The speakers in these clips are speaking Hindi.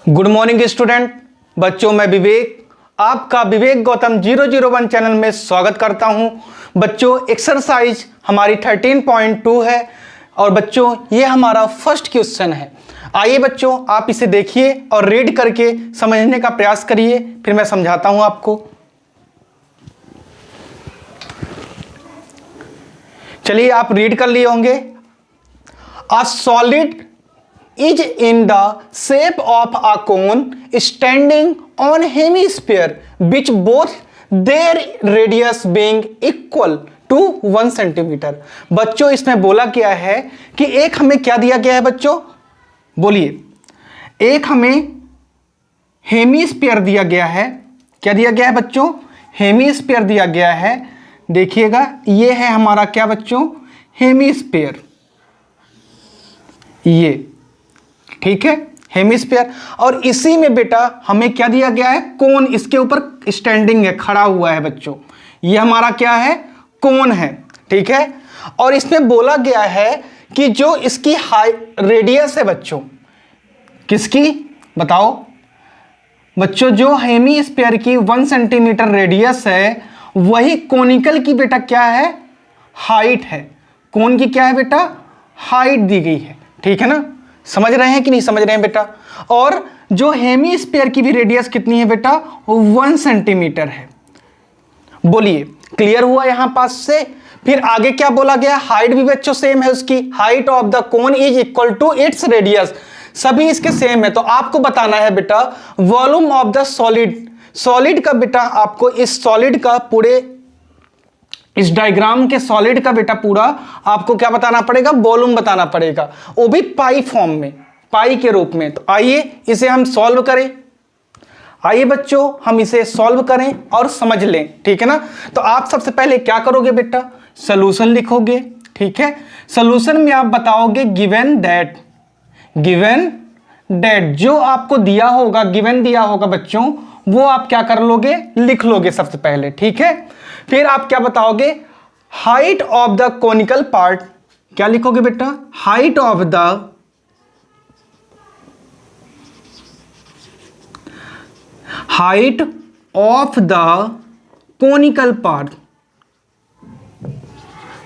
Good morning student. बच्चों, मैं विवेक आपका विवेक गौतम 001 चैनल में स्वागत करता हूं। बच्चों, एक्सरसाइज हमारी 13.2 है और बच्चों ये हमारा फर्स्ट क्वेश्चन है। आइए बच्चों, आप इसे देखिए और रीड करके समझने का प्रयास करिए, फिर मैं समझाता हूं आपको। चलिए, आप रीड कर लिए होंगे। A solid is in the shape of a cone standing on hemisphere which both their radius being equal to 1 centimeter। बच्चों, इसमें बोला क्या है कि एक हमें क्या दिया गया है बच्चों, बोलिए। एक हमें हेमीस्फीयर दिया गया है। क्या दिया गया है बच्चों? हेमीस्फीयर दिया गया है। देखिएगा, ये है हमारा क्या बच्चों? हेमीस्फीयर। ये ठीक है, हेमिस्फीयर। और इसी में बेटा हमें क्या दिया गया है? कोन। इसके ऊपर स्टैंडिंग है, खड़ा हुआ है बच्चों। ये हमारा क्या है? कोन है। ठीक है। और इसमें बोला गया है कि जो इसकी रेडियस है बच्चों, किसकी बताओ बच्चों? जो हेमिस्फीयर की 1 सेंटीमीटर रेडियस है, वही कोनिकल की बेटा क्या है? हाइट है। कोन की क्या है बेटा? हाइट दी गई है। ठीक है ना? समझ रहे हैं कि नहीं समझ रहे हैं बेटा? और जो हेमिस्फीयर की भी रेडियस कितनी है बेटा? 1 सेंटीमीटर है। बोलिए, क्लियर हुआ यहां पास से? फिर आगे क्या बोला गया? हाइट भी बच्चों सेम है उसकी। Height of the cone is equal to its radius. सभी इसके सेम है। तो आपको बताना है बेटा volume of the solid. Solid का बेटा आपको इस सॉलिड का पूरे इस डायग्राम के सॉलिड का बेटा पूरा आपको क्या बताना पड़ेगा? वॉल्यूम बताना पड़ेगा, वो भी पाई फॉर्म में, पाई के रूप में। तो आइए इसे हम सॉल्व करें। आइए बच्चों, हम इसे सॉल्व करें और समझ लें। ठीक है ना? तो आप सबसे पहले क्या करोगे बेटा? सॉल्यूशन लिखोगे। ठीक है। सॉल्यूशन में आप बताओगे गिवन दैट। गिवन दैट जो आपको दिया होगा, गिवन दिया होगा बच्चों, वो आप क्या कर लोगे? लिख लोगे सबसे पहले। ठीक है। फिर आप क्या बताओगे? Height of the conical part. क्या लिखोगे बेटा? Height of the conical part.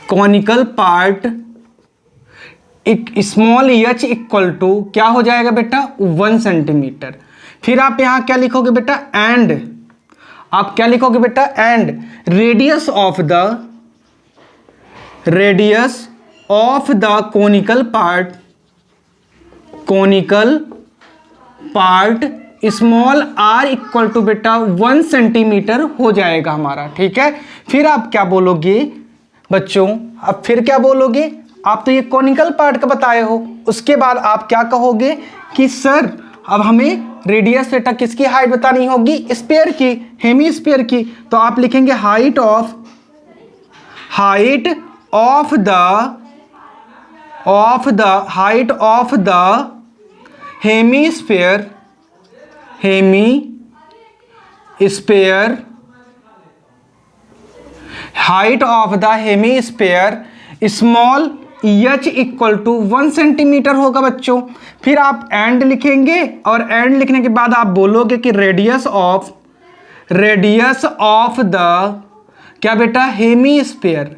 Conical part small h equal to क्या हो जाएगा बेटा? 1 सेंटीमीटर। फिर आप यहां क्या लिखोगे बेटा? एंड आप क्या लिखोगे बेटा? And radius of the conical part small r equal to बेटा 1 सेंटीमीटर हो जाएगा हमारा। ठीक है। फिर आप क्या बोलोगे बच्चों? अब फिर क्या बोलोगे? आप तो ये कोनिकल पार्ट का बताए हो। उसके बाद आप क्या कहोगे कि सर अब हमें रेडियस बेटा किसकी हाइट बतानी होगी? स्फीयर की, हेमिस्फीयर की। तो आप लिखेंगे height of the hemisphere height of the hemisphere small h equal to 1 centimetre होगा बच्चों। फिर आप एंड लिखेंगे और एंड लिखने के बाद आप बोलोगे कि रेडियस ऑफ द क्या बेटा? Hemisphere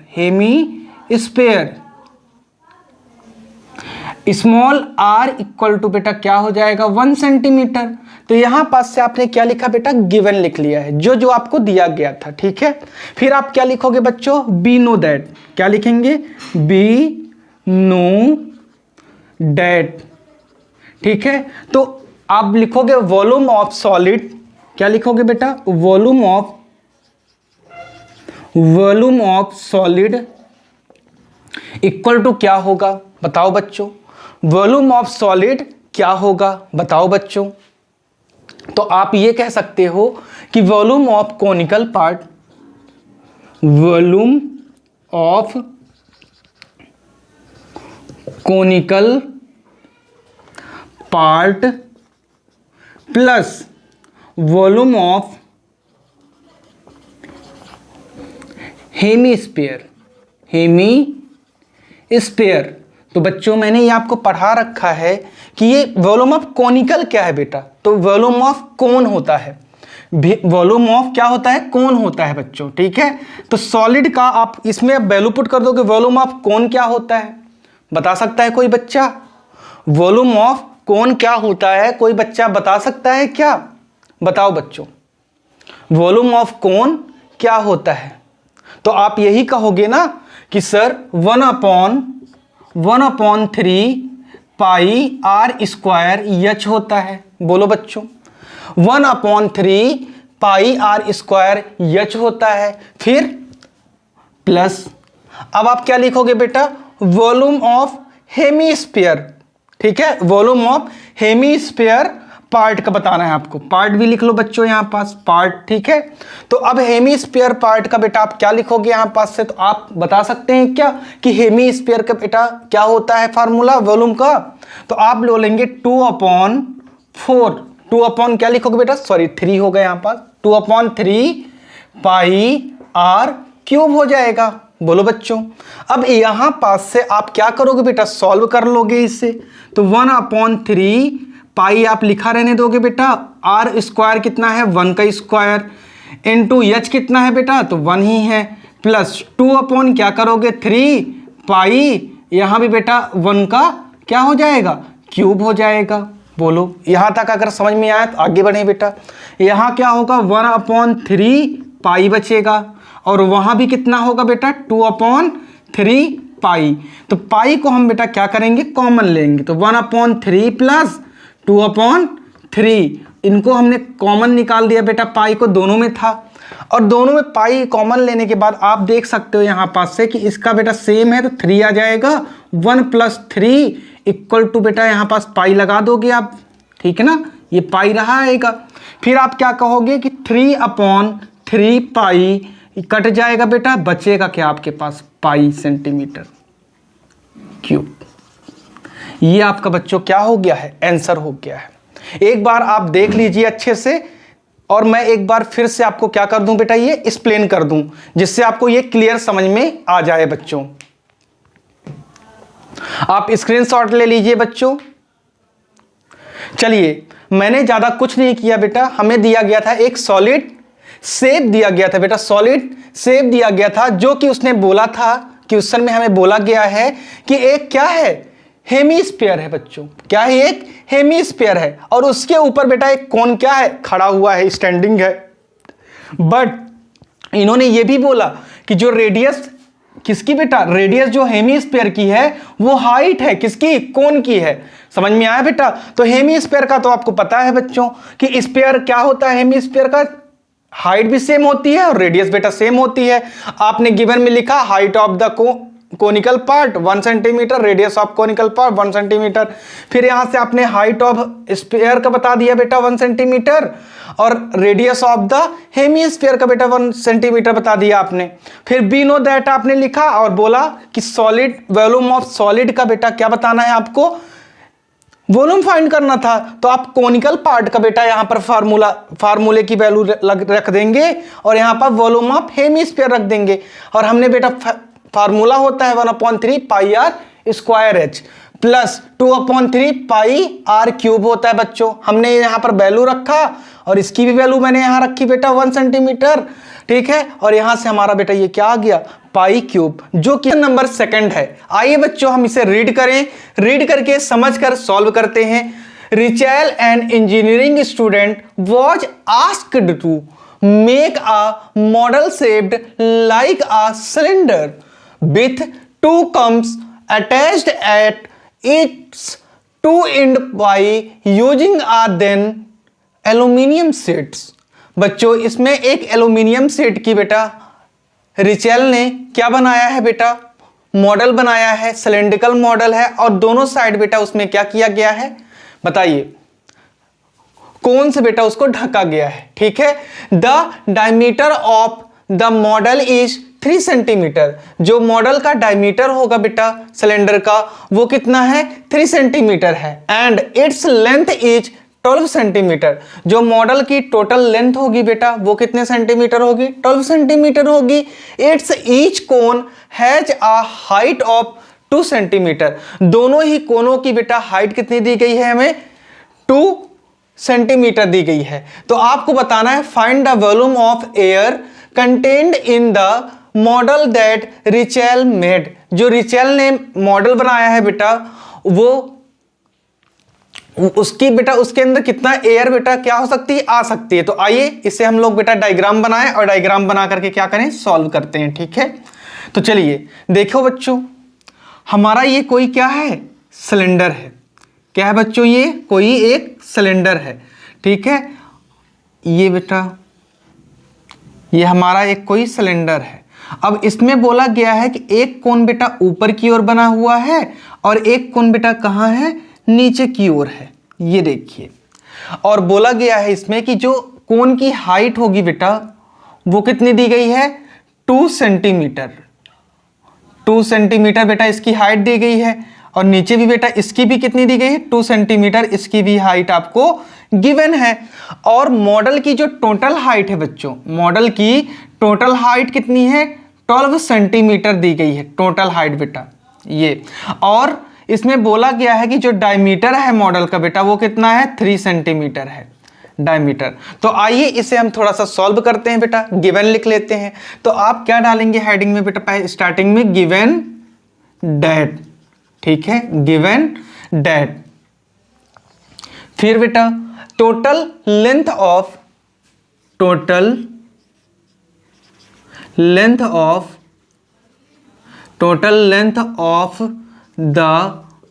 small r equal to बेटा क्या हो जाएगा? 1 सेंटीमीटर। तो यहां पास से आपने क्या लिखा बेटा? गिवन लिख लिया है, जो जो आपको दिया गया था। ठीक है। फिर आप क्या लिखोगे बच्चों? Be know that. क्या लिखेंगे? Be know that. ठीक है। तो आप लिखोगे वॉल्यूम ऑफ सॉलिड। क्या लिखोगे बेटा? Volume of solid equal to क्या होगा? बताओ बच्चों। वॉल्यूम ऑफ सॉलिड क्या होगा? बताओ बच्चों। तो आप ये कह सकते हो कि volume of conical part, volume of conical part plus volume of hemisphere तो बच्चों मैंने ये आपको पढ़ा रखा है कि ये वॉल्यूम ऑफ कॉनिकल क्या है बेटा, तो वॉल्यूम ऑफ कोन होता है, वॉल्यूम ऑफ क्या होता है, कोन होता है बच्चों, ठीक है। तो सॉलिड का आप इसमें वैल्यू पुट कर दोगे, वॉल्यूम ऑफ कोन क्या होता है, बता सकता है कोई बच्चा? वॉल्यूम ऑफ कोन क्या होता है, कोई बच्चा बता सकता है क्या? बताओ बच्चों, वॉल्यूम ऑफ कोन क्या होता है? तो आप यही कहोगे ना कि sir 1/3 pi r square h होता है। बोलो बच्चों, 1/3 पाई आर स्क्वायर एच होता है, फिर प्लस, अब आप क्या लिखोगे बेटा, वॉल्यूम ऑफ हेमीस्फीयर, ठीक है, वॉल्यूम ऑफ हेमीस्फीयर पार्ट का बताना है आपको, पार्ट भी लिख लो बच्चों यहाँ पास, पार्ट, ठीक है। तो अब हेमीस्फीयर पार्ट का बेटा आप क्या लिखोगे यहाँ पास से, तो आप बता सकते हैं क्या कि हेमीस्फीयर का बेटा क्या होता है फार्मूला वॉल्यूम का? तो आप लो लेंगे 2/4, 2 क्या लिखोगे बेटा, सॉरी 3 हो गया यहाँ पास, 2/3 पाई आर क्यूब हो जाएगा। बोलो बच्चों, अब यहां पास से आप क्या करोगे बेटा, सॉल्व कर लोगे इससे, तो 1/3 पाई आप लिखा रहने दोगे बेटा, आर स्क्वायर कितना है 1 का स्क्वायर, इनटू एच कितना है बेटा, तो 1 ही है, प्लस 2 क्या करोगे 3 पाई, यहां भी बेटा 1 का क्या हो जाएगा, क्यूब हो जाएगा। बोलो, यहां तक अगर समझ में आया तो आगे बढ़े बेटा, यहां क्या होगा 1/3 पाई बचेगा, और वहां भी कितना होगा बेटा 2/3 पाई, तो पाई को हम बेटा क्या करेंगे, कॉमन लेंगे, तो 1/3 प्लस 2/3, इनको हमने कॉमन निकाल दिया बेटा, पाई को दोनों में था, और दोनों में पाई कॉमन लेने के बाद आप देख सकते हो यहां पास से कि इसका बेटा सेम है, तो 3 आ जाएगा, 1 + 3 इक्वल टू बेटा यहां पास पाई लगा दोगे आप, ठीक है ना, ये पाई रहा आएगा। फिर आप क्या कहोगे कि 3/3 पाई कट जाएगा बेटा, बचेगा क्या आपके पास, पाई सेंटीमीटर क्यूब। ये आपका बच्चों क्या हो गया है, आंसर हो गया है। एक बार आप देख लीजिए अच्छे से, और मैं एक बार फिर से आपको क्या कर दूं बेटा, ये एक्सप्लेन कर दूं, जिससे आपको ये क्लियर समझ में आ जाए बच्चों। आप स्क्रीनशॉट ले लीजिए बच्चों। चलिए, मैंने ज्यादा कुछ नहीं किया बेटा, हमें दिया गया था एक सॉलिड शेप दिया गया था बेटा, सॉलिड शेप दिया गया था, जो कि उसने बोला था, क्वेश्चन में हमें बोला गया है कि एक क्या है, हेमीस्फीयर है बच्चों, क्या है, एक हेमीस्फीयर है, और उसके ऊपर बेटा एक कोन क्या है, खड़ा हुआ है, स्टैंडिंग है। बट इन्होंने ये भी बोला कि जो रेडियस किसकी बेटा, रेडियस जो हेमीस्फीयर की है वो हाइट है किसकी, कोन की है। समझ में आया बेटा? तो हेमीस्फीयर का तो आपको पता है बच्चों कि स्फीयर क्या होता है, हेमीस्फीयर का हाइट भी सेम होती है और रेडियस बेटा सेम होती है। आपने गिवन में लिखा height of the conical part 1 centimetre, radius of conical part 1 centimetre. फिर यहां से आपने हाइट ऑफ स्फीयर का बता दिया बेटा 1 सेंटीमीटर, और रेडियस ऑफ द हेमीस्फीयर का बेटा 1 सेंटीमीटर बता दिया आपने। फिर बी नो दैट आपने लिखा और बोला कि सॉलिड, वॉल्यूम ऑफ सॉलिड का बेटा क्या बताना है आपको, वॉल्यूम फाइंड करना था। तो आप कोनिकल पार्ट का बेटा यहां पर फार्मूले की वैल्यू रख देंगे, और यहां पर वॉल्यूम ऑफ हेमीस्फीयर रख देंगे, और हमने बेटा फार्मूला होता है 1/3 pi r square h plus 2/3 pi r cube होता है बच्चों। हमने यहां पर वैल्यू रखा, और इसकी भी वैल्यू मैंने यहां रखी बेटा 1 सेंटीमीटर, ठीक है, और यहां से हमारा बेटा ये क्या आ गया, पाई क्यूब, जो कि नंबर सेकंड है। आइए बच्चों हम इसे रीड करें, रीड करके समझकर सॉल्व करते हैं। Rachel an engineering student was asked to make a model shaped like a cylinder with 2 combs attached at its 2 end by using a then aluminium sheets। बच्चों इसमें एक एल्यूमिनियम शीट की बेटा रिचेल ने क्या बनाया है बेटा, मॉडल बनाया है, सिलेंड्रिकल मॉडल है, और दोनों साइड बेटा उसमें क्या किया गया है बताइए, कौन से बेटा उसको ढका गया है, ठीक है। The diameter of the model is 3 centimetre. जो मॉडल का डायमीटर होगा बेटा सिलेंडर का वो कितना है, 3 सेंटीमीटर है, and its length is 12 centimetre. जो मॉडल की टोटल लेंथ होगी बेटा वो कितने सेंटीमीटर होगी, 12 सेंटीमीटर होगी। It's each cone has a height of 2 centimetre. दोनों ही कोनों की बेटा हाइट कितनी दी गई है हमें? 2 सेंटीमीटर दी गई है। तो आपको बताना है find the volume of air contained in the model that Rachel made. जो रिचेल ने मॉडल बनाया है बेटा, वो उसकी बेटा उसके अंदर कितना एयर बेटा क्या हो सकती है? आ सकती है। तो आइए इसे हम लोग बेटा डायग्राम बनाएं और डायग्राम बना करके क्या करें? सॉल्व करते हैं। ठीक है, तो चलिए देखो बच्चों, हमारा ये कोई क्या है? सिलेंडर है। क्या है बच्चों? ये कोई एक सिलेंडर है। ठीक है, ये बेटा ये हमारा एक कोई सिलेंडर है। अब इसमें बोला गया है कि एक कोन बेटा ऊपर की ओर बना हुआ है और एक कोन बेटा कहाँ है? नीचे की ओर है। ये देखिए, और बोला गया है इसमें कि जो कोन की हाइट होगी बेटा वो कितनी दी गई है? 2 सेंटीमीटर। 2 सेंटीमीटर बेटा इसकी हाइट दी गई है, और नीचे भी बेटा इसकी भी कितनी दी गई है? 2 सेंटीमीटर इसकी भी हाइट आपको गिवन है। और मॉडल की जो टोटल हाइट है बच्चों, मॉडल की टोटल हाइट कितनी है? 12 सेंटीमीटर दी गई है टोटल हाइट बेटा ये। और इसमें बोला गया है कि जो डायमीटर है मॉडल का बेटा वो कितना है? 3 सेंटीमीटर है डायमीटर। तो आइए इसे हम थोड़ा सा सॉल्व करते हैं बेटा, गिवन लिख लेते हैं। तो आप क्या डालेंगे हेडिंग में बेटा? स्टार्टिंग में गिवन डैट। ठीक है, गिवन डैट। फिर बेटा total length of the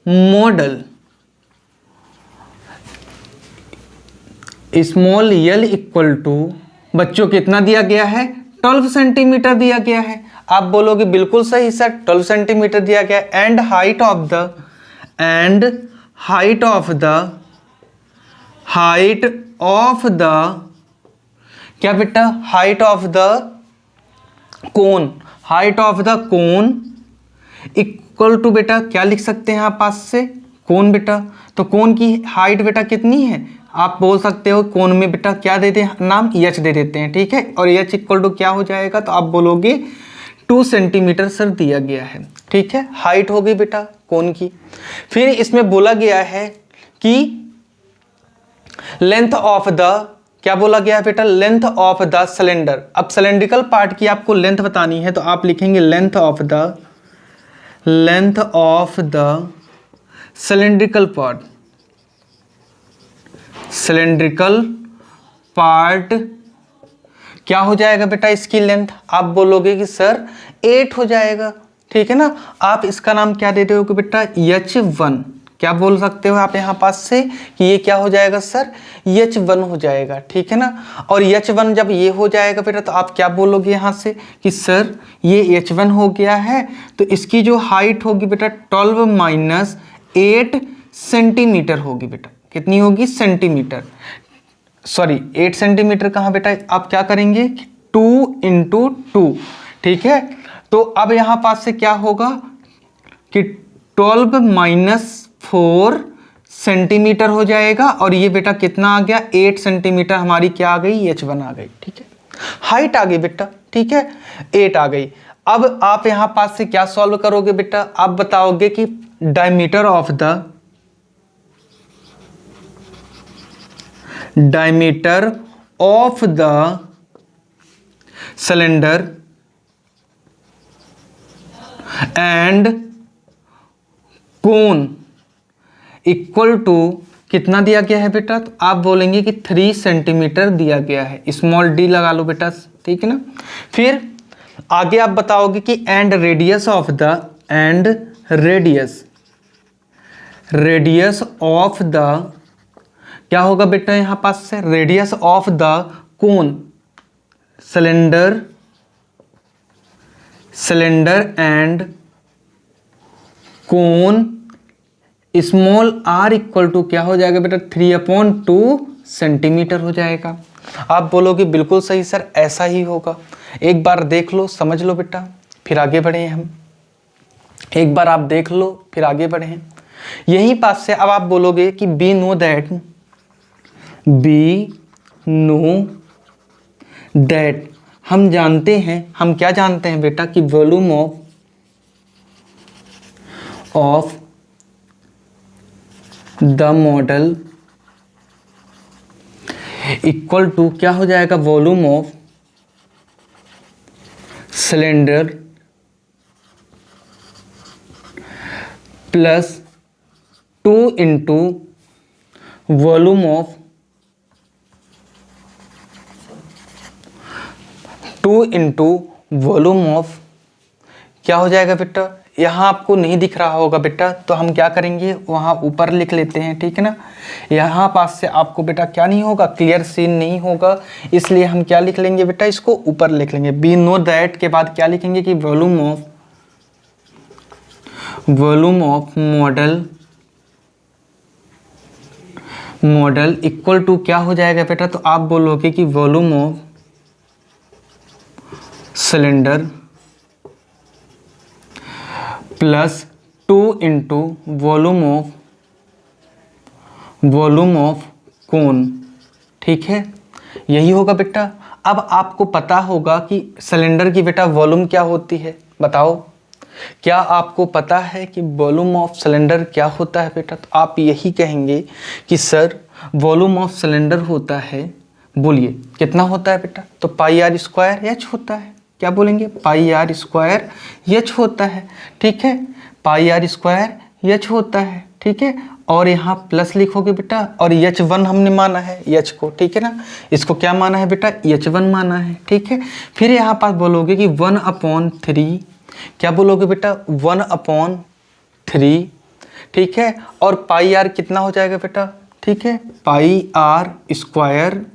model small l equal to बच्चों कितना दिया गया है? 12 सेंटीमीटर दिया गया है। आप बोलोगे बिल्कुल सही सर, 12 सेंटीमीटर दिया गया है। एंड हाइट ऑफ द क्या बेटा? Height of the cone equal to बेटा क्या लिख सकते हैं आप पास से? कोन बेटा, तो कोन की हाइट बेटा कितनी है? आप बोल सकते हो कोन में बेटा क्या दे दें नाम? एच दे देते हैं। ठीक है, और एच इक्वल टू क्या हो जाएगा? तो आप बोलोगे 2 सेंटीमीटर सर दिया गया है। ठीक है, हाइट हो गई बेटा कोन की। फिर इसमें बोला गया है कि लेंथ ऑफ द क्या बोला गया है बेटा? Length of the cylinder. अब सिलेंड्रिकल पार्ट की आपको लेंथ बतानी है, तो आप लिखेंगे length of the cylindrical part क्या हो जाएगा बेटा? इसकी लेंथ आप बोलोगे कि सर 8 हो जाएगा। ठीक है ना, आप इसका नाम क्या दे दोगे बेटा? H1। क्या बोल सकते हो आप यहाँ पास से कि ये क्या हो जाएगा सर? H1 हो जाएगा। ठीक है ना, और H1 जब ये हो जाएगा बेटा तो आप क्या बोलोगे यहाँ से कि सर ये H1 हो गया है, तो इसकी जो हाइट होगी बेटा 12 माइनस 8 सेंटीमीटर होगी बेटा। कितनी होगी? सेंटीमीटर, सॉरी 8 सेंटीमीटर कहाँ बेटा? आप क्या करेंगे? 2 इंटू 2। ठीक है, तो अब यहाँ पास से क्या होगा कि 12 माइनस 4 सेंटीमीटर हो जाएगा, और ये बेटा कितना आ गया? 8 सेंटीमीटर हमारी क्या आ गई? H1 आ गई। ठीक है, हाइट आ गई बेटा। ठीक है, 8 आ गई। अब आप यहाँ पास से क्या सॉल्व करोगे बेटा? आप बताओगे कि diameter of the cylinder and cone equal to कितना दिया गया है बेटा? तो आप बोलेंगे कि 3 सेंटीमीटर दिया गया है। स्मॉल डी लगा लो बेटा। ठीक है ना, फिर आगे आप बताओगे कि एंड रेडियस ऑफ द क्या होगा बेटा? यहां पास से radius of the cone cylinder and cone small r equal to क्या हो जाएगा बेटा? 3/2 सेंटीमीटर हो जाएगा। आप बोलोगे बिल्कुल सही सर, ऐसा ही होगा। एक बार देख लो, समझ लो बेटा, फिर आगे बढ़े हम। एक बार आप देख लो फिर आगे बढ़े। यही पास से अब आप बोलोगे कि बी नो दैट हम जानते हैं, हम क्या जानते हैं बेटा कि of the model equal to क्या हो जाएगा, volume of cylinder plus 2 into volume of 2 into volume of क्या हो जाएगा बेटा, यहाँ आपको नहीं दिख रहा होगा बेटा, तो हम क्या करेंगे वहाँ ऊपर लिख लेते हैं, ठीक है ना। यहाँ पास से आपको बेटा क्या नहीं होगा, क्लियर सीन नहीं होगा, इसलिए हम क्या लिख लेंगे बेटा, इसको ऊपर लिख लेंगे। बी नो दैट के बाद क्या लिखेंगे कि volume of model equal to क्या हो जाएगा बेटा, तो आप बोलोगे कि volume of cylinder plus 2 into volume of cone, ठीक है, यही होगा बेटा। अब आपको पता होगा कि सिलेंडर की बेटा वॉल्यूम क्या होती है, बताओ, क्या आपको पता है कि वॉल्यूम ऑफ सिलेंडर क्या होता है बेटा? तो आप यही कहेंगे कि सर वॉल्यूम ऑफ सिलेंडर होता है, बोलिए कितना होता है बेटा, तो पाई आर स्क्वायर एच होता है। क्या बोलेंगे, पाई आर स्क्वायर एच होता है, ठीक है, पाई आर स्क्वायर एच होता है, ठीक है। और यहाँ प्लस लिखोगे बेटा, और एच वन हमने माना है एच को, ठीक है ना, इसको क्या माना है बेटा, एच वन माना है, ठीक है। फिर यहाँ पास बोलोगे कि 1/3, क्या बोलोगे बेटा, 1/3, ठीक है। और पाई आर कितना हो जाएगा बेटा, ठीक है, पाई आर स्क्वायर,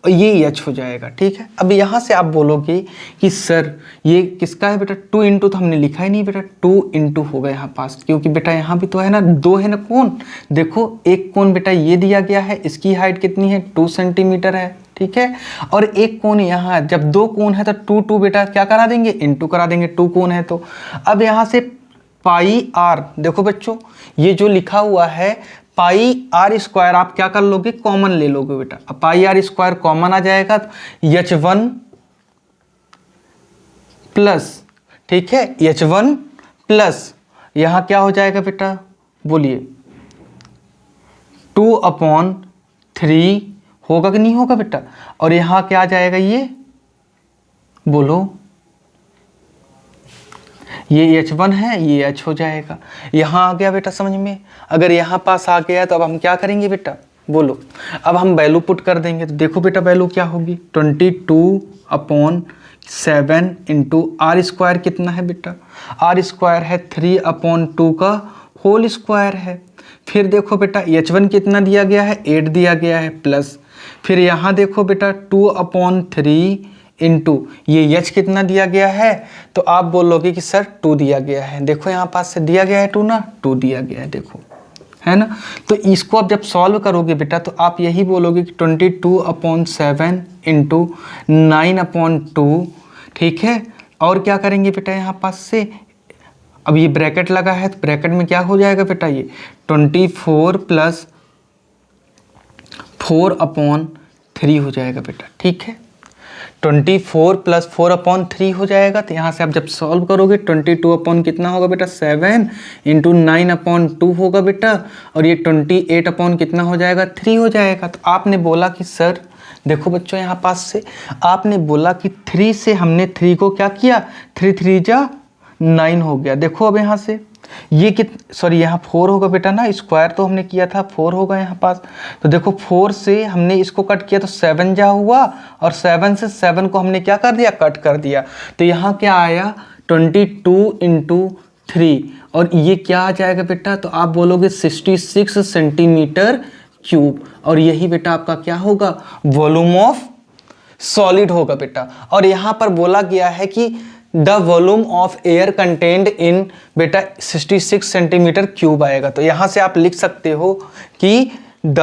और ये एच हो जाएगा, ठीक है। अब यहाँ से आप बोलोगे कि सर ये किसका है बेटा, 2 इंटू तो हमने लिखा ही नहीं बेटा, 2 इंटू होगा यहाँ पास, क्योंकि बेटा यहाँ भी तो है ना, 2 है ना कोण, देखो एक कोण बेटा ये दिया गया है, इसकी हाइट कितनी है, 2 सेंटीमीटर है, ठीक है। और एक कोण यहाँ, जब 2 कोण है तो 2 बेटा क्या करा देंगे, इंटू करा देंगे, 2 कोण है तो। अब यहाँ से पाई आर, देखो बच्चों ये जो लिखा हुआ है पाई आर स्क्वायर, आप क्या कर लोगे, कॉमन ले लोगे बेटा। अब पाई आर स्क्वायर कॉमन आ जाएगा तो एच वन प्लस, ठीक है, एच वन प्लस यहाँ क्या हो जाएगा बेटा, बोलिए 2/3 होगा कि नहीं होगा बेटा। और यहाँ क्या आ जाएगा, ये बोलो, ये H1 है, ये H हो जाएगा। यहाँ आ गया बेटा समझ में, अगर यहाँ पास आ गया तो अब हम क्या करेंगे बेटा, बोलो, अब हम वैल्यू पुट कर देंगे। तो देखो बेटा वैल्यू क्या होगी, 22/7 इंटू आर स्क्वायर कितना है बेटा, आर स्क्वायर है 3/2 का होल स्क्वायर है। फिर देखो बेटा H1 कितना दिया गया है, 8 दिया गया है, प्लस फिर यहाँ देखो बेटा 2/3 इंटू ये H कितना दिया गया है, तो आप बोलोगे कि सर 2 दिया गया है, देखो यहाँ पास से दिया गया है 2 ना, 2 दिया गया है, देखो है ना। तो इसको आप जब सॉल्व करोगे बेटा तो आप यही बोलोगे कि 22/7 इंटू 9/2, ठीक है। और क्या करेंगे बेटा यहाँ पास से, अब ये ब्रैकेट लगा है तो ब्रैकेट में क्या हो जाएगा बेटा, ये 24 + 4/3 हो जाएगा बेटा, ठीक है। 24 + 4/3 हो जाएगा। तो यहाँ से आप जब सॉल्व करोगे 22 कितना होगा बेटा, 7 इंटू 9/2 होगा बेटा, और ये 28 कितना हो जाएगा, 3 हो जाएगा। तो आपने बोला कि सर देखो बच्चों यहाँ पास से आपने बोला कि 3 से हमने 3 को क्या किया, 3 3 जा 9 हो गया। देखो अब यहाँ से ये सॉरी यहाँ 4 होगा बेटा ना, स्क्वायर तो हमने किया था, 4 होगा यहाँ पास। तो देखो 4 से हमने इसको कट किया तो 7 जा हुआ, और 7 से 7 को हमने क्या कर दिया, कट कर दिया। तो यहाँ क्या आया 22 इंटू 3, और ये क्या आ जाएगा बेटा, तो आप बोलोगे 66 सेंटीमीटर क्यूब। और यही बेटा आपका क्या होगा, वॉल्यूम ऑफ सॉलिड होगा बेटा। और यहाँ पर बोला गया है कि the volume of air contained in बेटा 66 सेंटीमीटर क्यूब आएगा। तो यहाँ से आप लिख सकते हो कि द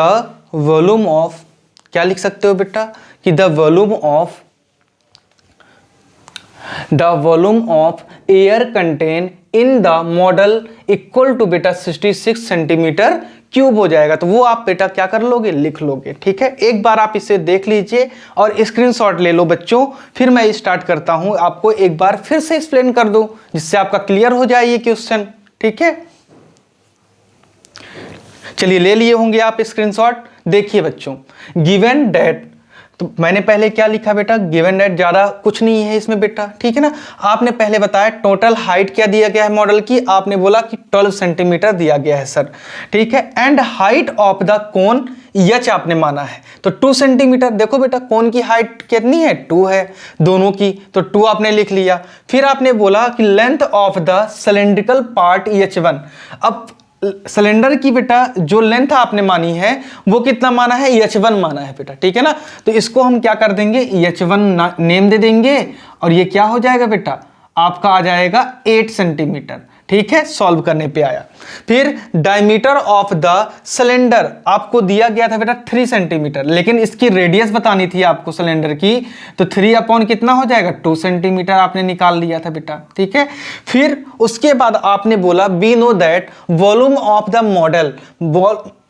वॉल्यूम ऑफ, क्या लिख सकते हो बेटा, कि the volume of air content in the model equal to बेटा 66 सेंटीमीटर क्यूब हो जाएगा। तो वो आप बेटा क्या कर लोगे, लिख लोगे, ठीक है। एक बार आप इसे देख लीजिए और स्क्रीनशॉट ले लो बच्चों, फिर मैं स्टार्ट करता हूं, आपको एक बार फिर से एक्सप्लेन कर दूं जिससे आपका क्लियर हो जाए ये क्वेश्चन, ठीक है। चलिए ले लिए होंगे आप स्क्रीनशॉट। देखिए बच्चों, गिवन डेट, तो मैंने पहले क्या लिखा बेटा, गिवन डेट, ज़्यादा कुछ नहीं है इसमें बेटा, ठीक है ना। आपने पहले बताया टोटल हाइट क्या दिया गया है मॉडल की, आपने बोला कि 12 सेंटीमीटर दिया गया है सर, ठीक है। And height of the cone H आपने माना है, तो 2 सेंटीमीटर। देखो बेटा कोन की हाइट कितनी है, 2 है दोनों की, तो 2 आपने लिख लिया। फिर आपने बोला कि length of the cylindrical part H1। अब सिलेंडर की बेटा जो लेंथ आपने मानी है वो कितना माना है, H1 माना है बेटा, ठीक है ना। तो इसको हम क्या कर देंगे, H1 नेम दे देंगे, और ये क्या हो जाएगा बेटा, आपका आ जाएगा 8 सेंटीमीटर, ठीक है। सॉल्व करने पे आया। फिर डायमीटर ऑफ द सिलेंडर आपको दिया गया था बेटा 3 सेंटीमीटर, लेकिन इसकी रेडियस बतानी थी आपको सिलेंडर की, तो 3 अपॉन कितना हो जाएगा, 2 सेंटीमीटर आपने निकाल लिया था बेटा, ठीक है। फिर उसके बाद आपने बोला we know that volume of the model,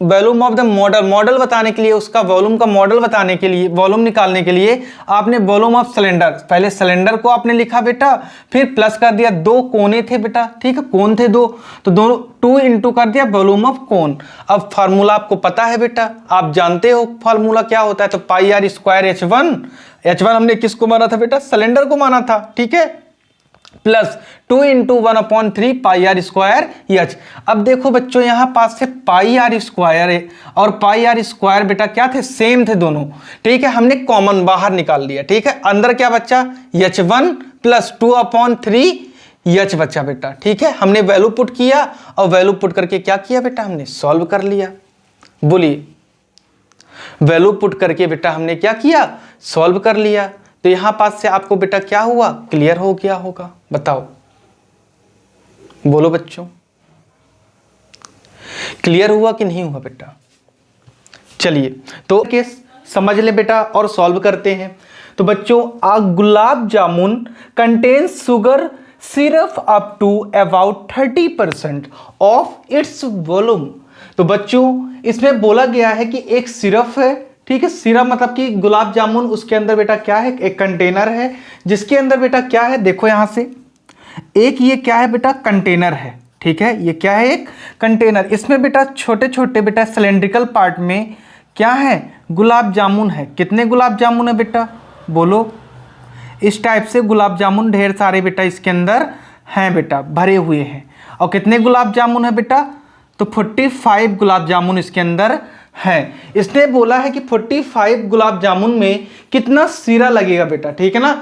volume of the model, model बताने के लिए, उसका वॉल्यूम का मॉडल बताने के लिए, वॉल्यूम निकालने के लिए आपने वॉल्यूम ऑफ सिलेंडर, पहले सिलेंडर को आपने लिखा बेटा, फिर प्लस कर दिया, 2 कोने थे बेटा, ठीक है, कोन थे 2, तो दोनों 2 इंटू कर दिया वॉल्यूम ऑफ कोन। अब फार्मूला आपको पता है बेटा, आप जानते हो फार्मूला क्या होता है, तो पाई आर स्क्वायर H1 हमने किसको माना था बेटा, सिलेंडर को माना था, ठीक है, plus 2 into 1/3 pi r square h. अब देखो बच्चों यहाँ पास से पाई आर स्क्वायर है और पाई आर स्क्वायर बेटा क्या थे, सेम थे दोनों, ठीक है। हमने कॉमन बाहर निकाल लिया, ठीक है। अंदर क्या बच्चा, H1 प्लस 2/3 एच बच्चा बेटा, ठीक है। हमने वैल्यू पुट किया और वैल्यू पुट करके क्या किया बेटा, हमने सॉल्व कर लिया। बोलिए, वैल्यू पुट करके बेटा हमने क्या किया, सॉल्व कर लिया। तो यहां पास से आपको बेटा क्या हुआ, क्लियर हो गया होगा, बताओ, बोलो बच्चों, क्लियर हुआ कि नहीं हुआ बेटा। चलिए तो केस समझ ले बेटा और सॉल्व करते हैं। तो बच्चों gulab jamun contains sugar syrup up to about 30% of its volume. तो बच्चों इसमें बोला गया है कि एक सिरप है, ठीक है, सिरप मतलब कि गुलाब जामुन, उसके अंदर बेटा क्या है, एक कंटेनर है, जिसके अंदर बेटा क्या है, देखो यहां से एक ये क्या है बेटा, कंटेनर है, ठीक है, ये क्या है, एक कंटेनर। इसमें बेटा छोटे छोटे बेटा सिलेंड्रिकल पार्ट में क्या है, गुलाब जामुन है। कितने गुलाब जामुन है बेटा, बोलो, इस टाइप से गुलाब जामुन ढेर सारे बेटा इसके अंदर हैं बेटा, भरे हुए हैं। और कितने गुलाब जामुन है बेटा, तो 45 गुलाब जामुन इसके अंदर है। इसने बोला है कि 45 गुलाब जामुन में कितना सीरा लगेगा बेटा, ठीक है ना।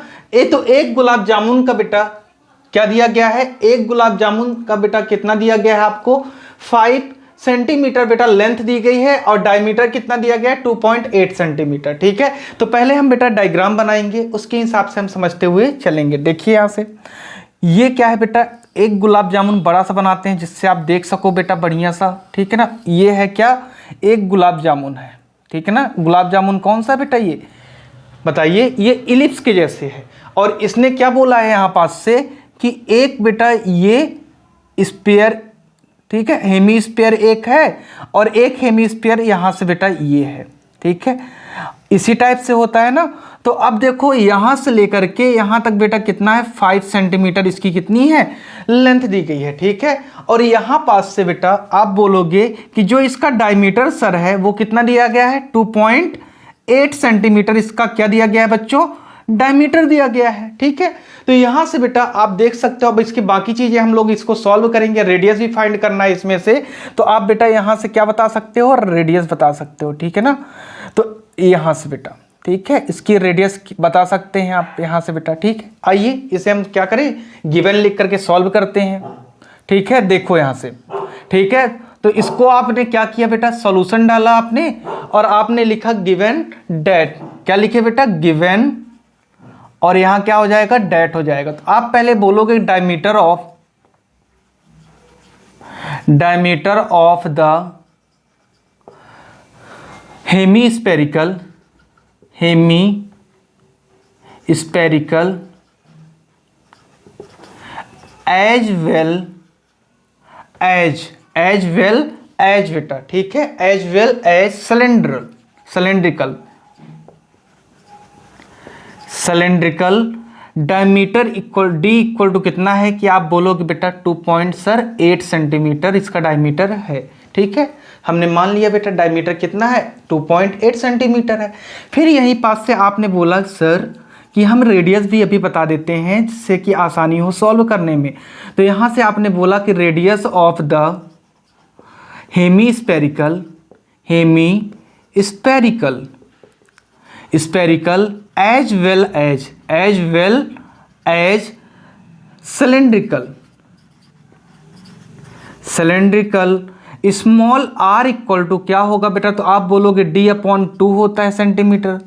तो एक गुलाब जामुन का बेटा क्या दिया गया है, एक गुलाब जामुन का बेटा कितना दिया गया है आपको, 5 सेंटीमीटर बेटा लेंथ दी गई है, और डायमीटर कितना दिया गया है, 2.8 सेंटीमीटर, ठीक है। तो पहले हम बेटा डायग्राम बनाएंगे, उसके हिसाब से हम समझते हुए चलेंगे। देखिए यहां से ये क्या है बेटा, एक गुलाब जामुन बड़ा सा बनाते हैं जिससे आप देख सको बेटा बढ़िया सा, ठीक है ना। ये है क्या, एक गुलाब जामुन है, ठीक है ना। गुलाब जामुन कौन सा बेटा, ये बताइए, ये इलिप्स के जैसे है। और इसने क्या बोला है यहाँ पास से कि एक बेटा ये स्पेयर, ठीक है, हेमी स्पेयर एक है, और एक हेमी स्पेयर यहाँ से बेटा ये है, ठीक है, इसी टाइप से होता है ना। तो अब देखो यहाँ से लेकर के यहाँ तक बेटा कितना है, 5 सेंटीमीटर इसकी कितनी है, लेंथ दी गई है, ठीक है। और यहाँ पास से बेटा आप बोलोगे कि जो इसका डायमीटर सर है वो कितना दिया गया है, 2.8 सेंटीमीटर इसका क्या दिया गया है बच्चों, डायमीटर दिया गया है, ठीक है। तो यहां से बेटा आप देख सकते हो, अब इसकी बाकी चीजें हम लोग इसको सॉल्व करेंगे, रेडियस भी फाइंड करना है इसमें से। तो आप बेटा यहां से क्या बता सकते हो, रेडियस बता सकते हो, ठीक है ना। तो यहां से बेटा, ठीक है, इसकी रेडियस बता सकते हैं आप यहां से बेटा, ठीक है। आइए इसे हम क्या करें, गिवन लिख करके सॉल्व करते हैं, ठीक है। देखो यहां से, ठीक है, तो इसको आपने क्या किया बेटा, सॉल्यूशन डाला आपने, और आपने लिखा गिवन डेट, क्या लिखे बेटा, गिवन, और यहां क्या हो जाएगा, डेट हो जाएगा। तो आप पहले बोलोगे diameter of the hemispherical as well as बेटा, ठीक है, as well as cylindrical diameter equal d equal to कितना है, कि आप बोलोगे बेटा 2.8 सेंटीमीटर इसका डायमीटर है, ठीक है, हमने मान लिया बेटा डायमीटर कितना है 2.8 सेंटीमीटर है। फिर यहीं पास से आपने बोला सर कि हम रेडियस भी अभी बता देते हैं जिससे कि आसानी हो सॉल्व करने में। तो यहाँ से आपने बोला कि radius of the hemispherical spherical as well as cylindrical small r equal to क्या होगा बेटा, तो आप बोलोगे d/2 होता है सेंटीमीटर,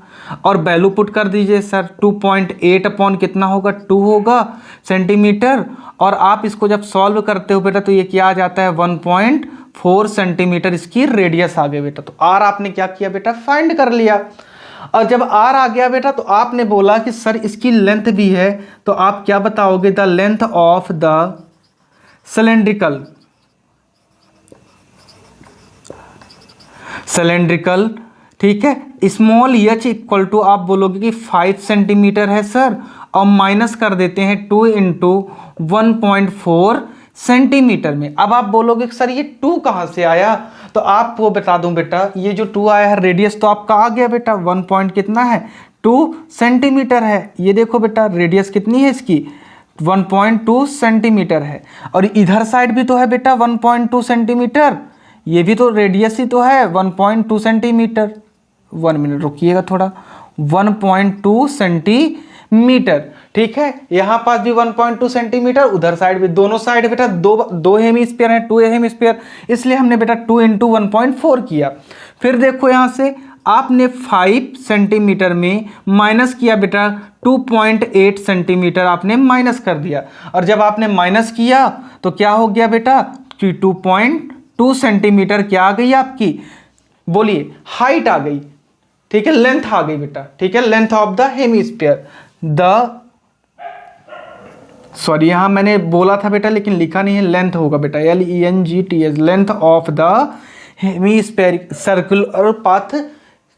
और वैल्यू पुट कर दीजिए सर 2.8 अपॉन कितना होगा 2 होगा सेंटीमीटर, और आप इसको जब सॉल्व करते हो बेटा तो ये क्या आ जाता है 1.4 सेंटीमीटर इसकी रेडियस आ गई बेटा। तो r आपने क्या किया बेटा फाइंड कर लिया, और जब r आ गया बेटा तो आपने बोला कि सर इसकी लेंथ भी है, तो आप क्या बताओगे the length of the cylindrical, ठीक है, स्मॉल h इक्वल टू आप बोलोगे कि 5 सेंटीमीटर है सर, और माइनस कर देते हैं 2 इंटू 1.4 सेंटीमीटर में। अब आप बोलोगे कि सर ये 2 कहाँ से आया, तो आपको बता दूं बेटा ये जो 2 आया है रेडियस तो आपका आ गया बेटा 1 पॉइंट कितना है 2 सेंटीमीटर है। ये देखो बेटा रेडियस कितनी है इसकी 1.2 सेंटीमीटर है, और इधर साइड भी तो है बेटा 1.2 सेंटीमीटर, ये भी तो रेडियस ही तो है 1.2 सेंटीमीटर। 1 मिनट रुकिएगा थोड़ा, 1.2 सेंटीमीटर, ठीक है, यहाँ पास भी 1.2 सेंटीमीटर, उधर साइड भी, दोनों साइड बेटा दो हेमीस्फीयर है, 2 हेमीस्फीयर, इसलिए हमने बेटा 2 इंटू 1.4 किया। फिर देखो यहाँ से आपने 5 सेंटीमीटर में माइनस किया बेटा 2.8 सेंटीमीटर आपने माइनस कर दिया, और जब आपने माइनस किया तो क्या हो गया बेटा 2.2 सेंटीमीटर क्या आ गई आपकी, बोलिए हाइट आ गई, ठीक है, लेंथ आ गई बेटा, ठीक है, length of the hemisphere sorry यहां मैंने बोला था बेटा लेकिन लिखा नहीं है, लेंथ होगा बेटा LENGTH, length of the hemispheric circular path,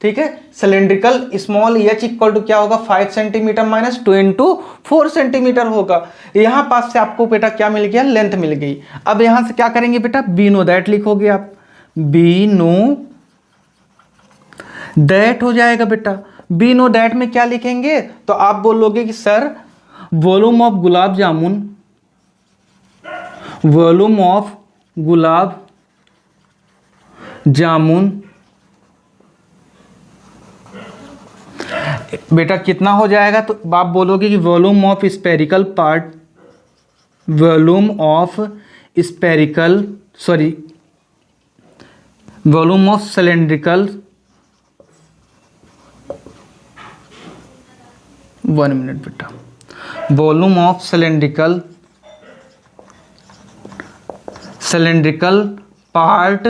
ठीक है, cylindrical small h equal to क्या होगा 5 सेंटीमीटर माइनस 2 इंटू 4 सेंटीमीटर होगा। यहां पास से आपको बेटा क्या मिल गया, लेंथ मिल गई। अब यहां से क्या करेंगे बेटा, बी नो दैट लिखोगे आप, बी नो दैट हो जाएगा बेटा। बी नो दैट में क्या लिखेंगे, तो आप बोलोगे कि sir volume of gulab jamun, volume of gulab jamun बेटा कितना हो जाएगा, तो आप बोलोगे कि volume of spherical part, volume of spherical sorry volume of cylindrical, 1 minute बेटा, volume of cylindrical part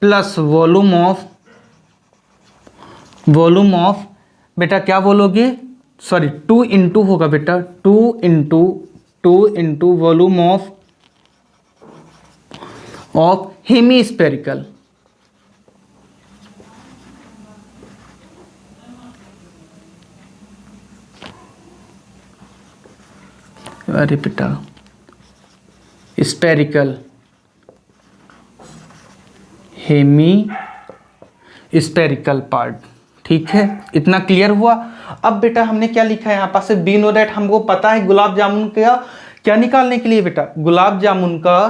plus volume of बेटा क्या बोलोगे, सॉरी 2 इंटू होगा बेटा 2 इंटू वॉल्यूम ऑफ हेमीस्फेरिकल, अरे बेटा स्पेरिकल हेमी स्पेरिकल पार्ट, ठीक है, इतना क्लियर हुआ। अब बेटा हमने क्या लिखा है यहाँ पास, बी नो दैट हमको पता है गुलाब जामुन का क्या निकालने के लिए बेटा, गुलाब जामुन का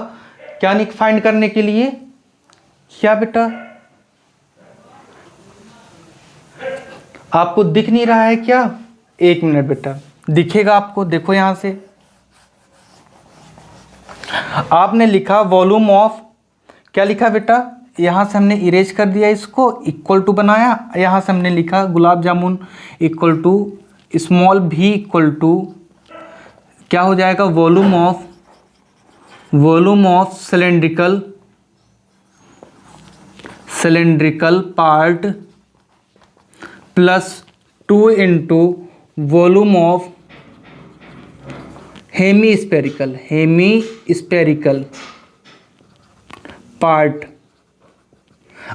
क्या फाइंड करने के लिए, क्या बेटा आपको दिख नहीं रहा है क्या, 1 मिनट बेटा दिखेगा आपको, देखो यहां से आपने लिखा वॉल्यूम ऑफ, क्या लिखा बेटा, यहां से हमने इरेज कर दिया इसको, इक्वल टू बनाया, यहां से हमने लिखा gulab jamun equal to small v equal to क्या हो जाएगा volume of cylindrical part plus 2 into volume of hemispherical part.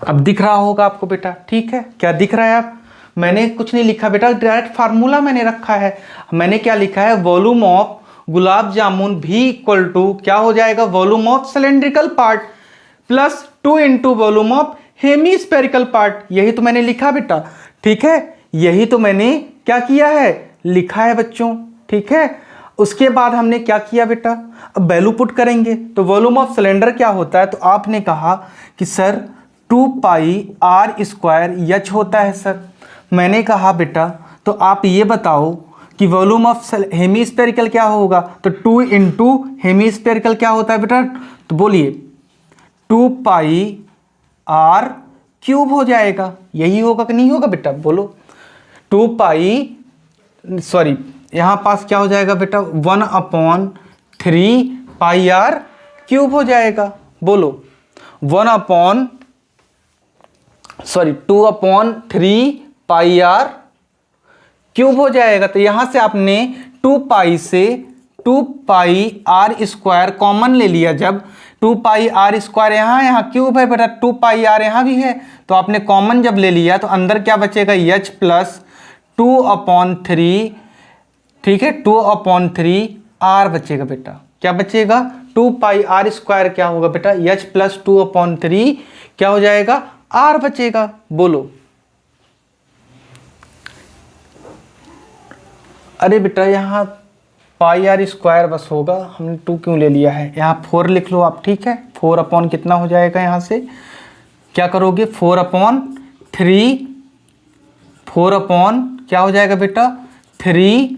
अब दिख रहा होगा आपको बेटा, ठीक है, क्या दिख रहा है आप, मैंने कुछ नहीं लिखा बेटा, डायरेक्ट फार्मूला मैंने रखा है, मैंने क्या लिखा है volume of gulab jamun v equal to क्या हो जाएगा volume of cylindrical part plus 2 into volume of hemispherical part, यही तो मैंने लिखा बेटा, ठीक है, यही तो मैंने क्या किया है, लिखा है बच्चों, ठीक है। उसके बाद हमने क्या किया बेटा, अब वैल्यू पुट करेंगे, तो वॉल्यूम ऑफ सिलेंडर क्या होता है, तो आपने कहा कि sir 2 pi r square h होता है सर। मैंने कहा बेटा तो आप ये बताओ कि वॉल्यूम ऑफ हेमीस्फेरिकल क्या होगा, तो 2 इंटू हेमीस्फेरिकल क्या होता है बेटा, तो बोलिए 2 पाई आर क्यूब हो जाएगा, यही होगा कि नहीं होगा बेटा, बोलो। 2 पाई, सॉरी यहाँ पास क्या हो जाएगा बेटा, 1/3 पाई आर क्यूब हो जाएगा, बोलो 2/3 पाई आर क्यूब हो जाएगा। तो यहाँ से आपने 2 पाई से 2 पाई आर स्क्वायर कॉमन ले लिया, जब 2 पाई आर स्क्वायर यहाँ क्यूब है बेटा, 2 पाई आर यहाँ भी है, तो आपने कॉमन जब ले लिया तो अंदर क्या बचेगा, एच प्लस 2/3, ठीक है, 2/3 आर बचेगा बेटा, क्या बचेगा, 2 पाई आर स्क्वायर क्या होगा बेटा, एच प्लस 2/3 क्या हो जाएगा, आर बचेगा, बोलो। अरे बेटा यहाँ पाई आर स्क्वायर बस होगा, हमने 2 क्यों ले लिया है, यहाँ 4 लिख लो आप, ठीक है, 4 अपॉन कितना हो जाएगा, यहाँ से क्या करोगे, 4/3, 4 अपॉन क्या हो जाएगा बेटा, 3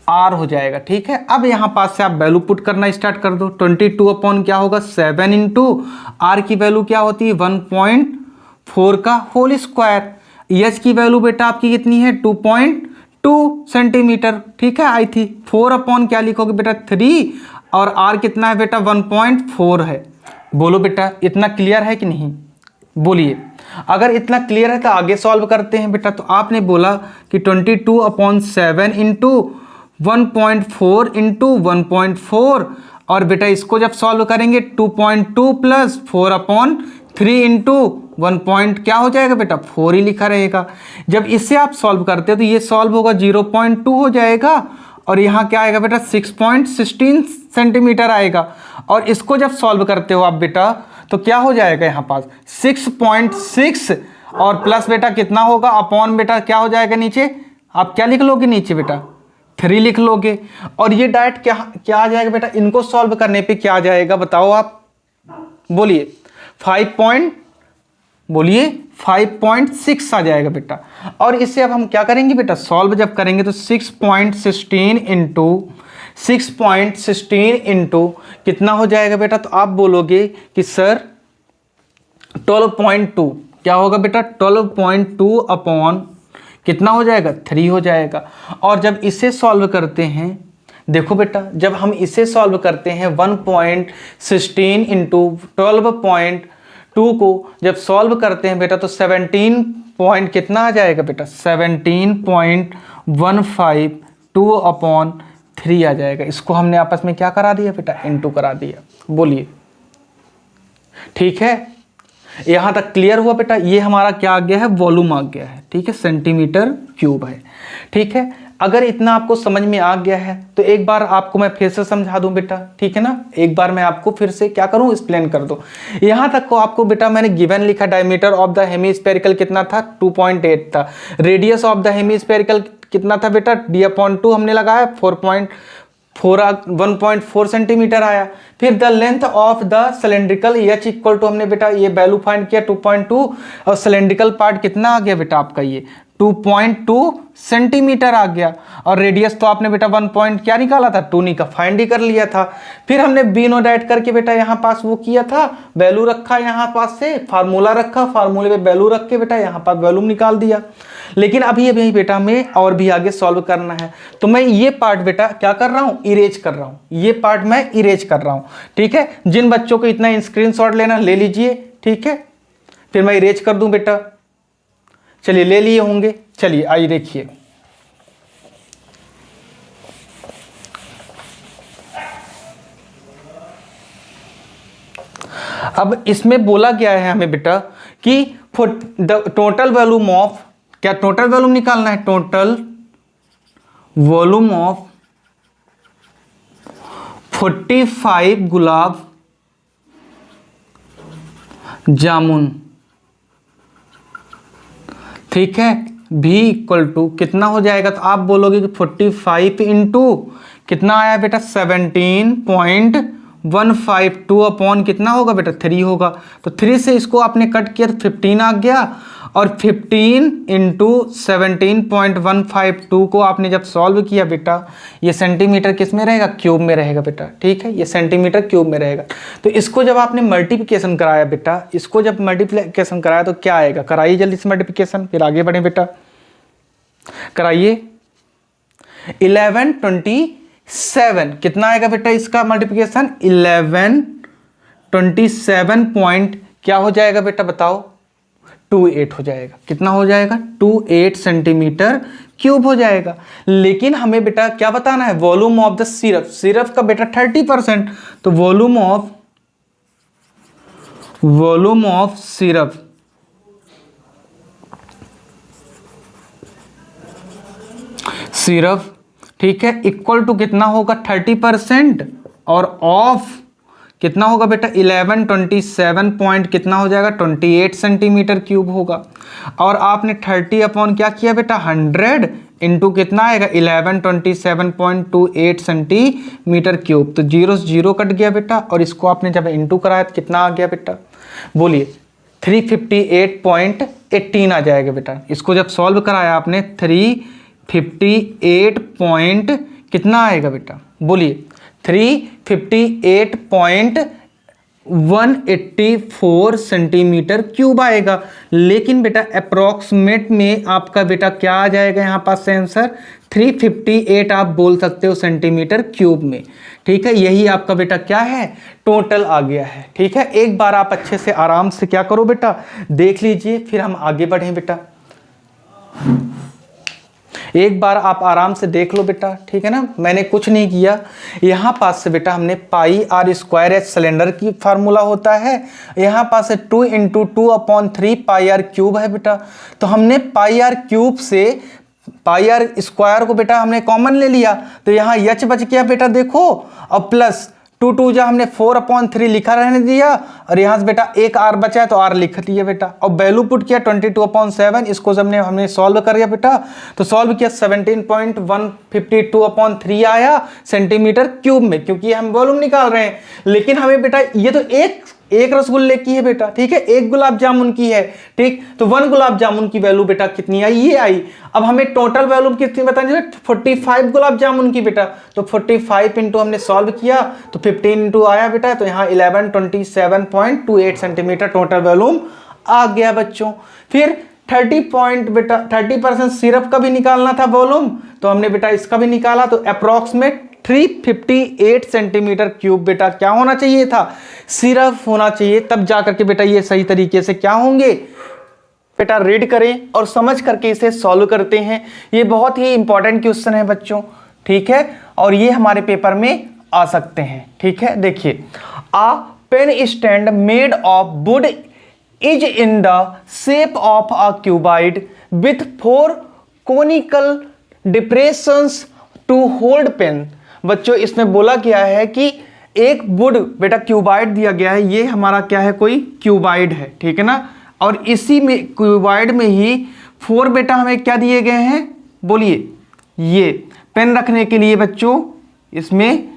आर हो जाएगा, ठीक है। अब यहाँ पास से आप वैल्यू पुट करना स्टार्ट कर दो, 22 अपॉन क्या होगा, 7 इंटू आर की वैल्यू क्या होती है, 1.4 का होल स्क्वायर, एच की वैल्यू बेटा आपकी कितनी है, 2.2 सेंटीमीटर, ठीक है, आई थी। 4 अपॉन क्या लिखोगे बेटा, 3, और आर कितना है बेटा, 1.4 है। बोलो बेटा इतना क्लियर है कि नहीं, बोलिए। अगर इतना क्लियर है तो आगे सॉल्व करते हैं बेटा। तो आपने बोला कि 22/7 इंटू 1.4 इंटू 1.4, और बेटा इसको जब सॉल्व करेंगे 2.2 प्लस 4/3 इंटू 1 क्या हो जाएगा बेटा, 4 ही लिखा रहेगा। जब इससे आप सॉल्व करते हो तो ये सॉल्व होगा 0.2 हो जाएगा, और यहाँ क्या आएगा बेटा 6.16 सेंटीमीटर आएगा। और इसको जब सॉल्व करते हो आप बेटा तो क्या हो जाएगा, यहाँ पास 6.6 और प्लस बेटा कितना होगा, अपॉन बेटा क्या हो जाएगा नीचे, आप क्या लिख लोगे नीचे बेटा, 3 लिख लोगे। और ये डायरेक्ट क्या आ जाएगा बेटा, इनको सॉल्व करने पे क्या आ जाएगा बताओ आप, बोलिए 5.6 आ जाएगा बेटा। और इससे अब हम क्या करेंगे बेटा, सॉल्व जब करेंगे तो 6.16 इंटू कितना हो जाएगा बेटा, तो आप बोलोगे कि सर 12.2 क्या होगा बेटा, 12.2 अपॉन कितना हो जाएगा, 3 हो जाएगा। और जब इसे सॉल्व करते हैं, देखो बेटा जब हम इसे सॉल्व करते हैं 1.16 इंटू 12.2 को जब सॉल्व करते हैं बेटा तो 17 पॉइंट कितना आ जाएगा बेटा, 17.152/3 आ जाएगा। इसको हमने आपस में क्या करा दिया बेटा, इनटू करा दिया। बोलिए ठीक है, यहाँ तक क्लियर हुआ बेटा। ये हमारा क्या आ गया है, वॉल्यूम आ गया है, ठीक है, सेंटीमीटर क्यूब है, ठीक है। अगर इतना आपको समझ में आ गया है तो एक बार आपको मैं फिर से समझा दूं बेटा, ठीक है ना, एक बार मैं आपको फिर से क्या करूं, एक्सप्लेन कर दूं। यहाँ तक को आपको बेटा मैंने गिवन लिखा, डायमीटर ऑफ द हेमीस्फेरिकल कितना था, 2.8 था। रेडियस ऑफ द हेमीस्फेरिकल कितना था बेटा, d/2 हमने लगाया 1.4 सेंटीमीटर आया। फिर the length of the cylindrical h equal to हमने बेटा ये वैल्यू फाइंड किया 2.2, और सिलेंड्रिकल पार्ट कितना आ गया बेटा आपका, ये 2.2 सेंटीमीटर आ गया। और रेडियस तो आपने बेटा 1 पॉइंट क्या निकाला था, 2 का फाइंड ही कर लिया था। फिर हमने बी नोट ऐड करके बेटा यहाँ पास वो किया था, वैल्यू रखा यहाँ पास से, फार्मूला रखा, फार्मूले पे वैल्यू रख के बेटा यहाँ पास वैल्यू निकाल दिया। लेकिन अभी बेटा हमें और भी आगे सॉल्व करना है, तो मैं ये पार्ट बेटा क्या कर रहा हूँ, इरेज कर रहा हूँ, ये पार्ट मैं इरेज कर रहा हूँ, ठीक है। जिन बच्चों को इतना स्क्रीनशॉट लेना ले लीजिए, ठीक है, फिर मैं इरेज कर दूं बेटा। चलिए ले लिए होंगे, चलिए आइए देखिए। अब इसमें बोला गया है हमें बेटा कि द टोटल वॉल्यूम ऑफ, क्या टोटल वॉल्यूम निकालना है, total volume of 45 gulab jamun, ठीक है, v इक्वल टू कितना हो जाएगा, तो आप बोलोगे कि 45 इंटू कितना आया बेटा 17.152 अपॉन कितना होगा बेटा 3 होगा। तो 3 से इसको आपने कट किया तो 15 आ गया, और 15 इंटू 17.152 को आपने जब सॉल्व किया बेटा, ये सेंटीमीटर किस में रहेगा, क्यूब में रहेगा बेटा, ठीक है, ये सेंटीमीटर क्यूब में रहेगा। तो इसको जब आपने मल्टीप्लिकेशन कराया बेटा, इसको जब मल्टीप्लिकेशन कराया तो क्या आएगा, कराइए जल्दी से मल्टीप्लिकेशन, फिर आगे बढ़े बेटा, कराइए। 1127 कितना आएगा बेटा इसका मल्टीप्लिकेशन, 1127 पॉइंट क्या हो जाएगा बेटा बताओ, 28 हो जाएगा। कितना हो जाएगा, 28 सेंटीमीटर क्यूब हो जाएगा। लेकिन हमें बेटा क्या बताना है, volume of the syrup, syrup का बेटा 30%, तो वॉल्यूम ऑफ सिरप, ठीक है, इक्वल टू कितना होगा 30%, और ऑफ कितना होगा बेटा 1127 पॉइंट कितना हो जाएगा 28 सेंटीमीटर क्यूब होगा। और आपने 30 अपॉन क्या किया बेटा 100 इंटू कितना आएगा 1127.28 सेंटीमीटर क्यूब। तो जीरो से जीरो कट गया बेटा, और इसको आपने जब इंटू कराया तो कितना आ गया बेटा, बोलिए 358.18 आ जाएगा बेटा। इसको जब सॉल्व कराया आपने 358 पॉइंट कितना आएगा बेटा, बोलिए 358.184 सेंटीमीटर क्यूब आएगा। लेकिन बेटा अप्रॉक्सीमेट में आपका बेटा क्या आ जाएगा यहाँ पास आंसर 358 आप बोल सकते हो सेंटीमीटर क्यूब में, ठीक है। यही आपका बेटा क्या है, टोटल आ गया है, ठीक है। एक बार आप अच्छे से आराम से क्या करो बेटा, देख लीजिए, फिर हम आगे बढ़ें बेटा। एक बार आप आराम से देख लो बेटा, ठीक है ना, मैंने कुछ नहीं किया। यहाँ पास से बेटा हमने पाई आर स्क्वायर एच सिलेंडर की फार्मूला होता है, यहाँ पास से 2 इंटू 2/3 पाई आर क्यूब है बेटा। तो हमने पाई आर क्यूब से पाई आर स्क्वायर को बेटा हमने कॉमन ले लिया, तो यहाँ एच बच गया बेटा देखो, और प्लस 2 जो हमने 4/3 लिखा रहने दिया, और यहाँ से बेटा एक आर बचा है तो आर लिख दिया बेटा, और वैल्यू पुट किया 22/7। इसको जब हमने सॉल्व कर दिया बेटा, तो सॉल्व किया 17.152/3 आया सेंटीमीटर क्यूब में, क्योंकि हम वॉल्यूम निकाल रहे हैं। लेकिन हमें बेटा ये तो एक रसगुल्ले की है बेटा, ठीक है, एक गुलाब जामुन की है, ठीक। तो 1 गुलाब जामुन की वैल्यू बेटा कितनी आई, ये आई। अब हमें टोटल वैल्यू कितनी बतानी है, 45 गुलाब जामुन की बेटा। तो 45 इंटू हमने सॉल्व किया तो 15 इंटू आया बेटा, तो यहाँ 1127.28 सेंटीमीटर टोटल वॉल्यूम आ गया बच्चों। फिर 30% सिरप का भी निकालना था वॉल्यूम, तो हमने बेटा इसका भी निकाला, तो अप्रॉक्सीमेट 358 सेंटीमीटर क्यूब बेटा क्या होना चाहिए था, सिरप होना चाहिए। तब जाकर के बेटा ये सही तरीके से क्या होंगे बेटा, रीड करें और समझ करके इसे सॉल्व करते हैं। ये बहुत ही इंपॉर्टेंट क्वेश्चन है बच्चों, ठीक है, और ये हमारे पेपर में आ सकते हैं, ठीक है। देखिए, a pen stand made of wood is in the shape of a cuboid with 4 conical depressions to hold pen. बच्चों इसमें बोला गया है कि एक वुड बेटा क्यूबाइड दिया गया है, ये हमारा क्या है, कोई क्यूबाइड है, ठीक है ना, और इसी में क्यूबाइड में ही 4 बेटा हमें क्या दिए गए हैं, बोलिए, ये पेन रखने के लिए बच्चों इसमें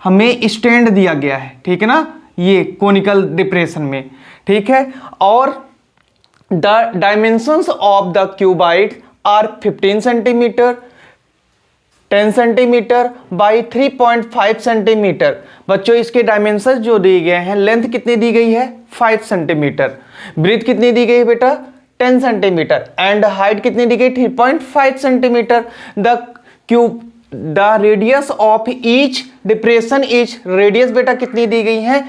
हमें स्टैंड दिया गया है, ठीक है ना, ये कोनिकल डिप्रेशन में, ठीक है। और the dimensions of the cuboid are 15 centimetre, 10 centimetre by 3.5 centimetre. बच्चों इसके डायमेंशन जो दिए गए हैं, लेंथ कितनी दी गई है 5 सेंटीमीटर, ब्रीथ कितनी दी गई है बेटा 10 सेंटीमीटर, एंड हाइट कितनी दी गई 3.5 centimetre. The radius of each depression is, radius बेटा कितनी दी गई है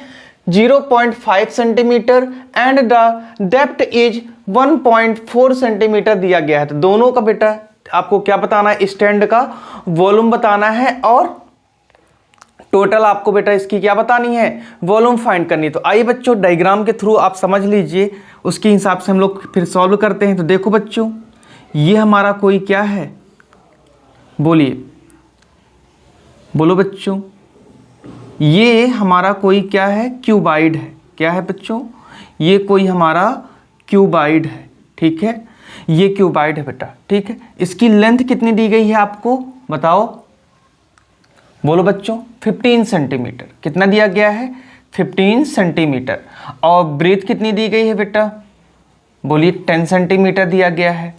0.5 centimetre, and the depth is 1.4 centimetre दिया गया है। तो दोनों का बेटा आपको क्या बताना है, स्टैंड का वॉल्यूम बताना है, और टोटल आपको बेटा इसकी क्या बतानी है, वॉल्यूम फाइंड करनी है। तो आइए बच्चों डायग्राम के थ्रू आप समझ लीजिए, उसके हिसाब से हम लोग फिर सॉल्व करते हैं। तो देखो बच्चों, ये हमारा कोई क्या है, बोलिए, बोलो बच्चों, ये हमारा कोई क्या है, क्यूबाइड है। क्या है बच्चों, ये कोई हमारा क्यूबाइड है, ठीक है, ये क्यूबाइड है बेटा, ठीक है। इसकी लेंथ कितनी दी गई है आपको बताओ, बोलो बच्चों, 15 सेंटीमीटर। कितना दिया गया है? 15 सेंटीमीटर। और ब्रीथ कितनी दी गई है बेटा? बोलिए 10 सेंटीमीटर दिया गया है।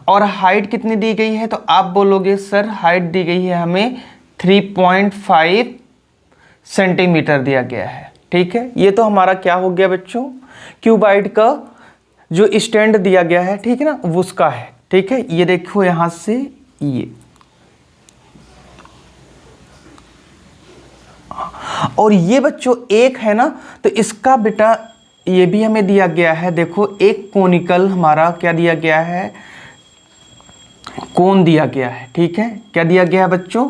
और हाइट कितनी दी गई है? तो आप बोलोगे सर हाइट दी गई है हमें 3.5 सेंटीमीटर दिया गया है, ठीक है। ये तो हमारा क्या हो गया बच्चों, क्यूबाइड का जो स्टैंड दिया गया है, ठीक है ना, उसका है, ठीक है। ये देखो यहां से ये, और ये बच्चों एक है ना, तो इसका बेटा ये भी हमें दिया गया है। देखो एक कोनिकल हमारा क्या दिया गया है, कोन दिया गया है, ठीक है। क्या दिया गया है बच्चों?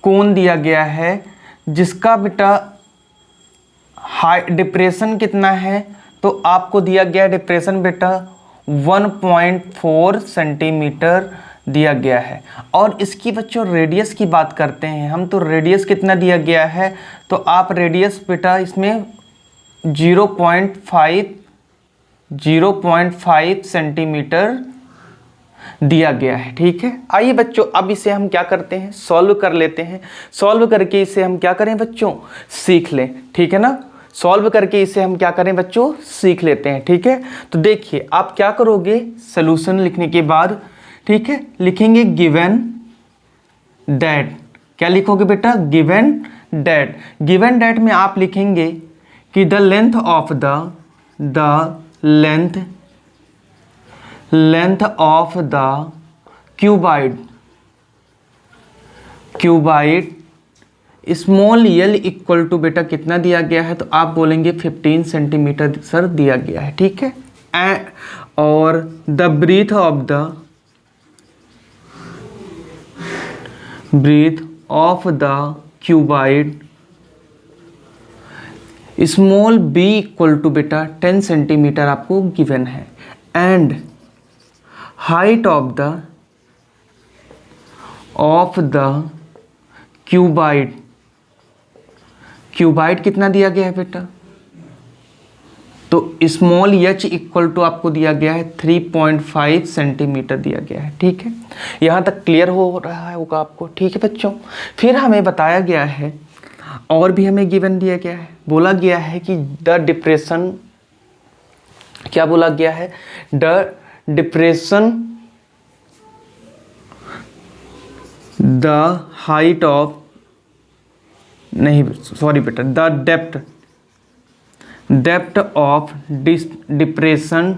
कोन दिया गया है, जिसका बेटा हाई डिप्रेशन कितना है? तो आपको दिया गया डिप्रेशन बेटा 1.4 सेंटीमीटर दिया गया है। और इसकी बच्चों रेडियस की बात करते हैं हम, तो रेडियस कितना दिया गया है? तो आप रेडियस बेटा इसमें 0.5 सेंटीमीटर दिया गया है, ठीक है। आइए बच्चों अब इसे हम क्या करते हैं, सॉल्व कर लेते हैं। सॉल्व करके इसे हम क्या करें बच्चों, सीख लें, ठीक है ना। सॉल्व करके इसे हम क्या करें बच्चों, सीख लेते हैं, ठीक है। तो देखिए आप क्या करोगे, सॉल्यूशन लिखने के बाद, ठीक है, लिखेंगे गिवन दैट। क्या लिखोगे बेटा? Given that. गिवन दैट में आप लिखेंगे कि the length of the cuboid small l equal to बेटा कितना दिया गया है? तो आप बोलेंगे 15 सेंटीमीटर सर दिया गया है, ठीक है। और the breadth of the cuboid small b equal to बेटा 10 सेंटीमीटर आपको गिवन है। And height of the cuboid कितना दिया गया है बेटा? तो स्मॉल एच इक्वल टू आपको दिया गया है 3.5 सेंटीमीटर दिया गया है, ठीक है। यहाँ तक क्लियर हो रहा होगा आपको, ठीक है बच्चों। फिर हमें बताया गया है, और भी हमें गिवन दिया गया है, बोला गया है कि द डिप्रेशन, क्या बोला गया है? The depression the height of, नहीं सॉरी बेटा, the depth of depression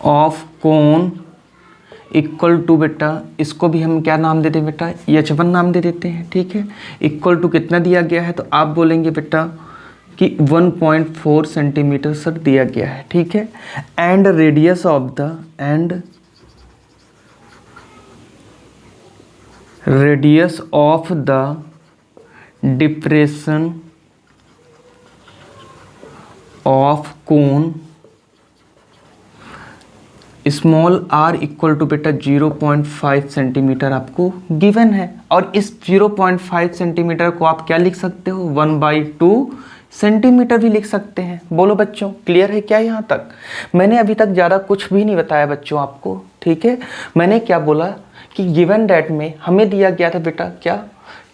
of cone equal to बेटा, इसको भी हम क्या नाम देते हैं बेटा? H1 नाम दे देते हैं, ठीक है। इक्वल टू कितना दिया गया है? तो आप बोलेंगे बेटा कि 1.4 सेंटीमीटर सर दिया गया है, ठीक है। And radius of the depression of cone small r equal to बेटा 0.5 सेंटीमीटर आपको गिवन है। और इस 0.5 सेंटीमीटर को आप क्या लिख सकते हो? 1/2 सेंटीमीटर भी लिख सकते हैं। बोलो बच्चों क्लियर है क्या यहाँ तक? मैंने अभी तक ज़्यादा कुछ भी नहीं बताया बच्चों आपको, ठीक है। मैंने क्या बोला कि गिवन डेट में हमें दिया गया था बेटा क्या,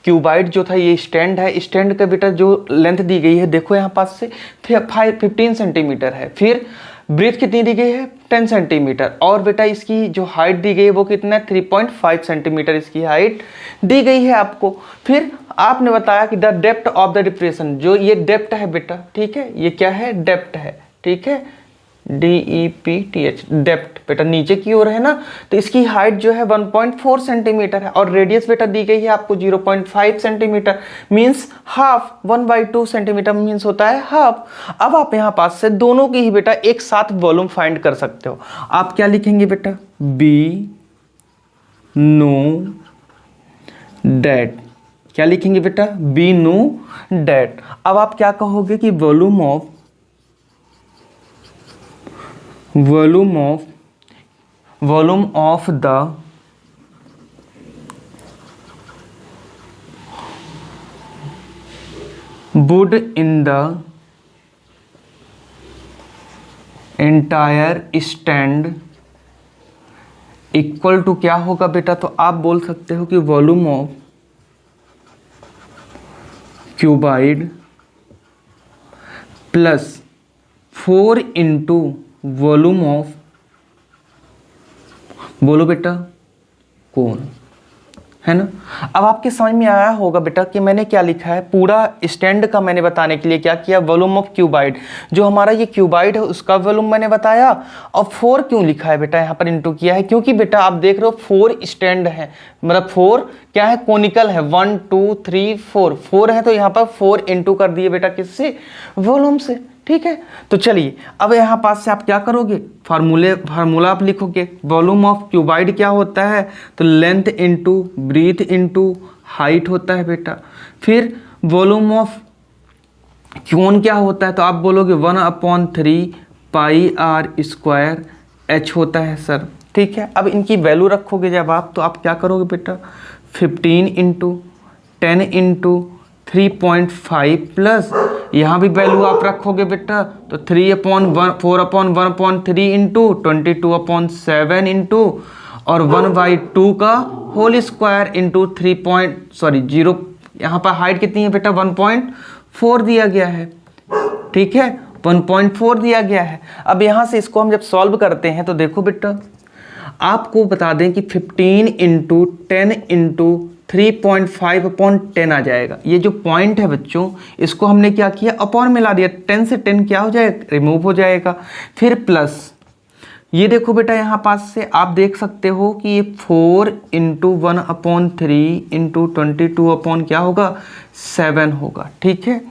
क्यूबाइड जो था, ये स्टैंड है, स्टैंड का बेटा जो लेंथ दी गई है देखो यहाँ पास से 15 सेंटीमीटर है। फिर ब्रीथ कितनी दी गई है? 10 सेंटीमीटर। और बेटा इसकी जो हाइट दी गई है वो कितना है? 3.5 सेंटीमीटर इसकी हाइट दी गई है आपको। फिर आपने बताया कि the depth of the depression, जो ये डेप्थ है बेटा, ठीक है, ये क्या है? डेप्थ है, ठीक है, DEPTH, डेप्थ बेटा नीचे की ओर है ना, तो इसकी हाइट जो है 1.4 सेंटीमीटर है। और रेडियस बेटा दी गई है आपको 0.5 centimetre, means half. 1/2 centimetre means होता है हाफ। अब आप यहाँ पास से दोनों की ही बेटा एक साथ वॉल्यूम फाइंड कर सकते हो। आप क्या लिखेंगे बेटा? We know that. क्या लिखेंगे बेटा? We know that. अब आप क्या कहोगे कि volume of the wood in the entire stand equal to क्या होगा बेटा, तो आप बोल सकते हो कि volume of cuboid plus 4 into volume of, बोलो बेटा, कोन, है ना। अब आपके समझ में आया होगा बेटा कि मैंने क्या लिखा है, पूरा स्टैंड का मैंने बताने के लिए क्या किया, वॉल्यूम ऑफ क्यूबाइड, जो हमारा ये क्यूबाइड है उसका वॉल्यूम मैंने बताया, और 4 क्यों लिखा है बेटा यहाँ पर इंटू किया है, क्योंकि बेटा आप देख रहे हो 4 स्टैंड है, मतलब 4 क्या है, कोनिकल है, 1 2 3 4 है, तो यहाँ पर 4 इंटू कर दिए बेटा किससे, वॉल्यूम से, ठीक है। तो चलिए अब यहाँ पास से आप क्या करोगे, फार्मूला आप लिखोगे, वॉल्यूम ऑफ क्यूबाइड क्या होता है, तो length into breadth into height होता है बेटा। फिर वॉल्यूम ऑफ क्यून क्या होता है, तो आप बोलोगे 1/3 पाई आर स्क्वायर एच होता है सर, ठीक है। अब इनकी वैल्यू रखोगे जब आप, तो आप क्या करोगे बेटा, 15 इंटू 10 इंटू 3.5 प्लस यहाँ भी वैल्यू आप रखोगे बेटा, तो 4/1/3 इंटू 22/7 इंटू और 1/2 का होल स्क्वायर इंटू 0, यहाँ पर हाइट कितनी है बेटा, 1.4 दिया गया है, ठीक है, 1.4 दिया गया है। अब यहाँ से इसको हम जब सॉल्व करते हैं तो देखो बेटा, आपको बता दें कि 15 इंटू 10 इंटू 3.5/10 आ जाएगा। ये जो पॉइंट है बच्चों, इसको हमने क्या किया, अपॉन मिला दिया, 10 से 10 क्या हो जाएगा, रिमूव हो जाएगा। फिर प्लस ये देखो बेटा, यहाँ पास से आप देख सकते हो कि ये 4 इंटू 1/3 इंटू 22 क्या होगा, 7 होगा, ठीक है।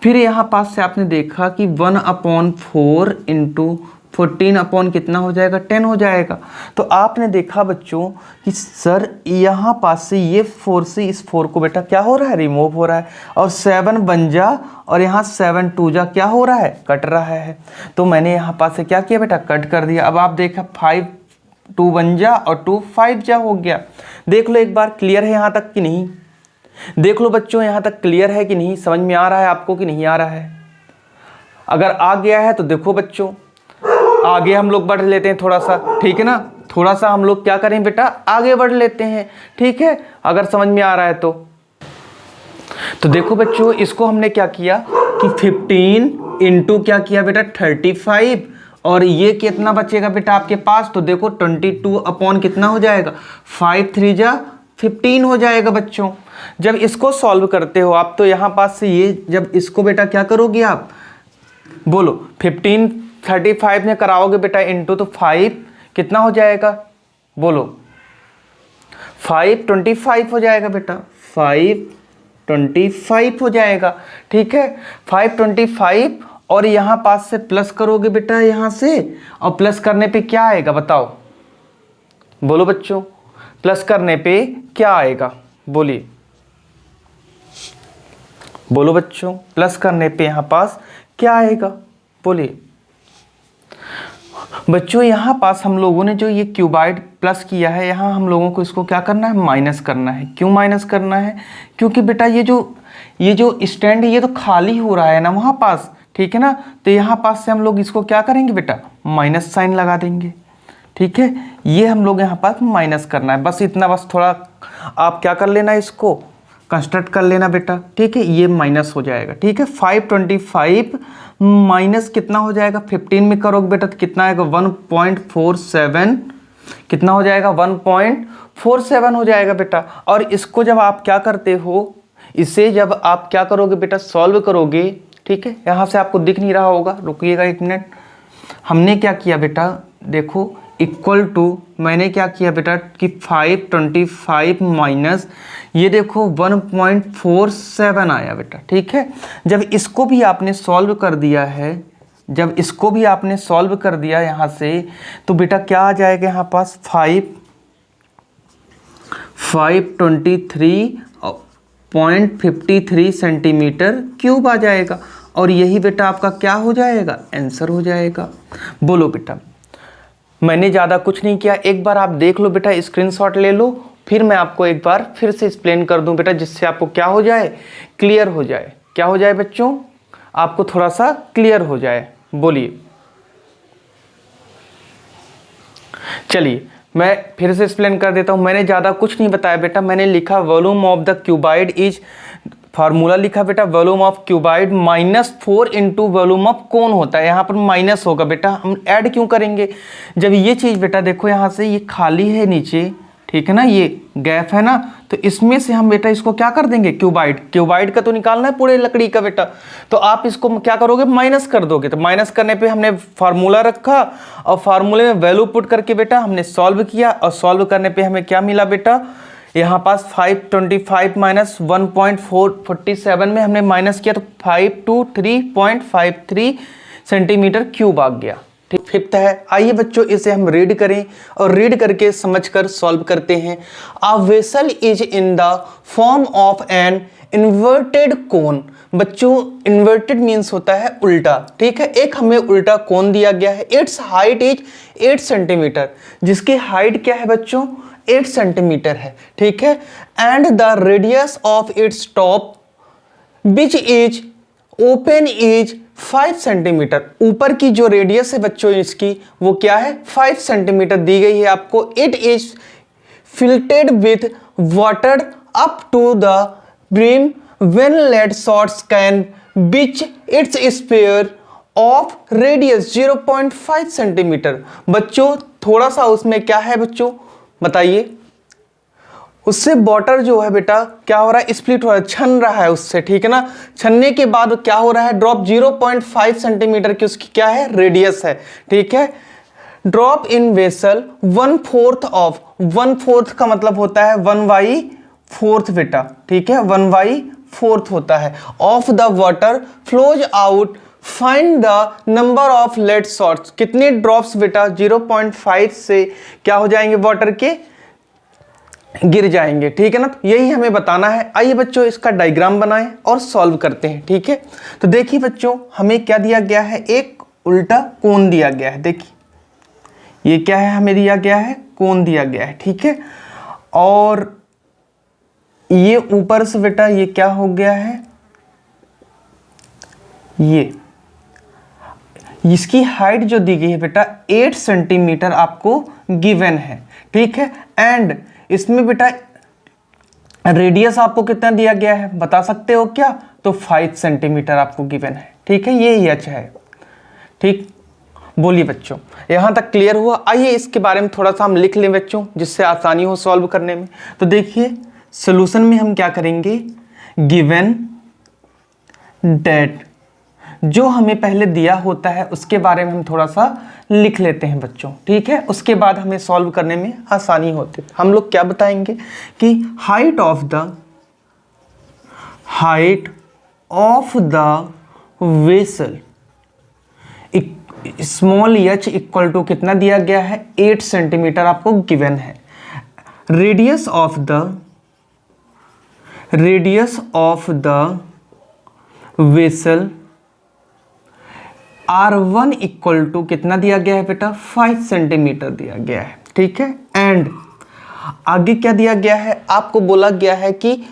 फिर यहाँ पास से आपने देखा कि 1/4 इंटू 14 कितना हो जाएगा, 10 हो जाएगा। तो आपने देखा बच्चों कि सर यहाँ पास से ये 4 से इस 4 को बेटा क्या हो रहा है, रिमूव हो रहा है, और 7 बन जा, और यहाँ 7 2 जा क्या हो रहा है, कट रहा है। तो मैंने यहाँ पास से क्या किया बेटा, कट कर दिया। अब आप देखा 5 2 बन जा और 2 5 जा हो गया। देख लो एक बार, क्लियर है यहाँ तक कि नहीं, देख लो बच्चों यहाँ तक क्लियर है कि नहीं, समझ में आ रहा है आपको कि नहीं आ रहा है। अगर आ गया है तो देखो बच्चों, आगे हम लोग बढ़ लेते हैं थोड़ा सा, ठीक है ना, थोड़ा सा हम लोग क्या करें बेटा, आगे बढ़ लेते हैं, ठीक है, अगर समझ में आ रहा है तो देखो बच्चों, इसको हमने क्या किया कि 15 इंटू क्या किया बेटा, 35, और ये कितना बचेगा बेटा आपके पास, तो देखो 22 कितना हो जाएगा, 5 3 जा 15 हो जाएगा बच्चों। जब इसको सॉल्व करते हो आप, तो यहाँ पास से ये जब इसको बेटा क्या करोगे आप, बोलो 15 35 में कराओगे बेटा इंटू, तो 5 कितना हो जाएगा, बोलो 5 25 हो जाएगा बेटा, 5 25 हो जाएगा, ठीक है, 5 25, और यहाँ पास से प्लस करोगे बेटा यहाँ से, और प्लस करने पे क्या आएगा बताओ, बोलो बच्चों, प्लस करने पे क्या आएगा, बोलिए, बोलो बच्चों, प्लस करने पे यहाँ पास क्या आएगा, बोलिए बच्चों। यहाँ पास हम लोगों ने जो ये क्यूबाइड प्लस किया है, यहाँ हम लोगों को इसको क्या करना है, माइनस करना है। क्यों माइनस करना है, क्योंकि बेटा ये जो स्टैंड है ये तो खाली हो रहा है ना वहाँ पास, ठीक है ना, तो यहाँ पास से हम लोग इसको क्या करेंगे बेटा, माइनस साइन लगा देंगे, ठीक है। ये हम लोग यहाँ पास माइनस करना है, बस इतना, बस थोड़ा आप क्या कर लेना, इसको कंस्ट्रक्ट कर लेना बेटा, ठीक है, ये माइनस हो जाएगा, ठीक है। 525 माइनस कितना हो जाएगा, 15 में करोगे बेटा तो कितना आएगा, 1.47, कितना हो जाएगा, 1.47 हो जाएगा बेटा। और इसको जब आप क्या करते हो, इसे जब आप क्या करोगे बेटा, सॉल्व करोगे, ठीक है, यहाँ से आपको दिख नहीं रहा होगा, रुकिएगा 1 मिनट, हमने क्या किया बेटा, देखो इक्वल टू, मैंने क्या किया बेटा कि 525 माइनस ये देखो 1.47 आया बेटा, ठीक है। जब इसको भी आपने सॉल्व कर दिया है, जब इसको भी आपने सॉल्व कर दिया यहाँ से, तो बेटा क्या आ जाएगा यहाँ पास, 523.53 सेंटीमीटर क्यूब आ जाएगा, और यही बेटा आपका क्या हो जाएगा, आंसर हो जाएगा। बोलो बेटा, मैंने ज़्यादा कुछ नहीं किया, एक बार आप देख लो बेटा, स्क्रीनशॉट ले लो, फिर मैं आपको एक बार फिर से एक्सप्लेन कर दूं बेटा, जिससे आपको क्या हो जाए, क्लियर हो जाए। क्या हो जाए बच्चों, आपको थोड़ा सा क्लियर हो जाए, बोलिए। चलिए मैं फिर से एक्सप्लेन कर देता हूँ। मैंने ज़्यादा कुछ नहीं बताया बेटा, मैंने लिखा volume of the cuboid is, formula लिखा बेटा, volume of cuboid -4 into volume of कोन होता है। यहाँ पर माइनस होगा बेटा, हम ऐड क्यों करेंगे जब ये चीज़ बेटा देखो यहाँ से ये खाली है नीचे, ठीक है ना, ये गैप है ना, तो इसमें से हम बेटा इसको क्या कर देंगे, क्यूबाइड, क्यूबाइड का तो निकालना है पूरे लकड़ी का बेटा, तो आप इसको क्या करोगे, माइनस कर दोगे। तो माइनस करने पे हमने फार्मूला रखा और फार्मूले में वैल्यू पुट करके बेटा हमने सॉल्व किया, और सॉल्व करने पे हमें क्या मिला बेटा, यहाँ पास 525 माइनस 1.447 में हमने माइनस किया तो 523.53 सेंटीमीटर क्यूब आ गया। ठीक, फिफ्थ है, आइए बच्चों इसे हम रीड करें और रीड करके समझकर सॉल्व करते हैं। A vessel is in the form of an inverted कोन। बच्चों इन्वर्टेड मीन्स होता है उल्टा, ठीक है। एक हमें उल्टा कोन दिया गया है, इट्स हाइट इज 8 सेंटीमीटर, जिसकी हाइट क्या है बच्चों, 8 सेंटीमीटर है, ठीक है। And the radius of its top which is open is 5 centimetre. ऊपर की जो रेडियस है बच्चों इसकी वो क्या है, 5 सेंटीमीटर दी गई है आपको। It is filled with water up to the brim when lead shots can which its sphere of radius 0.5 centimetre. बच्चों थोड़ा सा उसमें क्या है बच्चों बताइए, उससे वाटर जो है बेटा क्या हो रहा है, स्प्लिट हो रहा है, छन रहा है उससे, ठीक है ना। छनने के बाद क्या हो रहा है, ड्रॉप 0.5 सेंटीमीटर की उसकी क्या है, रेडियस है, ठीक है। ड्रॉप इन वेसल 1/4 ऑफ, 1/4 का मतलब होता है 1/4 बेटा, ठीक है, 1/4 होता है of the water flows out. Find the number of lead shots, कितने ड्रॉप्स बेटा 0.5 से क्या हो जाएंगे, वाटर के गिर जाएंगे, ठीक है ना। तो यही हमें बताना है। आइए बच्चों इसका डायग्राम बनाएं और सॉल्व करते हैं, ठीक है। तो देखिए बच्चों हमें क्या दिया गया है, एक उल्टा कोन दिया गया है, देखिए ये क्या है, हमें दिया गया है कोन दिया गया है, ठीक है। और ये ऊपर से बेटा ये क्या हो गया है, ये इसकी हाइट जो दी गई है बेटा 8 सेंटीमीटर आपको गिवन है, ठीक है। एंड इसमें बेटा रेडियस आपको कितना दिया गया है बता सकते हो क्या, तो 5 सेंटीमीटर आपको गिवन है, ठीक है, ये एच है, ठीक। बोलिए बच्चों यहां तक क्लियर हुआ। आइए इसके बारे में थोड़ा सा हम लिख लें बच्चों, जिससे आसानी हो सॉल्व करने में। तो देखिए सॉल्यूशन में हम क्या करेंगे, गिवन डेट जो हमें पहले दिया होता है उसके बारे में हम थोड़ा सा लिख लेते हैं बच्चों, ठीक है। उसके बाद हमें सॉल्व करने में आसानी होती है। हम लोग क्या बताएंगे कि height of the vessel small h equal to कितना दिया गया है, 8 सेंटीमीटर आपको गिवन है। Radius of the vessel R1 equal to कितना दिया गया है बेटा, 5 सेंटीमीटर दिया गया है, ठीक है। एंड आगे क्या दिया गया है, आपको बोला गया है कि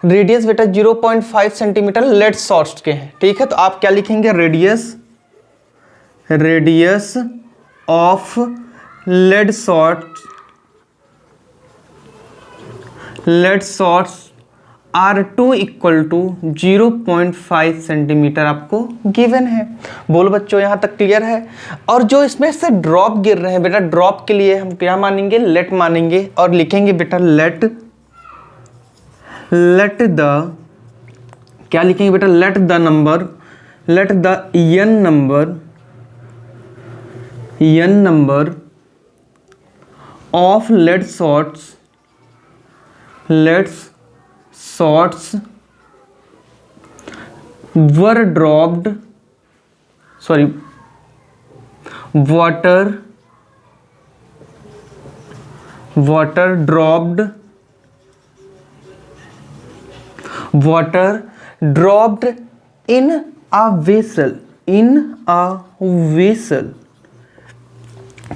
रेडियस बेटा 0.5 सेंटीमीटर लेड शॉट्स के हैं, ठीक है। तो आप क्या लिखेंगे, radius of lead shots R2 equal to 0.5 centimetre आपको गिवन है। बोलो बच्चों यहाँ तक क्लियर है। और जो इसमें से ड्रॉप गिर रहे हैं बेटा, ड्रॉप के लिए हम क्या मानेंगे, लेट मानेंगे और लिखेंगे बेटा लेट द क्या लिखेंगे बेटा, let the n number of lead shots were dropped, water dropped in a vessel,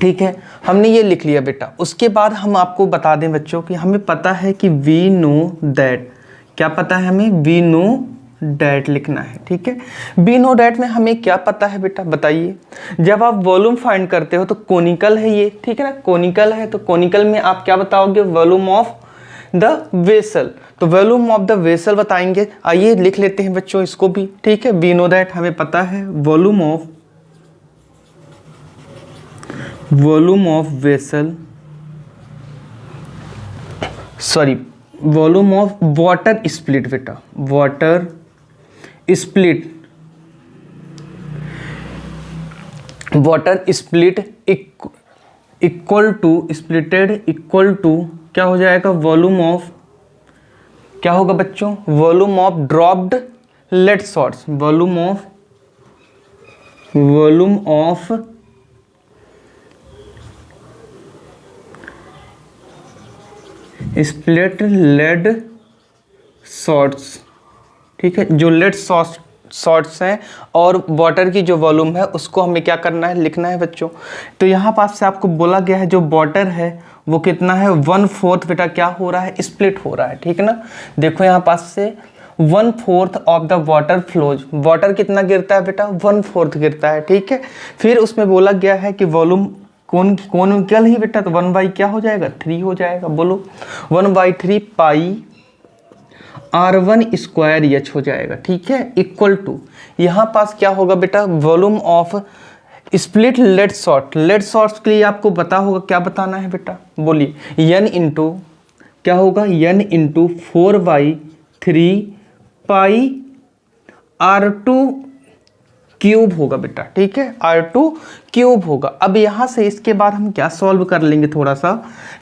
ठीक है। हमने ये लिख लिया बेटा। उसके बाद हम आपको बता दें बच्चों कि हमें पता है कि वी नो दैट, क्या पता है हमें, वी नो डैट लिखना है। ठीक है, बी नो डैट में हमें क्या पता है बेटा, बताइए। जब आप वॉल्यूम फाइंड करते हो तो कोनिकल है ये, ठीक है ना, कोनिकल है, तो कोनिकल में आप क्या बताओगे, वॉल्यूम ऑफ द वेसल, तो वॉल्यूम ऑफ द वेसल बताएंगे। आइए लिख लेते हैं बच्चों इसको भी। ठीक है, बी नो दैट हमें पता है volume of vessel, sorry volume of water split बेटा, वाटर स्प्लिट इक्वल टू क्या हो जाएगा, वॉल्यूम ऑफ, क्या होगा बच्चों, volume of dropped lead shots, volume of split lead shots. ठीक है, जो लेड शॉर्ट्स हैं और वाटर की जो वॉल्यूम है उसको हमें क्या करना है, लिखना है बच्चों। तो यहाँ पास से आपको बोला गया है जो वाटर है वो कितना है, 1/4 बेटा क्या हो रहा है, स्प्लिट हो रहा है। ठीक है ना, देखो यहाँ पास से 1/4 of the water flows, water कितना गिरता है बेटा, 1/4 गिरता है। ठीक है, फिर उसमें बोला गया है कि वॉल्यूम कोनिकल ही बेटा, तो 1/, क्या हो जाएगा, 3 हो जाएगा। बोलो 1/3 पाई R1 स्क्वायर एच हो जाएगा। ठीक है, इक्वल टू यहाँ पास क्या होगा बेटा, volume of split lead shots के लिए आपको पता होगा, क्या बताना है बेटा, बोलिए, n इंटू क्या होगा, n इंटू 4/3 पाई R2 क्यूब होगा बेटा। ठीक है, R2 क्यूब होगा। अब यहाँ से इसके बाद हम क्या सॉल्व कर लेंगे थोड़ा सा।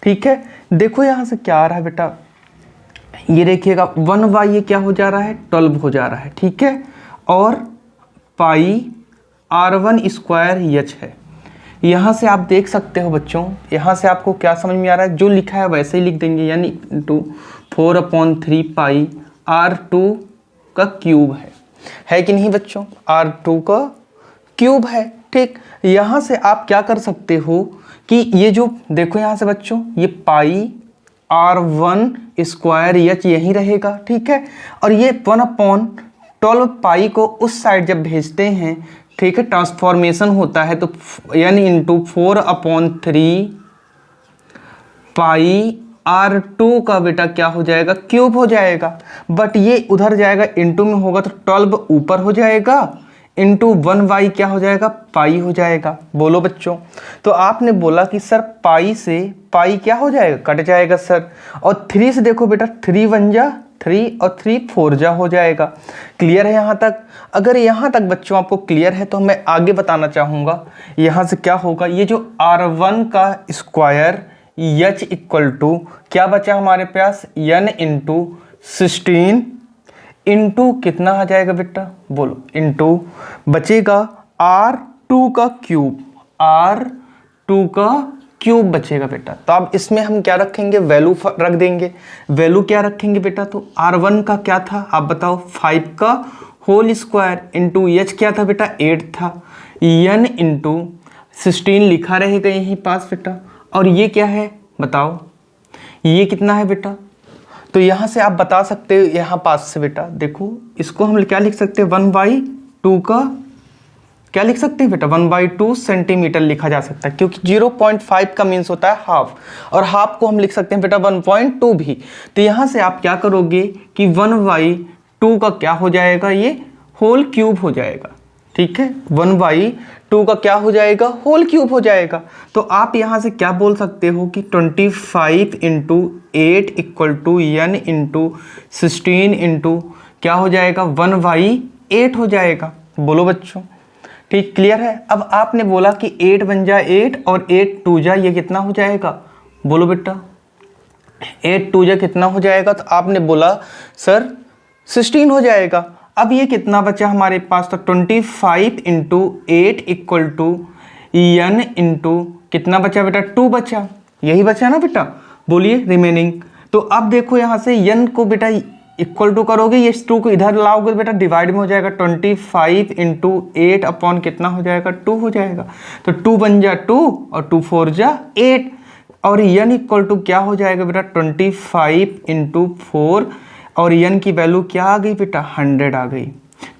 ठीक है, देखो यहाँ से क्या आ रहा है बेटा, ये देखिएगा 1/, ये क्या हो जा रहा है, 12 हो जा रहा है। ठीक है, और पाई R1 स्क्वायर एच है। यहाँ से आप देख सकते हो बच्चों, यहाँ से आपको क्या समझ में आ रहा है, जो लिखा है वैसे ही लिख देंगे, यानी इंटू 4/3 पाई R2 का क्यूब है कि नहीं बच्चों, R2 का क्यूब है। ठीक, यहाँ से आप क्या कर सकते हो कि ये जो देखो यहाँ से बच्चों, ये पाई R1 स्क्वायर एच यही रहेगा। ठीक है, और ये 1/12 पाई को उस साइड जब भेजते हैं, ठीक है, ट्रांसफॉर्मेशन होता है, तो n इंटू 4/3 पाई R2 का बेटा क्या हो जाएगा, क्यूब हो जाएगा। बट ये उधर जाएगा, इंटू में होगा तो 12 ऊपर हो जाएगा, इंटू 1/, क्या हो जाएगा, पाई हो जाएगा। बोलो बच्चों, तो आपने बोला कि सर पाई से पाई क्या हो जाएगा, कट जाएगा सर, और 3 से देखो बेटा, 3 1 जा 3 और 3 4 जा हो जाएगा। क्लियर है यहाँ तक? अगर यहाँ तक बच्चों आपको क्लियर है तो मैं आगे बताना चाहूँगा। यहाँ से क्या होगा, ये जो R1 का स्क्वायर एच इक्वल टू क्या बचा हमारे पास, n इंटू 16 इंटू कितना आ जाएगा बेटा, बोलो, इंटू बचेगा R2 का क्यूब, R2 का क्यूब बचेगा बेटा। तो अब इसमें हम क्या रखेंगे, वैल्यू रख देंगे। वैल्यू क्या रखेंगे बेटा, तो R1 का क्या था आप बताओ, 5 का होल स्क्वायर इंटू एच क्या था बेटा, 8 था, n इंटू 16 लिखा रहेगा यहीं पास बेटा। और ये क्या है बताओ, ये कितना है बेटा, तो यहाँ से आप बता सकते हो यहाँ पास से बेटा, देखो इसको हम क्या लिख सकते हैं, 1/2 का क्या लिख सकते हैं बेटा, 1/2 सेंटीमीटर लिखा जा सकता है, क्योंकि 0.5 का मीन्स होता है हाफ, और हाफ को हम लिख सकते हैं बेटा 1.2 भी। तो यहाँ से आप क्या करोगे कि 1/2 का क्या हो जाएगा, ये होल क्यूब हो जाएगा। ठीक है, 1/2 का क्या हो जाएगा, होल क्यूब हो जाएगा। तो आप यहाँ से क्या बोल सकते हो कि 25 into 8 equal to n into 16 into क्या हो जाएगा, 1/8 हो जाएगा। बोलो बच्चों, ठीक, क्लियर है? अब आपने बोला कि 8 1 जा 8 और 8 2 जा ये कितना हो जाएगा, बोलो बेटा, 8 2 जा कितना हो जाएगा, तो आपने बोला सर 16 हो जाएगा। अब ये कितना बचा हमारे पास, तो 25 into 8 equal to n into कितना बचा बेटा, 2 बचा, यही बचा ना बेटा, बोलिए रिमेनिंग। तो अब देखो यहाँ से n को बेटा इक्वल टू करोगे, ये 2 को इधर लाओगे बेटा, डिवाइड में हो जाएगा, 25 इंटू 8 अपॉन कितना हो जाएगा, 2 हो जाएगा। तो 2 1 जा 2 और 2 4 जा 8, और n इक्वल टू क्या हो जाएगा बेटा, 25 इंटू 4 और यन की वैल्यू क्या आ गई बेटा, 100 आ गई।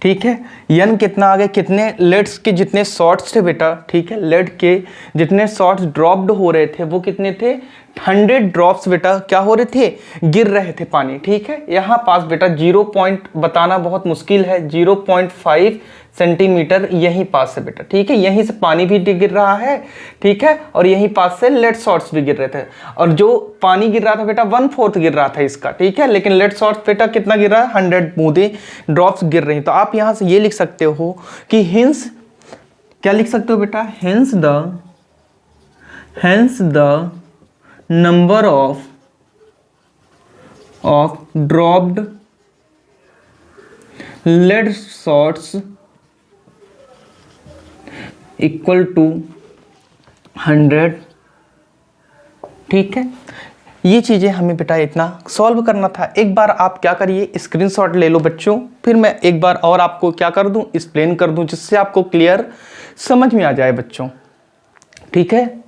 ठीक है, यन कितना आ गया, कितने लेड्स के जितने शॉट्स थे बेटा, ठीक है, लेड के जितने शॉट्स ड्रॉप्ड हो रहे थे वो कितने थे, 100 ड्रॉप्स बेटा क्या हो रहे थे, गिर रहे थे पानी। ठीक है, यहाँ पास बेटा 0 पॉइंट बताना बहुत मुश्किल है, 0.5 सेंटीमीटर यहीं पास से बेटा। ठीक है, यहीं से पानी भी गिर रहा है। ठीक है, और यहीं पास से लेड शॉट्स भी गिर रहे थे, और जो पानी गिर रहा था बेटा 1/4 गिर रहा था इसका। ठीक है, लेकिन लेड शॉट्स बेटा कितना गिर रहा है, 100 बूंदे ड्रॉप्स गिर रही। तो आप यहां से ये लिख सकते हो कि हिंस, क्या लिख सकते हो बेटा, hence the number of dropped lead shots equal to 100। ठीक है, ये चीजें हमें बेटा इतना सॉल्व करना था। एक बार आप क्या करिए, स्क्रीनशॉट ले लो बच्चों, फिर मैं एक बार और आपको क्या कर दूं, एक्सप्लेन कर दूं, जिससे आपको क्लियर समझ में आ जाए बच्चों। ठीक है,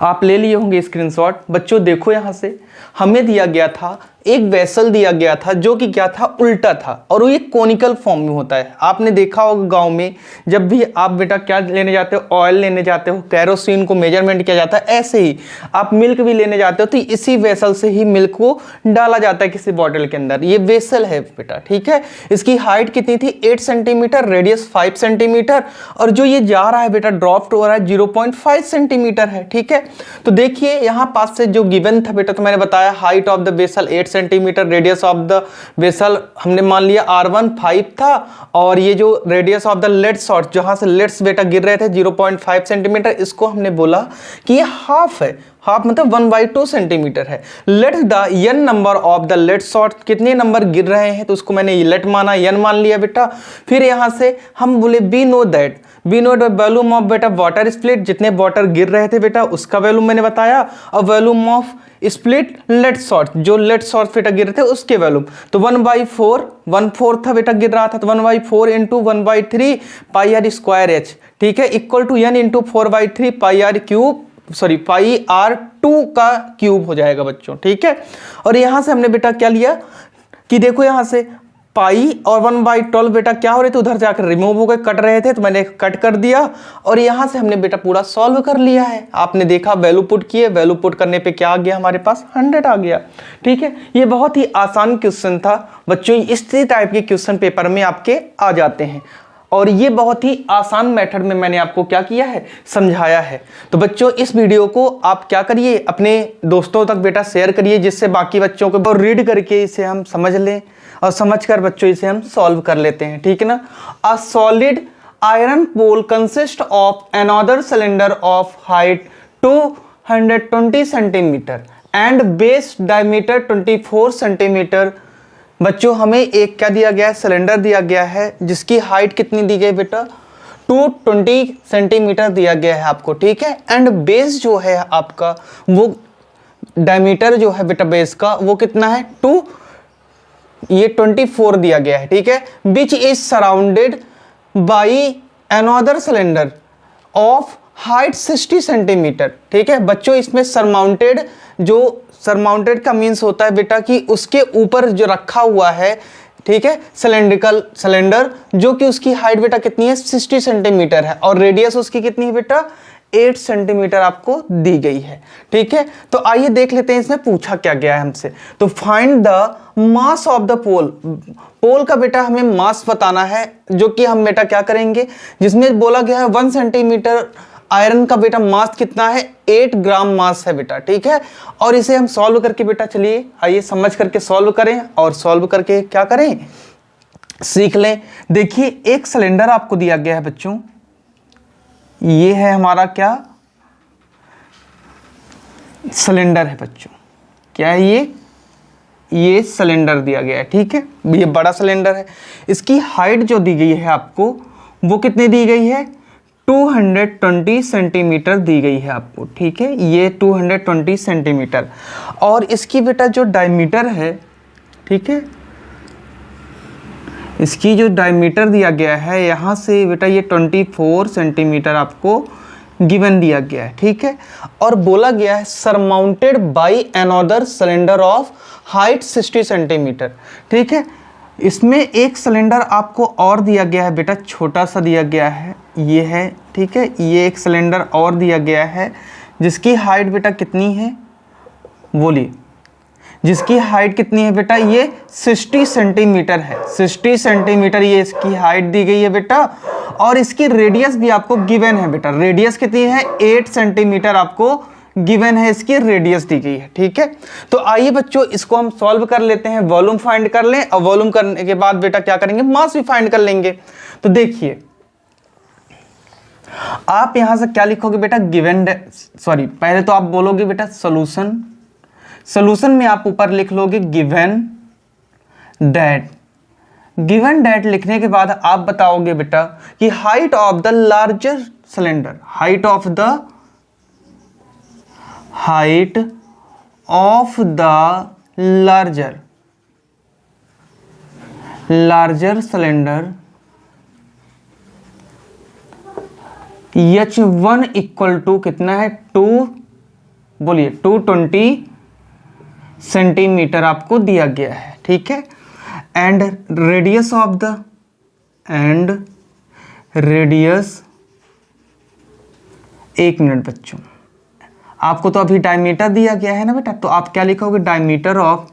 आप ले लिए होंगे स्क्रीनशॉट। बच्चों देखो यहां से हमें दिया गया था, एक वेसल दिया गया था जो कि क्या था, उल्टा था, और वो एक कोनिकल फॉर्म में होता है। आपने देखा होगा गांव में जब भी आप बेटा क्या लेने जाते हो, ऑयल लेने जाते हो, कैरोसिन को मेजरमेंट किया जाता है, ऐसे ही आप मिल्क भी लेने जाते हो तो इसी वेसल से ही मिल्क को डाला जाता है किसी बॉटल के अंदर। ये वेसल है बेटा। ठीक है, इसकी हाइट कितनी थी, 8 सेंटीमीटर, रेडियस 5 सेंटीमीटर, और जो ये जा रहा है बेटा ड्रॉप हो रहा है 0.5 सेंटीमीटर है। ठीक है, तो देखिए यहाँ पास से जो गिवन था बेटा, तो मैंने बताया height of the vessel 8 centimetre, radius of the vessel हमने मान लिया R1 5 था, और ये जो radius of the lead shot जहां से लेड्स बेटा गिर रहे थे 0.5 सेंटीमीटर, इसको हमने बोला कि ये हाफ है, हाफ मतलब 1/2 सेंटीमीटर है। Let the n number of the lead shot, कितने नंबर गिर रहे हैं तो उसको मैंने लेट माना, यन मान लिया बेटा। फिर यहां से हम बोले वी नो वॉल्यूम ऑफ बेटा वाटर स्प्लिट, जितने वाटर गिर रहे थे बेटा उसका वॉल्यूम मैंने बताया, और volume of split lead shot, जो लेड शॉट बेटा गिर रहे थे उसके वॉल्यूम। तो 1/4 था बेटा गिर रहा था, तो 1/4 into 1/3 pi r square h. ठीक है, equal to n into 4/3 pi r cube, sorry pi R2 का क्यूब हो जाएगा बच्चों। ठीक है, और यहां से हमने बेटा क्या लिया कि देखो यहां से पाई और 1/12 बेटा क्या हो रहे थे, उधर जाकर रिमूव हो गए, कट रहे थे तो मैंने कट कर दिया, और यहां से हमने बेटा पूरा सॉल्व कर लिया है। आपने देखा वैल्यू पुट किए, वैल्यू पुट करने पे क्या आ गया हमारे पास, 100 आ गया। ठीक है, ये बहुत ही आसान क्वेश्चन था बच्चों, इसी टाइप के क्वेश्चन पेपर में आपके आ जाते हैं, और ये बहुत ही आसान मेथड में मैंने आपको क्या किया है, समझाया है। तो बच्चों इस वीडियो को आप क्या करिए, अपने दोस्तों तक बेटा शेयर करिए, जिससे बाकी बच्चों को रीड करके इसे हम समझ लें, और समझकर बच्चों इसे हम सॉल्व कर लेते हैं। ठीक है ना। A solid iron pole consist of another cylinder of height 220 centimetre and base diameter 24 centimetre. बच्चों हमें एक क्या दिया गया है, सिलेंडर दिया गया है, जिसकी हाइट कितनी दी गई बेटा, 220 सेंटीमीटर दिया गया है आपको। ठीक है, एंड बेस जो है आपका, वो डायमीटर जो है बेटा बेस का वो कितना है, 24 दिया गया है। ठीक है, which is surrounded by another cylinder of height 60 centimetre. ठीक है बच्चों, इसमें सरमाउंटेड, जो सरमाउंटेड का मीन्स होता है बेटा कि उसके ऊपर जो रखा हुआ है, ठीक है, सिलेंड्रिकल सिलेंडर, जो कि उसकी हाइट बेटा कितनी है, 60 सेंटीमीटर है, और रेडियस उसकी कितनी है बेटा, 8 सेंटीमीटर आपको दी गई है। ठीक है, तो आइए देख लेते हैं इसमें पूछा क्या गया है हमसे। तो find the mass of the pole, pole का बेटा हमें मास बताना है, जो कि हम बेटा क्या करेंगे, जिसमें बोला गया है 1 सेंटीमीटर आयरन का बेटा मास कितना है, 8 ग्राम मास है बेटा। ठीक है, और इसे हम सॉल्व करके बेटा, चलिए आइए समझ करके सॉल्व करें, और सॉल्व करके क्या करें, सीख लें। देखिए एक सिलेंडर आपको दिया गया है बच्चों, ये है हमारा क्या, सिलेंडर है बच्चों, क्या है ये सिलेंडर दिया गया है। ठीक है, ये बड़ा सिलेंडर है, इसकी हाइट जो दी गई है आपको वो कितनी दी गई है, 220 सेंटीमीटर दी गई है आपको। ठीक है, ये 220 सेंटीमीटर, और इसकी बेटा जो डायमीटर है, ठीक है, इसकी जो डायमीटर दिया गया है यहाँ से बेटा ये 24 सेंटीमीटर आपको गिवन दिया गया है, ठीक है। और बोला गया है surmounted by another cylinder of height 60 centimetre, ठीक है। इसमें एक सिलेंडर आपको और दिया गया है बेटा, छोटा सा दिया गया है, ये है, ठीक है। ये एक सिलेंडर और दिया गया है जिसकी हाइट बेटा कितनी है, बोलिए, जिसकी हाइट कितनी है बेटा, ये 60 सेंटीमीटर है, 60 सेंटीमीटर ये इसकी हाइट दी गई है बेटा। और इसकी रेडियस भी आपको गिवन है बेटा, रेडियस कितनी है, 8 सेंटीमीटर आपको गिवन है, इसकी रेडियस दी गई है, ठीक है। तो आइए बच्चों इसको हम सॉल्व कर लेते हैं, वॉल्यूम फाइंड कर लें, और वॉल्यूम करने के बाद बेटा क्या करेंगे, मास भी फाइंड कर लेंगे। तो देखिए आप यहां से क्या लिखोगे बेटा, गिवन, सॉरी पहले तो आप बोलोगे बेटा सॉल्यूशन, सॉल्यूशन में आप ऊपर लिख लोगे गिवन दैट, गिवन दैट लिखने के बाद आप बताओगे बेटा कि height of the larger cylinder, height of the larger cylinder H1 equal to कितना है, 2, बोलिए 220 सेंटीमीटर आपको दिया गया है, ठीक है। एंड रेडियस ऑफ द, एक मिनट बच्चों, आपको तो अभी डायमीटर दिया गया है ना बेटा, तो आप क्या लिखोगे, diameter of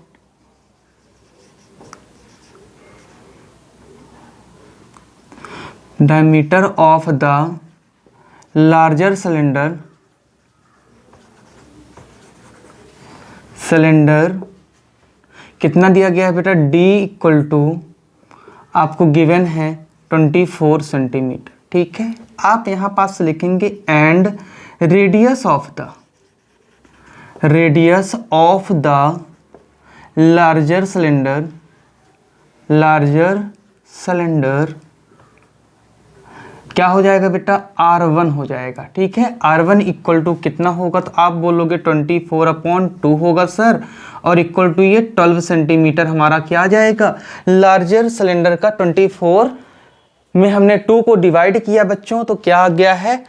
the larger cylinder कितना दिया गया है बेटा, D इक्वल टू आपको गिवन है 24 सेंटीमीटर, ठीक है। आप यहां पास लिखेंगे and radius of the larger cylinder क्या हो जाएगा बेटा, R1 हो जाएगा, ठीक है। R1 इक्वल टू कितना होगा, तो आप बोलोगे 24/2 होगा सर, और इक्वल टू ये 12 सेंटीमीटर हमारा क्या आ जाएगा, लार्जर सिलेंडर का 24 में हमने 2 को डिवाइड किया बच्चों, तो क्या आ गया है,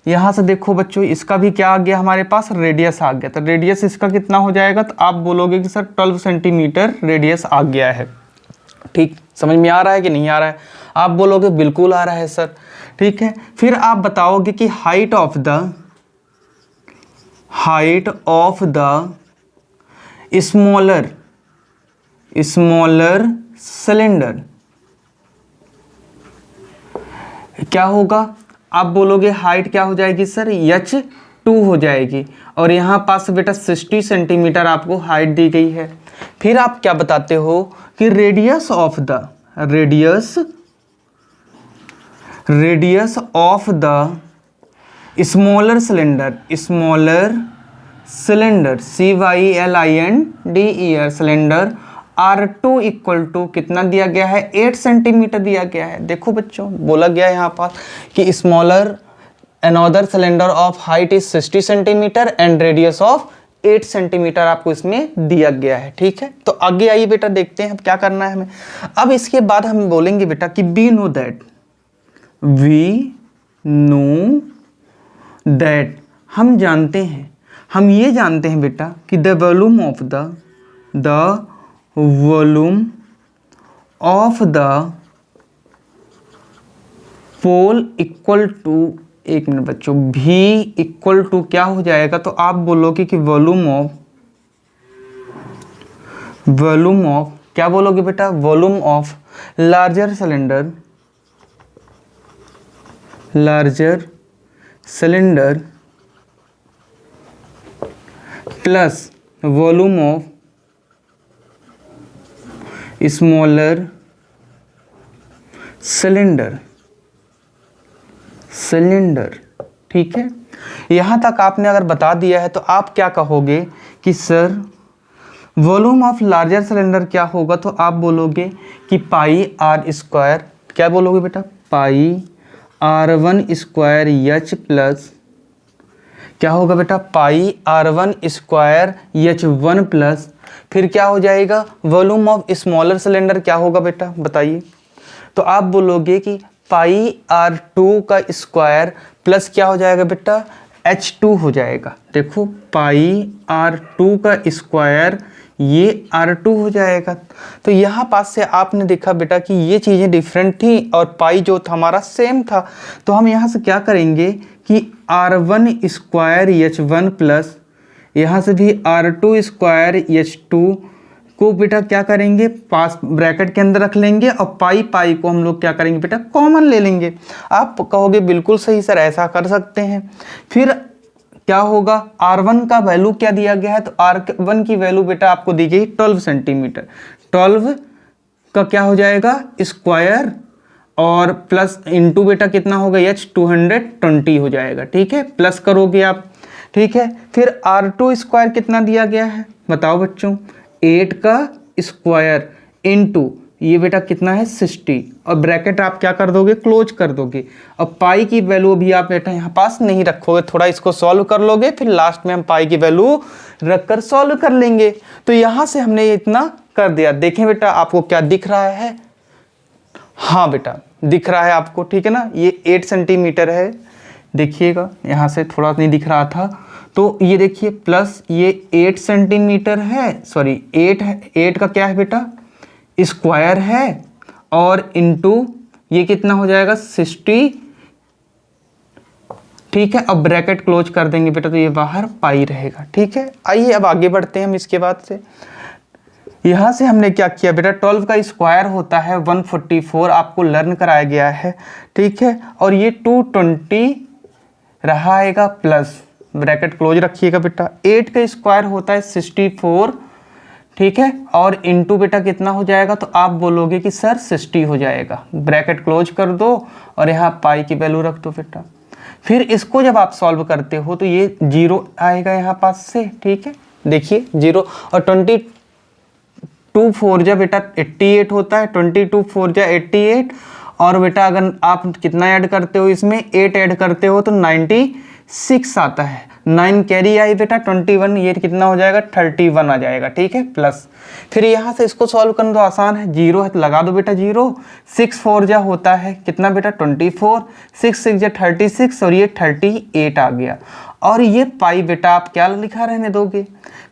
यहाँ से देखो बच्चों, इसका भी क्या आ गया हमारे पास, रेडियस आ गया। तो रेडियस इसका कितना हो जाएगा, तो आप बोलोगे कि सर 12 सेंटीमीटर रेडियस आ गया है, ठीक। समझ में आ रहा है कि नहीं आ रहा है, आप बोलोगे बिल्कुल आ रहा है सर, ठीक है। फिर आप बताओगे कि height of the smaller cylinder क्या होगा, आप बोलोगे हाइट क्या हो जाएगी सर, H2 हो जाएगी, और यहाँ पास बेटा 60 सेंटीमीटर आपको हाइट दी गई है। फिर आप क्या बताते हो कि radius of the smaller cylinder CYLINDER cylinder R2 equal to कितना दिया गया है, 8 सेंटीमीटर दिया गया है। देखो बच्चों बोला गया है यहाँ पास कि smaller another cylinder of height is 60 centimetre and radius of 8 centimetre आपको इसमें दिया गया है, ठीक है। तो आगे आइए बेटा देखते हैं अब क्या करना है हमें। अब इसके बाद हम बोलेंगे बेटा कि वी नो दैट, हम जानते हैं, हम ये जानते हैं बेटा कि the volume of the pole equal to, एक मिनट बच्चों, V इक्वल टू क्या हो जाएगा, तो आप बोलोगे कि वॉल्यूम ऑफ क्या बोलोगे बेटा, volume of larger cylinder plus volume of smaller cylinder, ठीक है। यहां तक आपने अगर बता दिया है तो आप क्या कहोगे कि sir volume of larger cylinder क्या होगा, तो आप बोलोगे कि πr², क्या बोलोगे बेटा, πr1² H प्लस क्या होगा बेटा, πr1² H1 प्लस, फिर क्या हो जाएगा, वॉल्यूम ऑफ स्मॉलर सिलेंडर क्या होगा बेटा बताइए, तो आप बोलोगे कि πr2 का स्क्वायर प्लस क्या हो जाएगा बेटा, h2 हो जाएगा। देखो πr2 का स्क्वायर ये r2 हो जाएगा। तो यहाँ पास से आपने देखा बेटा कि ये चीज़ें डिफरेंट थी और पाई जो था हमारा सेम था। तो हम यहाँ से क्या करेंगे कि r1 स्क्वायर h1 प्लस यहाँ से भी r2 स्क्वायर h2 को बेटा क्या करेंगे, पास ब्रैकेट के अंदर रख लेंगे और पाई पाई को हम लोग क्या करेंगे बेटा, कॉमन ले लेंगे। आप कहोगे बिल्कुल सही सर, ऐसा कर सकते हैं। फिर क्या होगा, r1 का वैल्यू क्या दिया गया है, तो r1 की वैल्यू बेटा आपको दी गई 12 सेंटीमीटर। 12 का क्या हो जाएगा स्क्वायर और प्लस इंटू बेटा कितना होगा h 220 हो जाएगा। ठीक है, प्लस करोगे आप। ठीक है, फिर r2 स्क्वायर कितना दिया गया है बताओ बच्चों, 8 का स्क्वायर इंटू ये बेटा कितना है 60 और ब्रैकेट आप क्या कर दोगे, क्लोज कर दोगे। अब पाई की वैल्यू भी आप बेटा यहाँ पास नहीं रखोगे, थोड़ा इसको सॉल्व कर लोगे, फिर लास्ट में हम पाई की वैल्यू रखकर सॉल्व कर लेंगे। तो यहाँ से हमने ये इतना कर दिया। देखें बेटा आपको क्या दिख रहा है, हाँ बेटा दिख रहा है आपको, ठीक है ना। ये 8 सेंटीमीटर है, देखिएगा यहाँ से थोड़ा नहीं दिख रहा था, तो ये देखिए प्लस ये 8 सेंटीमीटर है, सॉरी 8 है, 8 का क्या है बेटा स्क्वायर है और इनटू ये कितना हो जाएगा 60। ठीक है, अब ब्रैकेट क्लोज कर देंगे बेटा तो ये बाहर पाई रहेगा। ठीक है, आइए अब आगे बढ़ते हैं हम इसके बाद से। यहाँ से हमने क्या किया बेटा, 12 का स्क्वायर होता है 144, आपको लर्न कराया गया है। ठीक है, और ये 220 रहा आएगा प्लस ब्रैकेट क्लोज रखिएगा बेटा। 8 का स्क्वायर होता है 64, ठीक है, और इनटू बेटा कितना हो जाएगा, तो आप बोलोगे कि सर 60 हो जाएगा, ब्रैकेट क्लोज कर दो और यहाँ पाई की वैल्यू रख दो बेटा। फिर इसको जब आप सॉल्व करते हो तो ये 0 आएगा यहाँ पास से। ठीक है, देखिए 0 और 22 4 जा बेटा 88 होता है, 22 4 जा 88 और बेटा अगर आप कितना ऐड करते हो इसमें 8 ऐड करते हो तो 96 आता है। 9 कैरी आई बेटा 21, ये कितना हो जाएगा 31 आ जाएगा। ठीक है, प्लस फिर यहाँ से इसको सॉल्व करना तो आसान है, 0 है तो लगा दो बेटा 0। 6 4 जा होता है कितना बेटा 24, 6 6 जा 36 और ये 38 आ गया। और ये पाई बेटा आप क्या लिखा रहने दोगे।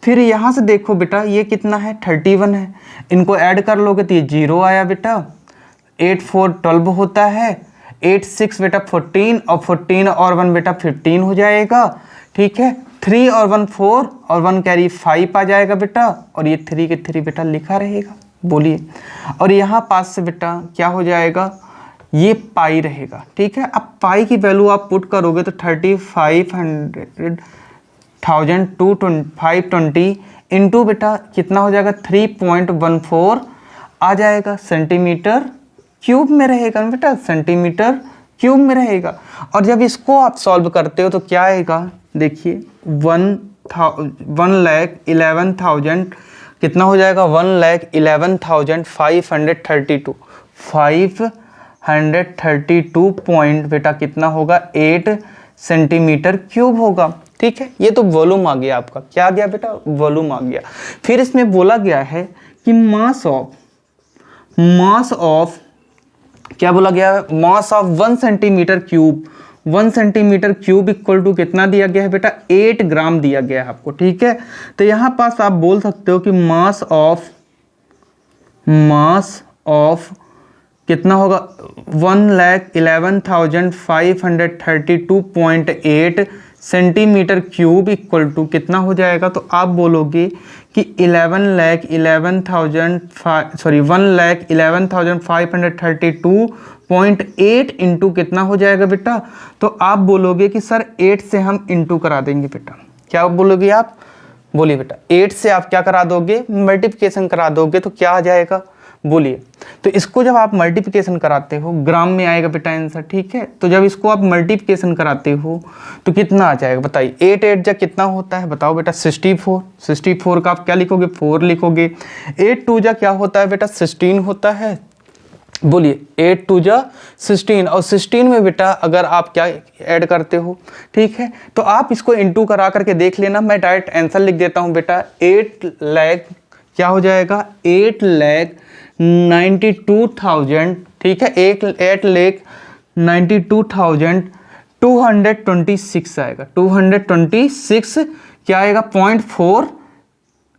फिर यहाँ से देखो बेटा ये कितना है 31 है, इनको ऐड कर लोगे तो ये 0 आया बेटा। 8 4 12 होता है, 8 6 बेटा 14 और 14 और 1 बेटा 15 हो जाएगा। ठीक है, 3 और 1 4 और 1 कैरी 5 आ जाएगा बेटा और ये 3 के 3 बेटा लिखा रहेगा। बोलिए, और यहाँ पास से बेटा क्या हो जाएगा, ये पाई रहेगा। ठीक है, अब पाई की वैल्यू आप पुट करोगे तो 3520 इंटू बेटा कितना हो जाएगा 3.14 आ जाएगा, सेंटीमीटर क्यूब में रहेगा बेटा, सेंटीमीटर क्यूब में रहेगा। और जब इसको आप सॉल्व करते हो तो क्या आएगा, देखिए 1,11,000 कितना हो जाएगा 1,11,532 532 पॉइंट बेटा कितना होगा 8 सेंटीमीटर क्यूब होगा। ठीक है, ये तो वॉल्यूम आ गया आपका, क्या आ गया बेटा वॉल्यूम आ गया। फिर इसमें बोला गया है कि मास ऑफ क्या बोला गया है, mass of 1 centimetre cube, 1 centimetre cube equal to कितना दिया गया है बेटा 8 ग्राम दिया गया है आपको। ठीक है, तो यहाँ पास आप बोल सकते हो कि मास ऑफ कितना होगा 1,11,532.8 सेंटीमीटर क्यूब इक्वल टू कितना हो जाएगा, तो आप बोलोगे कि 1,11,532.8 इंटू कितना हो जाएगा बेटा, तो आप बोलोगे कि सर 8 से हम इंटू करा देंगे बेटा। क्या बोलोगे आप, बोलिए बेटा 8 से आप क्या करा दोगे, मल्टीप्लिकेशन करा दोगे तो क्या आ जाएगा, बोलिए। तो इसको जब आप मल्टीप्लिकेशन कराते हो ग्राम में आएगा बेटा आंसर। ठीक है, तो जब इसको आप मल्टीप्लिकेशन कराते हो तो कितना आ जाएगा बताइए, 8 8 जा कितना होता है बताओ बेटा 64। 64 का आप क्या लिखोगे 4 लिखोगे। 8 2 जा क्या होता है बेटा 16 होता है, बोलिए 8 2 जा 16 और 16 में बेटा अगर आप क्या ऐड करते हो। ठीक है, तो आप इसको इंटू करा करके देख लेना, मैं डायरेक्ट आंसर लिख देता हूँ बेटा 8 लाख क्या हो जाएगा 8,92,000। ठीक है, 8 लाख 92,226 आएगा। 226 क्या आएगा, 0.4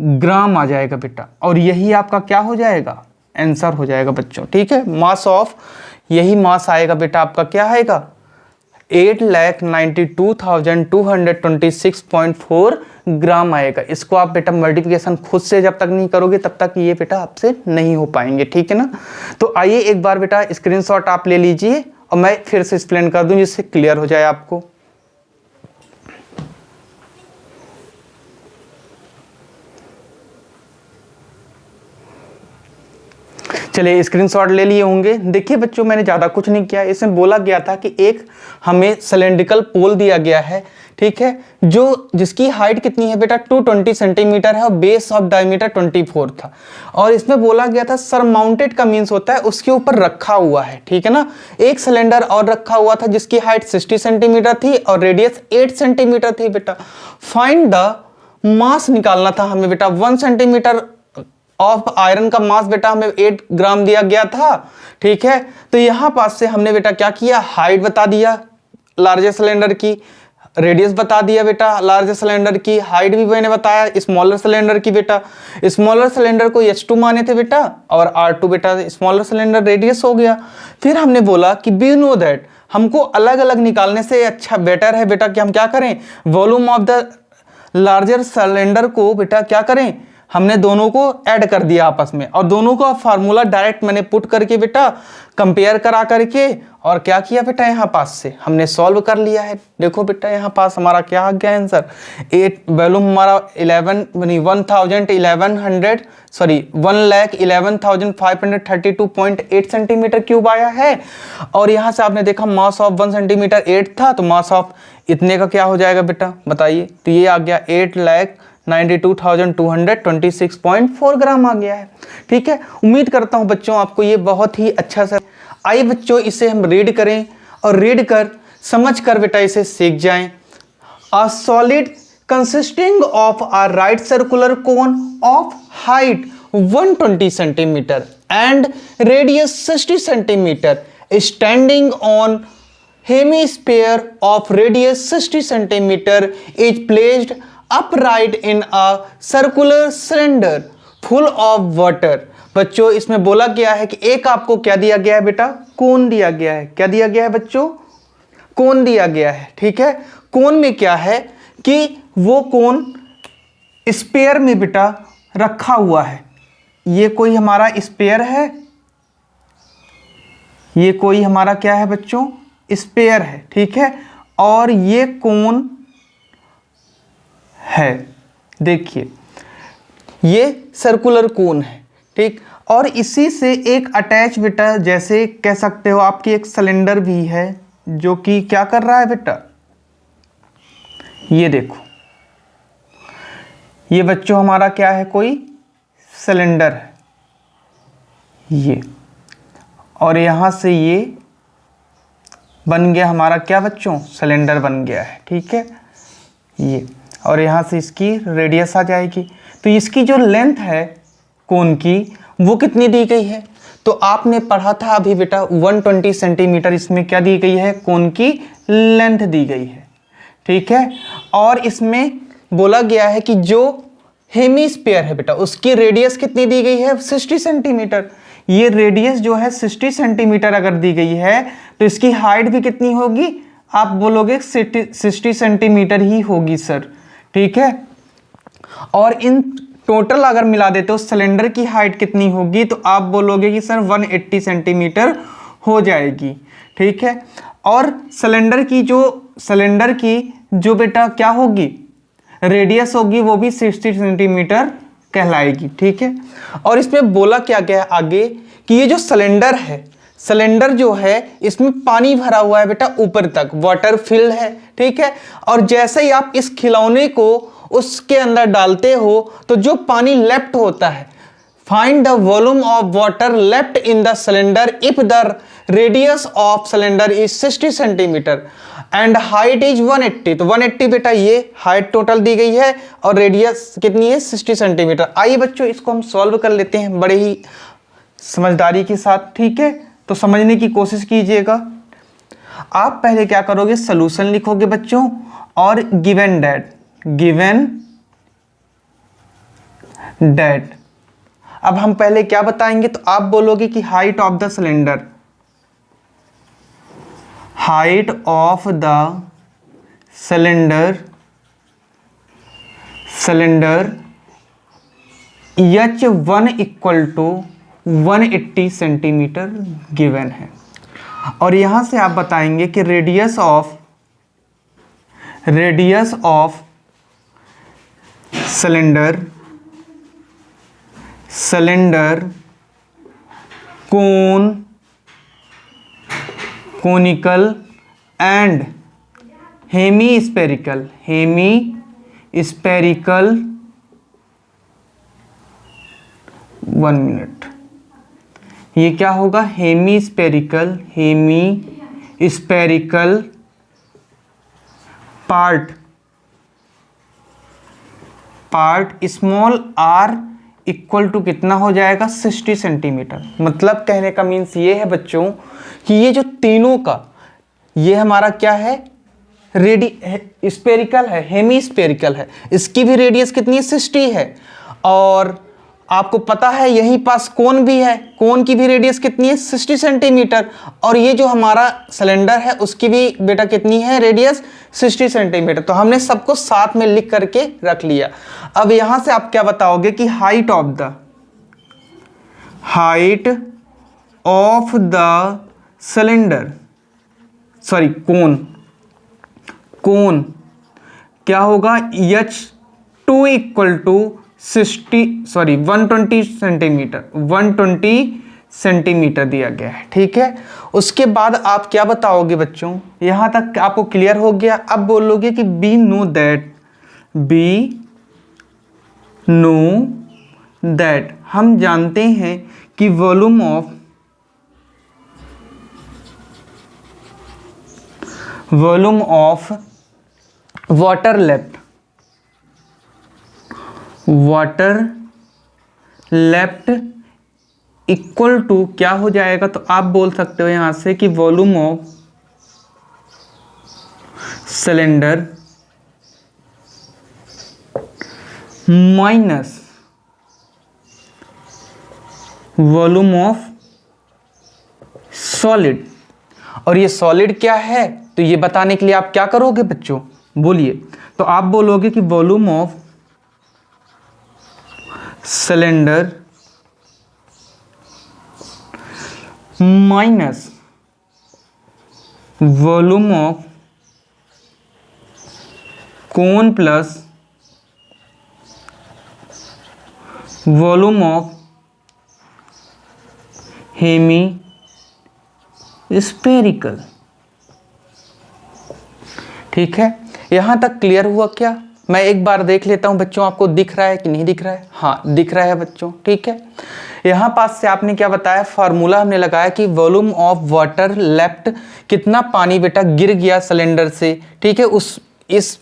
ग्राम आ जाएगा बेटा। और यही आपका क्या हो जाएगा, आंसर हो जाएगा बच्चों। ठीक है, मास ऑफ, यही मास आएगा बेटा आपका, क्या आएगा, 8,92,226.4 ग्राम आएगा। इसको आप बेटा मल्टीप्लिकेशन खुद से जब तक नहीं करोगे तब तक ये बेटा आपसे नहीं हो पाएंगे। ठीक है ना। तो आइए एक बार बेटा स्क्रीनशॉट आप ले लीजिए और मैं फिर से एक्सप्लेन कर दूं जिससे क्लियर हो जाए आपको। चलिए स्क्रीनशॉट ले लिए होंगे। देखिए बच्चों, मैंने ज़्यादा कुछ नहीं किया। इसमें बोला गया था कि एक हमें सिलेंड्रिकल पोल दिया गया है, ठीक है, जो जिसकी हाइट कितनी है बेटा, 220 सेंटीमीटर है और बेस ऑफ डायमीटर 24 था। और इसमें बोला गया था सरमाउंटेड का मीन्स होता है उसके ऊपर रखा हुआ है। ठीक है ना। एक सिलेंडर और रखा हुआ था जिसकी हाइट 60 सेंटीमीटर थी और रेडियस 8 सेंटीमीटर थी बेटा। फाइंड द मास निकालना था हमें बेटा। 1 सेंटीमीटर ऑफ आयरन का मास बेटा हमें 8 ग्राम दिया गया था। ठीक है, तो यहां पास से हमने बेटा क्या किया, हाइट बता दिया लार्जर सिलेंडर की, रेडियस बता दिया बेटा लार्जर सिलेंडर की, हाइट भी मैंने बताया स्मॉलर सिलेंडर की बेटा। स्मॉलर सिलेंडर को H2 माने थे बेटा और R2 बेटा स्मॉलर सिलेंडर रेडियस हो गया। फिर हमने बोला कि वी नो दैट, हमको अलग अलग निकालने से अच्छा बेटर है बेटा कि हम क्या करें, volume of the larger cylinder को बेटा क्या करें, हमने दोनों को ऐड कर दिया आपस में और दोनों का फार्मूला डायरेक्ट मैंने पुट करके बेटा कंपेयर करा करके और क्या किया बेटा, यहाँ पास से हमने सॉल्व कर लिया है। देखो बेटा यहाँ पास हमारा क्या आ गया आंसर, 8 वॉल्यूम हमारा 1,11,532.8 सेंटीमीटर क्यूब आया है। और यहाँ से आपने देखा मास ऑफ 1 सेंटीमीटर 8 था, तो मास ऑफ इतने का क्या हो जाएगा बेटा बताइए, तो ये आ गया 8,92,226.4 ग्राम आ गया है। ठीक है, उम्मीद करता हूं बच्चों आपको ये बहुत ही अच्छा सा। आइए बच्चों इसे हम रीड करें और रीड कर समझ कर बेटा इसे सीख जाएं। A solid consisting of a right circular cone of height 120 centimetre and radius 60 centimetre standing on hemisphere of radius 60 centimeter is placed upright in a circular cylinder full of water। बच्चों इसमें बोला गया है कि एक आपको क्या दिया गया है बेटा, कोन दिया गया है। क्या दिया गया है बच्चों, कोन दिया गया है। ठीक है, कोन में क्या है कि वो कोन स्पेयर में बेटा रखा हुआ है। ये कोई हमारा स्पेयर है, ये कोई हमारा क्या है बच्चों, स्पेयर है। ठीक है, और ये कोन है, देखिए ये सर्कुलर कोन है। ठीक, और इसी से एक अटैच बेटा जैसे कह सकते हो आपकी एक सिलेंडर भी है जो कि क्या कर रहा है बेटा, ये देखो ये बच्चों हमारा क्या है, कोई सिलेंडर है ये, और यहां से ये बन गया हमारा क्या बच्चों, सिलेंडर बन गया है। ठीक है, ये, और यहाँ से इसकी रेडियस आ जाएगी। तो इसकी जो लेंथ है कोन की वो कितनी दी गई है, तो आपने पढ़ा था अभी बेटा 120 सेंटीमीटर इसमें क्या दी गई है, कोन की लेंथ दी गई है। ठीक है, और इसमें बोला गया है कि जो हेमिस्फीयर है बेटा उसकी रेडियस कितनी दी गई है, 60 सेंटीमीटर। ये रेडियस जो है 60 सेंटीमीटर अगर दी गई है तो इसकी हाइट भी कितनी होगी, आप बोलोगे 60 सेंटीमीटर ही होगी सर। ठीक है, और इन टोटल अगर मिला देते हो सिलेंडर की हाइट कितनी होगी, तो आप बोलोगे कि सर 180 सेंटीमीटर हो जाएगी। ठीक है, और सिलेंडर की जो बेटा क्या होगी, रेडियस होगी वो भी 60 सेंटीमीटर कहलाएगी। ठीक है, और इसमें बोला क्या गया आगे कि ये जो सिलेंडर है, सिलेंडर जो है इसमें पानी भरा हुआ है बेटा ऊपर तक, वाटर फिल्ड है। ठीक है, और जैसे ही आप इस खिलौने को उसके अंदर डालते हो तो जो पानी लेफ्ट होता है, find the volume of water left in the cylinder if the radius of cylinder is 60 centimetre and height is 180। तो 180 बेटा ये हाइट टोटल दी गई है और रेडियस कितनी है, 60 सेंटीमीटर। आइए बच्चों इसको हम सॉल्व कर लेते हैं बड़े ही समझदारी के साथ। ठीक है, तो समझने की कोशिश कीजिएगा। आप पहले क्या करोगे, सॉल्यूशन लिखोगे बच्चों और गिवन दैट। अब हम पहले क्या बताएंगे, तो आप बोलोगे कि height of the cylinder, height of the cylinder H1 equal to 180 centimetre given है। और यहां से आप बताएंगे कि radius of cylinder conical and hemispherical 1 minute, ये क्या होगा, hemispherical part small r equal to कितना हो जाएगा, 60 सेंटीमीटर। मतलब कहने का मीन्स ये है बच्चों कि ये जो तीनों का, ये हमारा क्या है, स्पेरिकल है, हेमी स्पेरिकल है, इसकी भी रेडियस कितनी है, 60 है। और आपको पता है यहीं पास कोन भी है, कोन की भी रेडियस कितनी है, 60 सेंटीमीटर। और ये जो हमारा सिलेंडर है उसकी भी बेटा कितनी है, रेडियस 60 सेंटीमीटर। तो हमने सबको साथ में लिख करके रख लिया। अब यहां से आप क्या बताओगे कि height of the cylinder, sorry cone क्या होगा, H2 इक्वल टू 120 सेंटीमीटर दिया गया है। ठीक है, उसके बाद आप क्या बताओगे बच्चों, यहां तक आपको क्लियर हो गया। अब बोलोगे कि बी नो दैट हम जानते हैं कि volume of water left equal to क्या हो जाएगा, तो आप बोल सकते हो यहां से कि volume of cylinder minus volume of solid. और ये सॉलिड क्या है, तो ये बताने के लिए आप क्या करोगे बच्चों, बोलिए। तो आप बोलोगे कि volume of cylinder minus volume of cone plus volume of hemispherical. ठीक है, यहां तक क्लियर हुआ क्या? मैं एक बार देख लेता हूं बच्चों, आपको दिख रहा है कि नहीं दिख रहा है? हाँ दिख रहा है बच्चों। ठीक है, यहां पास से आपने क्या बताया, फार्मूला हमने लगाया कि वॉल्यूम ऑफ वाटर लेफ्ट, कितना पानी बेटा गिर गया सिलेंडर से, ठीक है, इस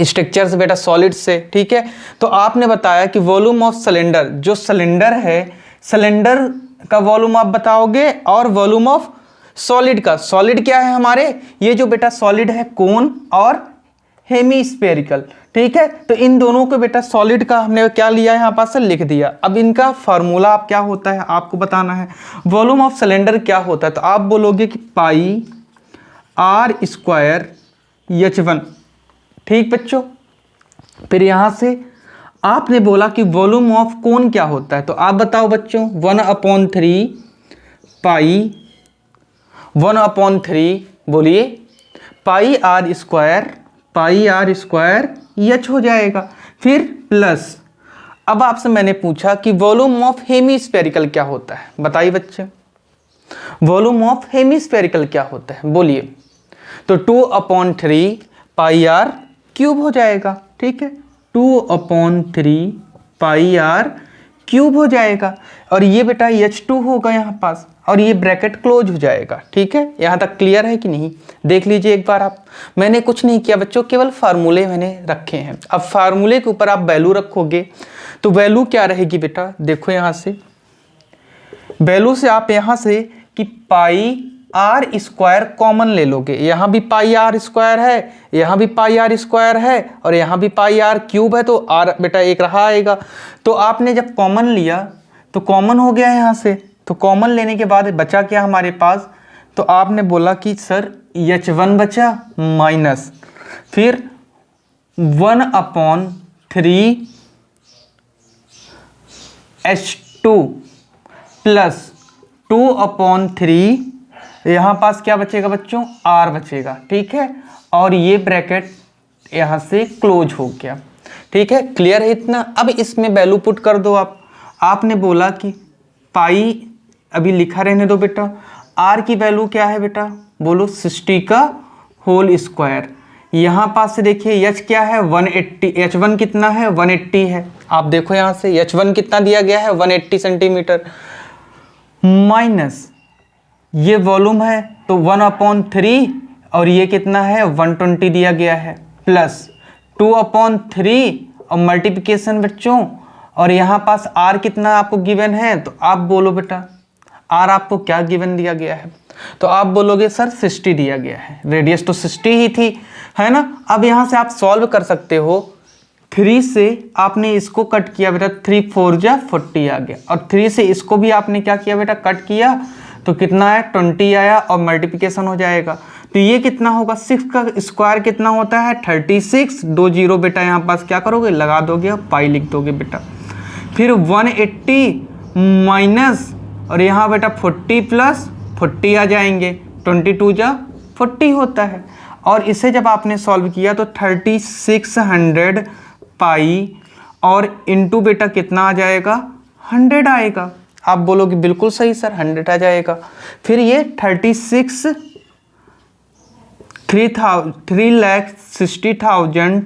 स्ट्रक्चर से बेटा, सॉलिड से। ठीक है, तो आपने बताया कि वॉल्यूम ऑफ सिलेंडर, जो सिलेंडर है, सिलेंडर का वॉल्यूम आप बताओगे, और वॉल्यूम ऑफ सॉलिड का, सॉलिड क्या है हमारे, ये जो बेटा सॉलिड है कोन और हेमी स्फेरिकल। ठीक है, तो इन दोनों को बेटा सॉलिड का हमने क्या लिया, यहाँ पास से लिख दिया। अब इनका फार्मूला आप क्या होता है आपको बताना है। वॉल्यूम ऑफ सिलेंडर क्या होता है, तो आप बोलोगे कि पाई आर स्क्वायर H1। ठीक बच्चों, फिर यहां से आपने बोला कि वॉल्यूम ऑफ कोन क्या होता है, तो आप बताओ बच्चों, 1/3 पाई 1/3 बोलिए पाई आर स्क्वायर H हो जाएगा। फिर प्लस, अब आपसे मैंने पूछा कि वॉल्यूम ऑफ हेमी स्फेरिकल क्या होता है, बताइए बच्चे, वॉल्यूम ऑफ हेमी स्फेरिकल क्या होता है, बोलिए। तो 2/3 पाई आर क्यूब हो जाएगा। ठीक है, 2/3 पाई आर क्यूब हो जाएगा, और ये बेटा H2 होगा यहाँ पास, और ये ब्रैकेट क्लोज हो जाएगा। ठीक है, यहाँ तक क्लियर है कि नहीं, देख लीजिए एक बार आप। मैंने कुछ नहीं किया बच्चों, केवल फार्मूले मैंने रखे हैं। अब फार्मूले के ऊपर आप वैल्यू रखोगे, तो वैल्यू क्या रहेगी बेटा, देखो यहाँ से वैल्यू से आप यहाँ से कि पाई आर स्क्वायर कॉमन ले लोगे, यहाँ भी पाई आर स्क्वायर है, यहाँ भी पाई आर स्क्वायर है और यहाँ भी पाई आर क्यूब है, तो आर बेटा एक रहा आएगा। तो आपने जब कॉमन लिया तो कॉमन हो गया यहाँ से, तो कॉमन लेने के बाद बचा क्या हमारे पास, तो आपने बोला कि सर H1 बचा माइनस फिर 1/3 H2 प्लस 2/3 यहाँ पास क्या बचेगा बच्चों, R बचेगा, ठीक है। और ये ब्रैकेट यहाँ से क्लोज हो गया, ठीक है। क्लियर है इतना। अब इसमें वैल्यू पुट कर दो आप। आपने बोला कि पाई अभी लिखा रहने दो बेटा, R की वैल्यू क्या है बेटा, बोलो 60 का होल स्क्वायर। यहाँ पास से देखिए H क्या है 180, H1 कितना है 180 है। आप देखो यहाँ से H1 कितना दिया गया है 180 सेंटीमीटर, माइनस ये वॉल्यूम है तो 1/3 और ये कितना है 120 दिया गया है, प्लस 2/3 और मल्टीप्लिकेशन बच्चों, और यहाँ पास R कितना आपको गिवन है, तो आप बोलो बेटा R आपको क्या गिवन दिया गया है, तो आप बोलोगे सर 60 दिया गया है, रेडियस तो 60 ही थी, है ना। अब यहाँ से आप सॉल्व कर सकते हो, 3 से आपने इसको कट किया बेटा, 3 4 जा 40 आ गया, और 3 से इसको भी आपने क्या किया बेटा, कट किया, तो कितना है 20 आया और मल्टीप्लिकेशन हो जाएगा। तो ये कितना होगा, 6 का स्क्वायर कितना होता है 36, 2 0 बेटा यहाँ पास क्या करोगे लगा दोगे और पाई लिख दोगे बेटा। फिर 180 माइनस और यहाँ बेटा 40 प्लस 40 आ जाएंगे, 22 जा 40 होता है। और इसे जब आपने सॉल्व किया तो 3600 पाई और इनटू बेटा कितना आ जाएगा 100 आएगा। आप बोलोगे बिल्कुल सही सर 100 आ जाएगा। फिर ये 3,60,000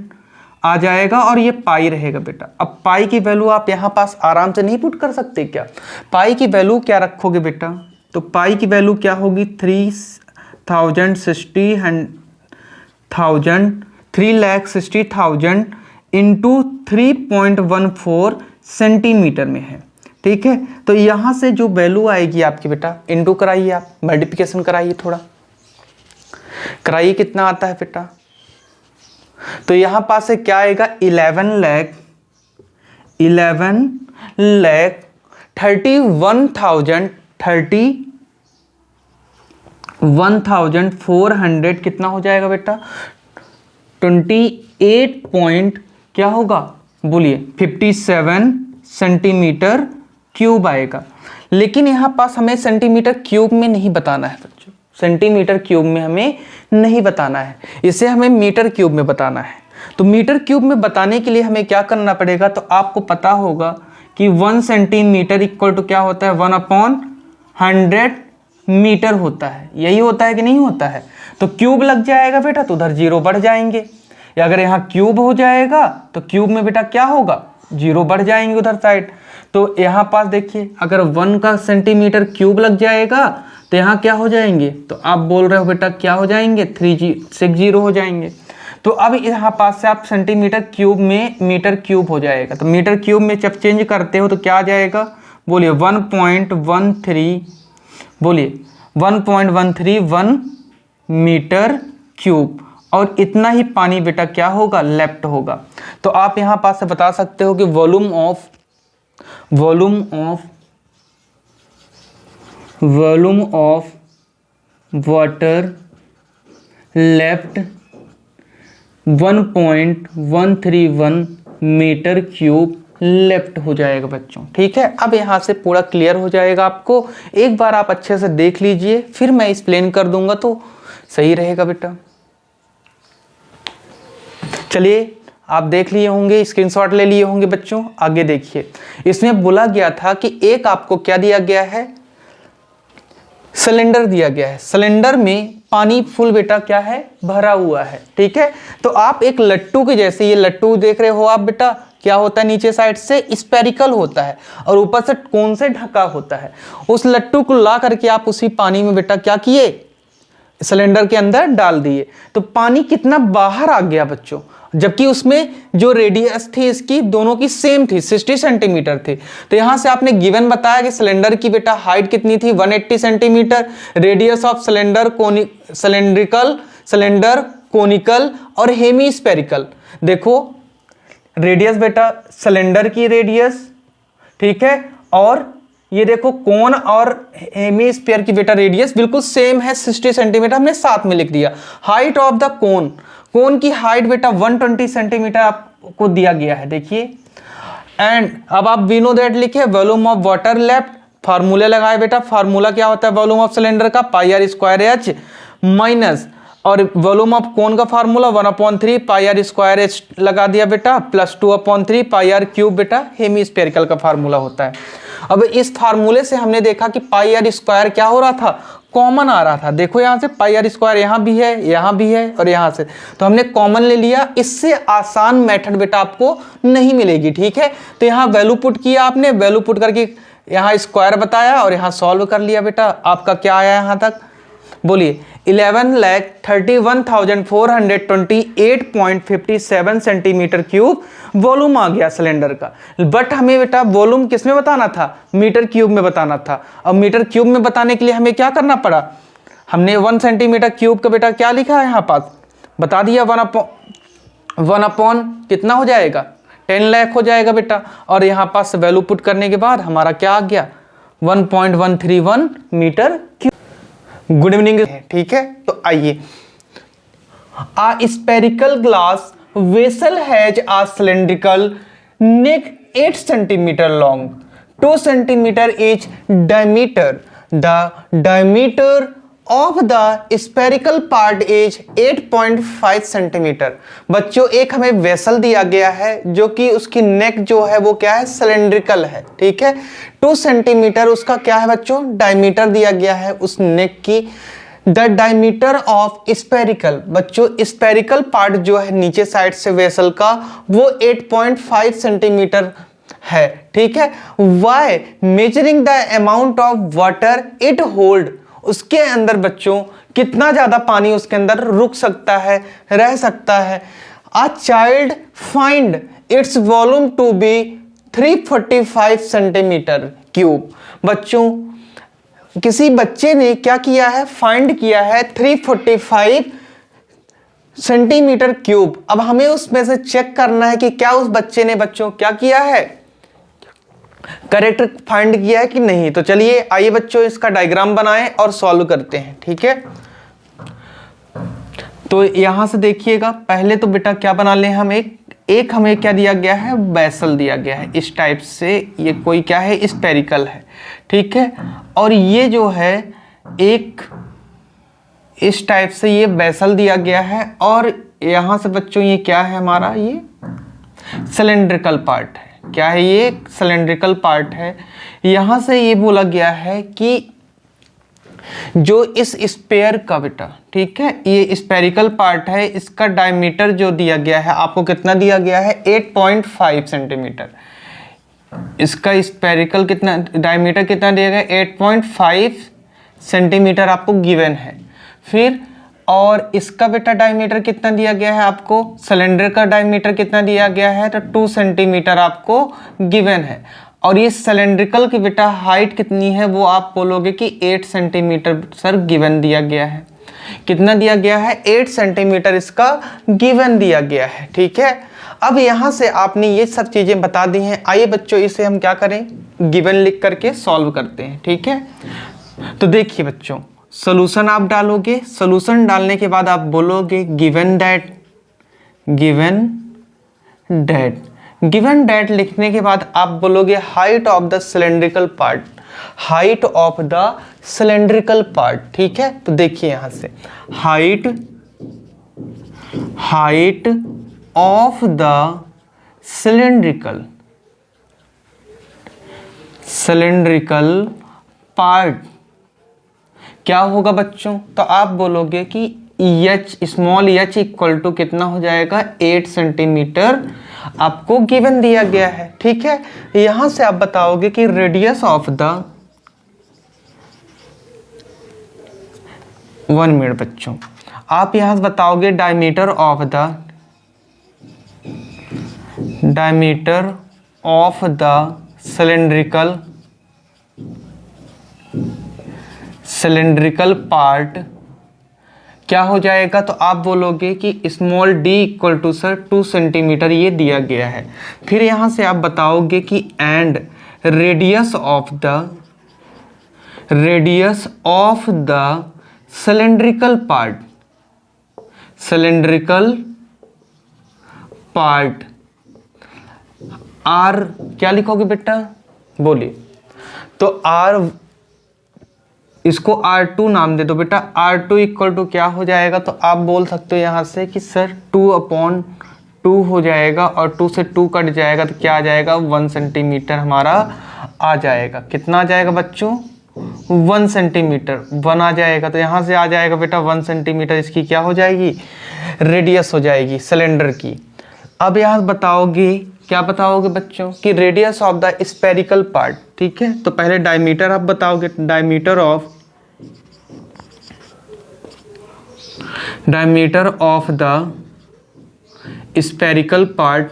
आ जाएगा और ये पाई रहेगा बेटा। अब पाई की वैल्यू आप यहाँ पास आराम से नहीं पुट कर सकते क्या, पाई की वैल्यू क्या रखोगे बेटा, तो पाई की वैल्यू क्या होगी 3,60,000 इंटू 3.14 सेंटीमीटर में है, ठीक है। तो यहाँ से जो वैल्यू आएगी आपकी बेटा, इंटू कराइए आप, मल्टीप्लिकेशन कराइए, थोड़ा कराइए, कितना आता है बेटा, तो यहाँ पास से क्या आएगा 11,31,400 कितना हो जाएगा बेटा 28 पॉइंट क्या होगा बोलिए 57 सेंटीमीटर क्यूब आएगा। लेकिन यहाँ पास हमें सेंटीमीटर क्यूब में नहीं बताना है बच्चों, सेंटीमीटर क्यूब में हमें नहीं बताना है, इसे हमें मीटर क्यूब में बताना है। तो मीटर क्यूब में बताने के लिए हमें क्या करना पड़ेगा, तो आपको पता होगा कि 1 सेंटीमीटर इक्वल टू क्या होता है 1/100 मीटर होता है, यही होता है कि नहीं होता है। तो क्यूब लग जाएगा बेटा तो उधर 0 बढ़ जाएंगे, या अगर यहाँ क्यूब हो जाएगा तो क्यूब में बेटा क्या होगा 0 बढ़ जाएंगे उधर साइड। तो यहाँ पास देखिए अगर 1 का सेंटीमीटर क्यूब लग जाएगा तो यहाँ क्या हो जाएंगे, तो आप बोल रहे हो बेटा क्या हो जाएंगे 60 हो जाएंगे। तो अब यहाँ पास से आप सेंटीमीटर क्यूब में मीटर क्यूब हो जाएगा, तो मीटर क्यूब में जब चेंज करते हो तो क्या आ जाएगा बोलिए 1.13, बोलिए 1.131 मीटर क्यूब, और इतना ही पानी बेटा क्या होगा लेफ्ट होगा। तो आप यहाँ पास से बता सकते हो कि volume of water left 1.131 metre cube left हो जाएगा बच्चों, ठीक है। अब यहाँ से पूरा क्लियर हो जाएगा आपको, एक बार आप अच्छे से देख लीजिए, फिर मैं एक्सप्लेन कर दूंगा तो सही रहेगा बेटा। चलिए आप देख लिए होंगे, स्क्रीनशॉट ले लिए होंगे बच्चों, आगे देखिए। इसमें बोला गया था कि एक आपको क्या दिया गया है, सिलेंडर दिया गया है, सिलेंडर में पानी फुल बेटा क्या है भरा हुआ है, ठीक है। तो आप एक लट्टू के जैसे, ये लट्टू देख रहे हो आप बेटा, क्या होता है नीचे साइड से स्पेरिकल होता है और ऊपर से कोन से ढका होता है। उस लट्टू को ला करके आप उसी पानी में बेटा क्या किए, सिलेंडर के अंदर डाल दिए तो पानी कितना बाहर आ गया बच्चों, जबकि उसमें जो रेडियस थी इसकी दोनों की सेम थी, 60 सेंटीमीटर थी। तो यहां से आपने गिवन बताया कि सिलेंडर की बेटा हाइट कितनी थी, 180 centimetre, radius of cylinder cylinder conical और हेमीस्फेरिकल। देखो रेडियस बेटा सिलेंडर की रेडियस, ठीक है, और ये देखो कोन और हेमीस्फीयर की बेटा रेडियस बिल्कुल सेम है, 60 सेंटीमीटर हमने साथ में लिख दिया। हाइट ऑफ द कोन, कोन की हाइट बेटा 120 सेंटीमीटर आपको दिया गया है, देखिए। एंड अब आप वी नो दैट लिखे, वॉल्यूम ऑफ वाटर लेफ्ट, फार्मूले लगाए बेटा, फार्मूला क्या होता है वॉल्यूम ऑफ सिलेंडर का, pi r square h minus, और वॉल्यूम ऑफ कोन का formula 1/3 pi r square h लगा दिया बेटा, प्लस 2/3 पाई आर क्यूब बेटा हेमीस्फेरिकल का फार्मूला होता है। अब इस फार्मूले से हमने देखा कि पाई आर स्क्वायर क्या हो रहा था, कॉमन आ रहा था। देखो यहाँ से पाई आर स्क्वायर यहाँ भी है, यहाँ भी है और यहाँ से, तो हमने कॉमन ले लिया। इससे आसान मेथड बेटा आपको नहीं मिलेगी, ठीक है। तो यहाँ वैल्यू पुट किया आपने, वैल्यू पुट करके यहाँ स्क्वायर बताया और यहाँ सॉल्व कर लिया बेटा। आपका क्या आया यहाँ तक, बोलिए 11,31,428.57 सेंटीमीटर क्यूब वॉल्यूम आ गया सिलेंडर का। बट हमें बेटा वॉल्यूम किस में बताना था, मीटर क्यूब में बताना था। अब मीटर क्यूब में बताने के लिए हमें क्या करना पड़ा, हमने 1 सेंटीमीटर क्यूब का बेटा क्या लिखा है यहाँ पास, बता दिया, 1 अपॉन कितना हो जाएगा, 10 लाख हो जाएगा बेटा। और यहाँ पास वैल्यू पुट करने के बाद हमारा क्या आ गया, 1.131 मीटर क्यूब। गुड इवनिंग, ठीक है। तो आइए, a spherical glass vessel has a cylindrical neck 8 centimetre long, 2 centimetre each diameter, the diameter of the spherical part is 8.5 centimetre. बच्चों एक हमें वेसल दिया गया है जो कि उसकी नेक जो है वो क्या है, सिलेंड्रिकल है, ठीक है। 2 सेंटीमीटर उसका क्या है बच्चों, डायमीटर दिया गया है उस नेक की। द डायमीटर ऑफ स्पेरिकल, बच्चों स्पेरिकल पार्ट जो है नीचे साइड से वेसल का वो 8.5 सेंटीमीटर है, ठीक है। Why measuring the amount of water it hold, उसके अंदर बच्चों कितना ज्यादा पानी उसके अंदर रुक सकता है, रह सकता है। A child find its volume to be 345 centimetre cube. बच्चों किसी बच्चे ने क्या किया है, फाइंड किया है 345 सेंटीमीटर क्यूब। अब हमें उसमें से चेक करना है कि क्या उस बच्चे ने बच्चों क्या किया है, करेक्ट फाइंड किया है कि नहीं। तो चलिए आइए बच्चों इसका डायग्राम बनाएं और सॉल्व करते हैं, ठीक है। तो यहां से देखिएगा, पहले तो बेटा क्या बना ले हम, एक हमें क्या दिया गया है, वेसल दिया गया है इस टाइप से, ये कोई क्या है, स्पेरिकल है, ठीक है। और ये जो है एक इस टाइप से ये वेसल दिया गया है, और यहां से बच्चों ये क्या है हमारा, ये सिलेंड्रिकल पार्ट है। क्या है ये, सिलेंड्रिकल पार्ट है। यहां से ये बोला गया है कि जो इस स्पेयर का बेटा, ठीक है, ये स्पेरिकल पार्ट है, इसका डायमीटर जो दिया गया है आपको कितना दिया गया है, 8.5 सेंटीमीटर। इसका स्पेरिकल कितना डायमीटर कितना दिया गया, 8.5 सेंटीमीटर आपको गिवन है। फिर और इसका बेटा डायमीटर कितना दिया गया है आपको, सिलेंडर का डायमीटर कितना दिया गया है, तो 2 सेंटीमीटर आपको गिवन है। और ये सिलेंड्रिकल की बेटा हाइट कितनी है, वो आप बोलोगे कि 8 सेंटीमीटर सर गिवन दिया गया है। कितना दिया गया है, 8 सेंटीमीटर इसका गिवन दिया गया है, ठीक है। अब यहाँ से आपने ये सब चीज़ें बता दी हैं। आइए बच्चों इसे हम क्या करें, गिवन लिख करके सॉल्व करते हैं, ठीक है। तो देखिए बच्चों, सॉल्यूशन आप डालोगे, सॉल्यूशन डालने के बाद आप बोलोगे गिवन दैट लिखने के बाद आप बोलोगे height of the cylindrical part, height of the cylindrical part, ठीक है। तो देखिए यहां से height of the cylindrical part क्या होगा बच्चों, तो आप बोलोगे कि h small h equal to कितना हो जाएगा, 8 सेंटीमीटर आपको गिवन दिया गया है, ठीक है। यहां से आप बताओगे कि रेडियस ऑफ द 1 मिनट बच्चों, आप यहाँ से बताओगे diameter of the cylindrical part क्या हो जाएगा। तो आप बोलोगे कि small d equal to sir 2 centimetre ये दिया गया है। फिर यहाँ से आप बताओगे कि and radius of the cylindrical part r क्या लिखोगे बेटा, बोलिए। तो आर, इसको R2 नाम दे दो बेटा। R2 इक्वल टू क्या हो जाएगा, तो आप बोल सकते हो यहाँ से कि सर 2/2 हो जाएगा, और 2 से 2 कट जाएगा तो क्या आ जाएगा, 1 सेंटीमीटर हमारा आ जाएगा। कितना आ जाएगा बच्चों, 1 सेंटीमीटर, 1 आ जाएगा। तो यहाँ से आ जाएगा बेटा 1 सेंटीमीटर, इसकी क्या हो जाएगी, रेडियस हो जाएगी सिलेंडर की। अब यहाँ बताओगे, क्या बताओगे बच्चों कि radius of the spherical part, ठीक है। तो पहले डायमीटर आप बताओगे, diameter of the spherical part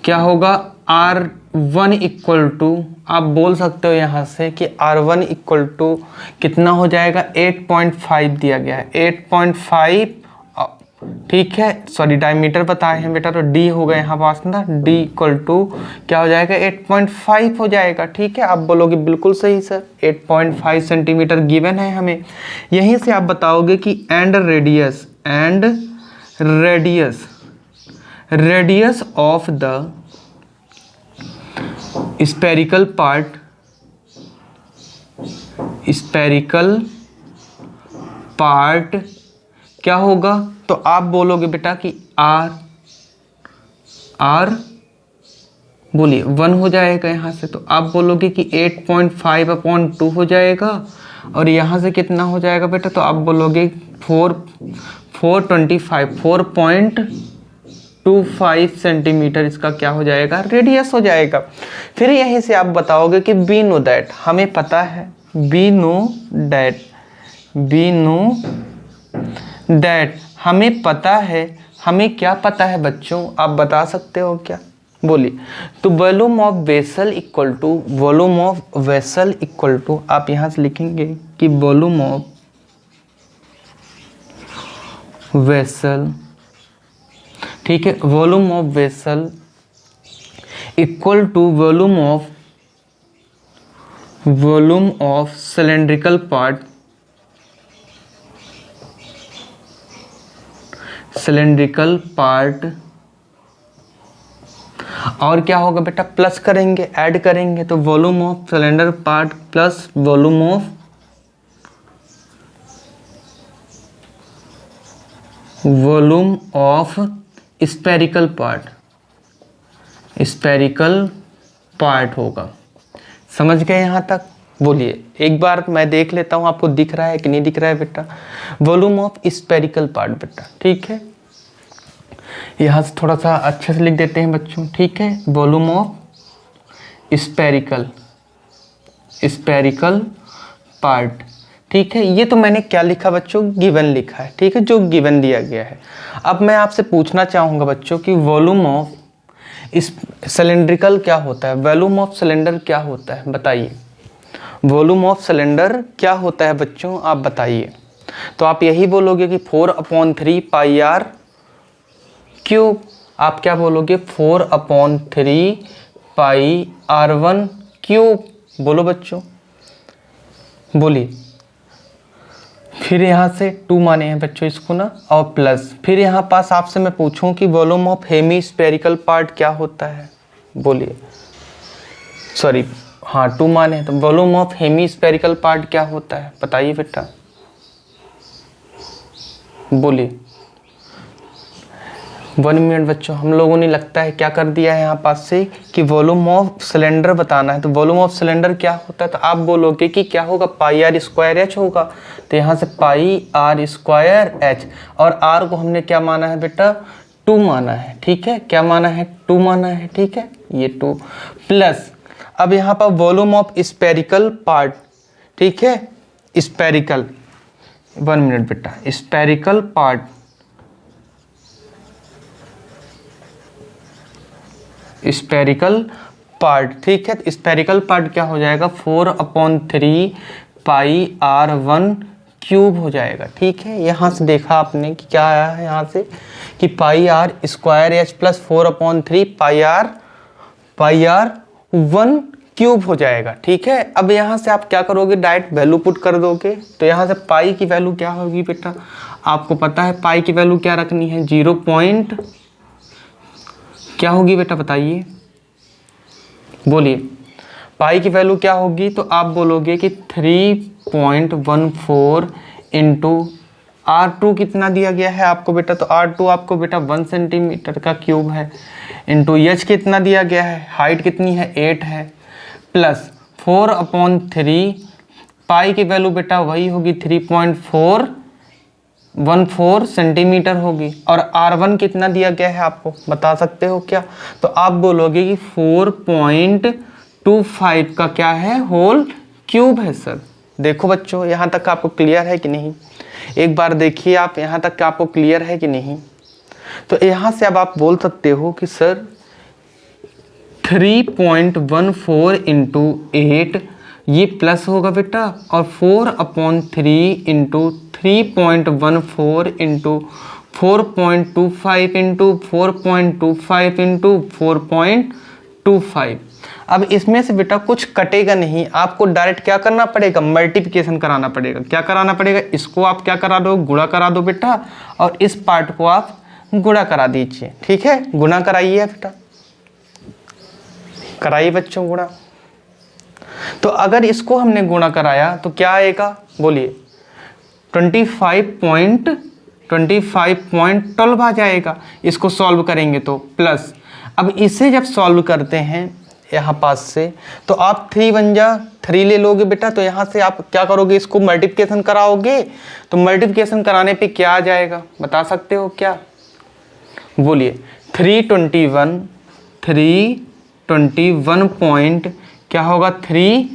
क्या होगा, R1 इक्वल टू, आप बोल सकते हो यहाँ से कि R1 इक्वल टू कितना हो जाएगा, 8.5 दिया गया है, 8.5, ठीक है। सॉरी डायमीटर बताए हैं बेटा, तो D होगा यहाँ पास ना, D इक्वल टू क्या हो जाएगा, 8.5 हो जाएगा, ठीक है। आप बोलोगे बिल्कुल सही सर, 8.5 सेंटीमीटर गिवन है हमें। यहीं से आप बताओगे कि and radius of the spherical part क्या होगा। तो आप बोलोगे बेटा कि R बोलिए 1 हो जाएगा यहाँ से। तो आप बोलोगे कि 8.5/2 हो जाएगा, और यहाँ से कितना हो जाएगा बेटा, तो आप बोलोगे 4.25 सेंटीमीटर इसका क्या हो जाएगा, रेडियस हो जाएगा। फिर यहीं से आप बताओगे कि वी नो दैट, हमें पता है, वी नो दैट हमें पता है, हमें क्या पता है बच्चों, आप बता सकते हो क्या, बोलिए। तो volume of vessel equal to आप यहाँ से लिखेंगे कि वॉल्यूम ऑफ वेसल, ठीक है, volume of vessel equal to volume of cylindrical part, और क्या होगा बेटा, प्लस करेंगे, ऐड करेंगे। तो volume of cylinder part plus volume of spherical part होगा। समझ गए यहाँ तक, बोलिए। एक बार मैं देख लेता हूँ आपको दिख रहा है कि नहीं दिख रहा है बेटा, वॉल्यूम ऑफ स्फेरिकल पार्ट बेटा, ठीक है। यहाँ से थोड़ा सा अच्छे से लिख देते हैं बच्चों, ठीक है। वॉल्यूम ऑफ स्फेरिकल पार्ट, ठीक है। ये तो मैंने क्या लिखा बच्चों, गिवन लिखा है, ठीक है, जो गिवन दिया गया है। अब मैं आपसे पूछना चाहूँगा बच्चों कि वॉल्यूम ऑफ सिलेंड्रिकल क्या होता है, वॉल्यूम ऑफ सिलेंडर क्या होता है, बताइए। वॉल्यूम ऑफ सिलेंडर क्या होता है बच्चों, आप बताइए। तो आप यही बोलोगे कि 4/3 पाई आर क्यूब। आप क्या बोलोगे, 4/3 पाई R1 क्यूब। बोलो बच्चों, बोलिए। फिर यहाँ से 2 माने हैं बच्चों इसको ना, और प्लस। फिर यहाँ पास आपसे मैं पूछूं कि वॉल्यूम ऑफ हेमीस्फेरिकल पार्ट क्या होता है, बोलिए। सॉरी, हाँ 2 माने हैं, तो वॉल्यूम ऑफ हेमीस्फेरिकल पार्ट क्या होता है, बताइए बेटा, बोलिए। 1 मिनट बच्चों, हम लोगों ने लगता है क्या कर दिया है यहाँ पास से कि वॉल्यूम ऑफ सिलेंडर बताना है। तो वॉल्यूम ऑफ सिलेंडर क्या होता है, तो आप बोलोगे कि क्या होगा, पाई आर स्क्वायर एच होगा। तो यहाँ से पाई आर स्क्वायर एच, और आर को हमने क्या माना है बेटा, 2 माना है, ठीक है। क्या माना है, 2 माना है, ठीक है, ये 2 प्लस। अब यहाँ पर वॉल्यूम ऑफ स्पेरिकल पार्ट, ठीक है, स्पेरिकल, 1 मिनट बेटा, स्पेरिकल पार्ट, स्पेरिकल पार्ट, ठीक है। स्पेरिकल पार्ट क्या हो जाएगा, 4/3 पाई r1 क्यूब हो जाएगा, ठीक है। यहाँ से देखा आपने कि क्या आया है यहाँ से कि पाई r स्क्वायर एच प्लस 4/3 पाई r 1 क्यूब हो जाएगा, ठीक है। अब यहाँ से आप क्या करोगे, डायरेक्ट वैल्यू पुट कर दोगे। तो यहाँ से पाई की वैल्यू क्या होगी बेटा, आपको पता है पाई की वैल्यू क्या रखनी है, 0 पॉइंट क्या होगी बेटा, बताइए, बोलिए। पाई की वैल्यू क्या होगी, तो आप बोलोगे कि 3.14 इंटू R2 कितना दिया गया है आपको बेटा, तो R2 आपको बेटा 1 सेंटीमीटर का क्यूब है, इंटू एच कितना दिया गया है, हाइट कितनी है 8 है, प्लस 4/3 पाई की वैल्यू बेटा वही होगी 3.414 सेंटीमीटर होगी, और R1 कितना दिया गया है आपको बता सकते हो क्या, तो आप बोलोगे कि 4.25 का क्या है, होल क्यूब है सर। देखो बच्चों यहाँ तक आपको क्लियर है कि नहीं, एक बार देखिए आप यहाँ तक आपको क्लियर है कि नहीं। तो यहाँ से अब आप बोल सकते हो कि सर 3.14 इंटू 8 ये प्लस होगा बेटा, और 4/3 इंटू 3.14 इंटू 4.25 इंटू 4.25 इंटू 4.25। अब इसमें से बेटा कुछ कटेगा नहीं, आपको डायरेक्ट क्या करना पड़ेगा, मल्टीप्लिकेशन कराना पड़ेगा। क्या कराना पड़ेगा, इसको आप क्या करा दो, गुणा करा दो बेटा, और इस पार्ट को आप गुणा करा दीजिए, ठीक है। गुणा कराइए बेटा, कराइए बच्चों गुणा। तो अगर इसको हमने गुणा कराया तो क्या आएगा, बोलिए, 25.12 आ जाएगा। इसको सॉल्व करेंगे तो प्लस, अब इसे जब सॉल्व करते हैं यहाँ पास से, तो आप 3 1 जा 3 ले लोगे बेटा, तो यहाँ से आप क्या करोगे, इसको मल्टीप्लिकेशन कराओगे, तो मल्टीप्लिकेशन कराने पे क्या आ जाएगा बता सकते हो क्या, बोलिए। 321 पॉइंट क्या होगा, 3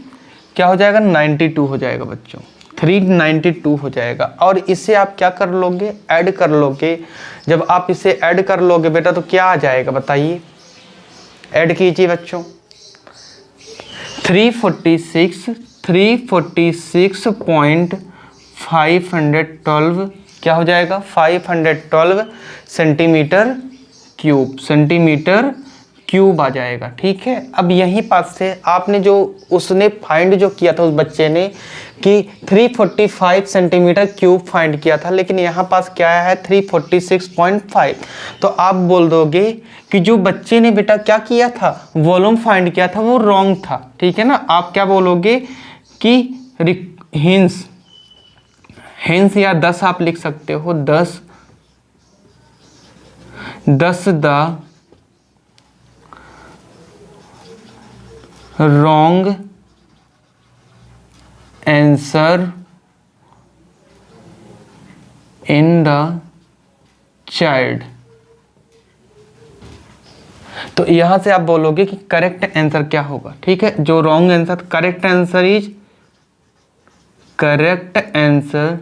क्या हो जाएगा, 92 हो जाएगा बच्चों, 392 हो जाएगा। और इसे आप क्या कर लोगे, ऐड कर लोगे। जब आप इसे ऐड कर लोगे बेटा तो क्या आ जाएगा बताइए, ऐड कीजिए बच्चों। 346.512 क्या हो जाएगा, 512 सेंटीमीटर क्यूब आ जाएगा, ठीक है। अब यहीं पास से आपने जो उसने फाइंड जो किया था उस बच्चे ने कि 345 सेंटीमीटर क्यूब फाइंड किया था, लेकिन यहाँ पास क्या है 346.5। तो आप बोल दोगे कि जो बच्चे ने बेटा क्या किया था, वॉल्यूम फाइंड किया था, वो रॉन्ग था, ठीक है ना। आप क्या बोलोगे कि हिंस या 10 आप लिख सकते हो, 10 the wrong answer in the child। तो यहां से आप बोलोगे कि करेक्ट आंसर क्या होगा, ठीक है। जो रॉन्ग आंसर, करेक्ट आंसर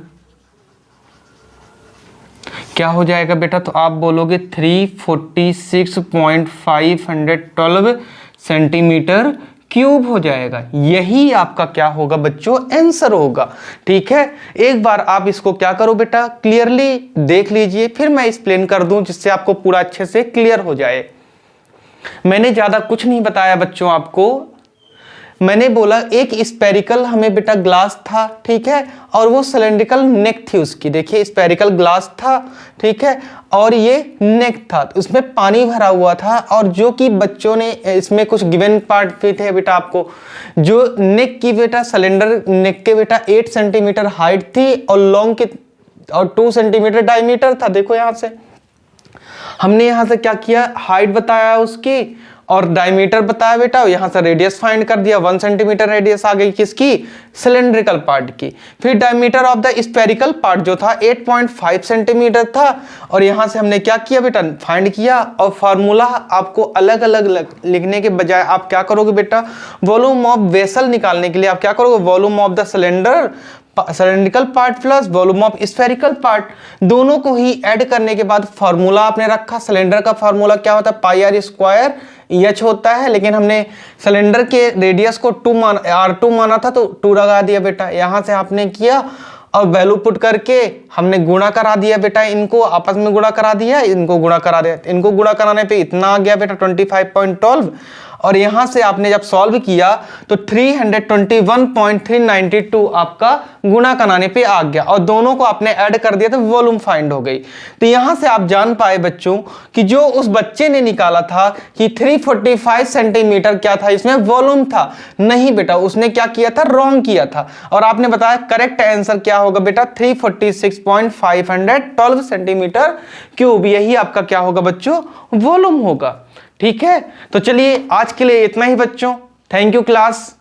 क्या हो जाएगा बेटा, तो आप बोलोगे 346.512 सेंटीमीटर क्यूब हो जाएगा। यही आपका क्या होगा बच्चों, आंसर होगा, ठीक है। एक बार आप इसको क्या करो बेटा, क्लियरली देख लीजिए, फिर मैं एक्सप्लेन कर दूं जिससे आपको पूरा अच्छे से क्लियर हो जाए। मैंने ज्यादा कुछ नहीं बताया बच्चों आपको, मैंने बोला एक स्पेरिकल हमें बेटा ग्लास था, ठीक है, और वो सिलेंड्रिकल नेक थी उसकी, देखिए स्पेरिकल ग्लास था, ठीक है, और ये नेक था, तो उसमें पानी भरा हुआ था, और जो कि बच्चों ने इसमें कुछ गिवन पार्ट भी थे बेटा आपको, जो नेक की बेटा सिलेंडर नेक के बेटा 8 सेंटीमीटर हाइट थी और लॉन्ग के और 2 सेंटीमीटर डायमीटर था। देखो यहाँ से हमने यहाँ से क्या किया, हाइट बताया उसकी और डायमीटर बताया बेटा, यहाँ से रेडियस फाइंड कर दिया, 1 सेंटीमीटर रेडियस आ गई किसकी, सिलेंड्रिकल पार्ट की। फिर diameter of the spherical part जो था 8.5 सेंटीमीटर था, और यहाँ से हमने क्या किया बेटा, फाइंड किया। और फार्मूला आपको अलग अलग लिखने के बजाय आप क्या करोगे बेटा, वॉल्यूम ऑफ वेसल निकालने के लिए आप क्या करोगे, volume of the cylindrical part plus volume of spherical part, दोनों को ही ऐड करने के बाद फार्मूला आपने रखा। सिलेंडर का फार्मूला क्या होता है, पाई आर स्क्वायर एच होता है, लेकिन हमने सिलेंडर के रेडियस को R2 माना था तो 2 लगा दिया बेटा। यहां से आपने किया और वैल्यू पुट करके हमने गुणा करा दिया बेटा, इनको आपस में गुणा करा दिया, इनको गुणा करा दिया, इनको गुणा कराने पे इतना आ गया बेटा 25.12। और यहां से आपने जब सॉल्व किया तो 321.392 आपका गुणा कराने पे आ गया, और दोनों को आपने ऐड कर दिया तो वॉल्यूम फाइंड हो गई। तो यहां से आप जान पाए बच्चों कि जो उस बच्चे ने निकाला था कि 345 सेंटीमीटर क्या था, इसमें वॉल्यूम था, नहीं बेटा उसने क्या किया था, रॉन्ग किया था। और आपने बताया करेक्ट आंसर क्या होगा बेटा, 346.512 सेंटीमीटर क्यूब, यही आपका क्या होगा बच्चों, वॉल्यूम होगा। ठीक है, तो चलिए आज के लिए इतना ही बच्चों, थैंक यू क्लास।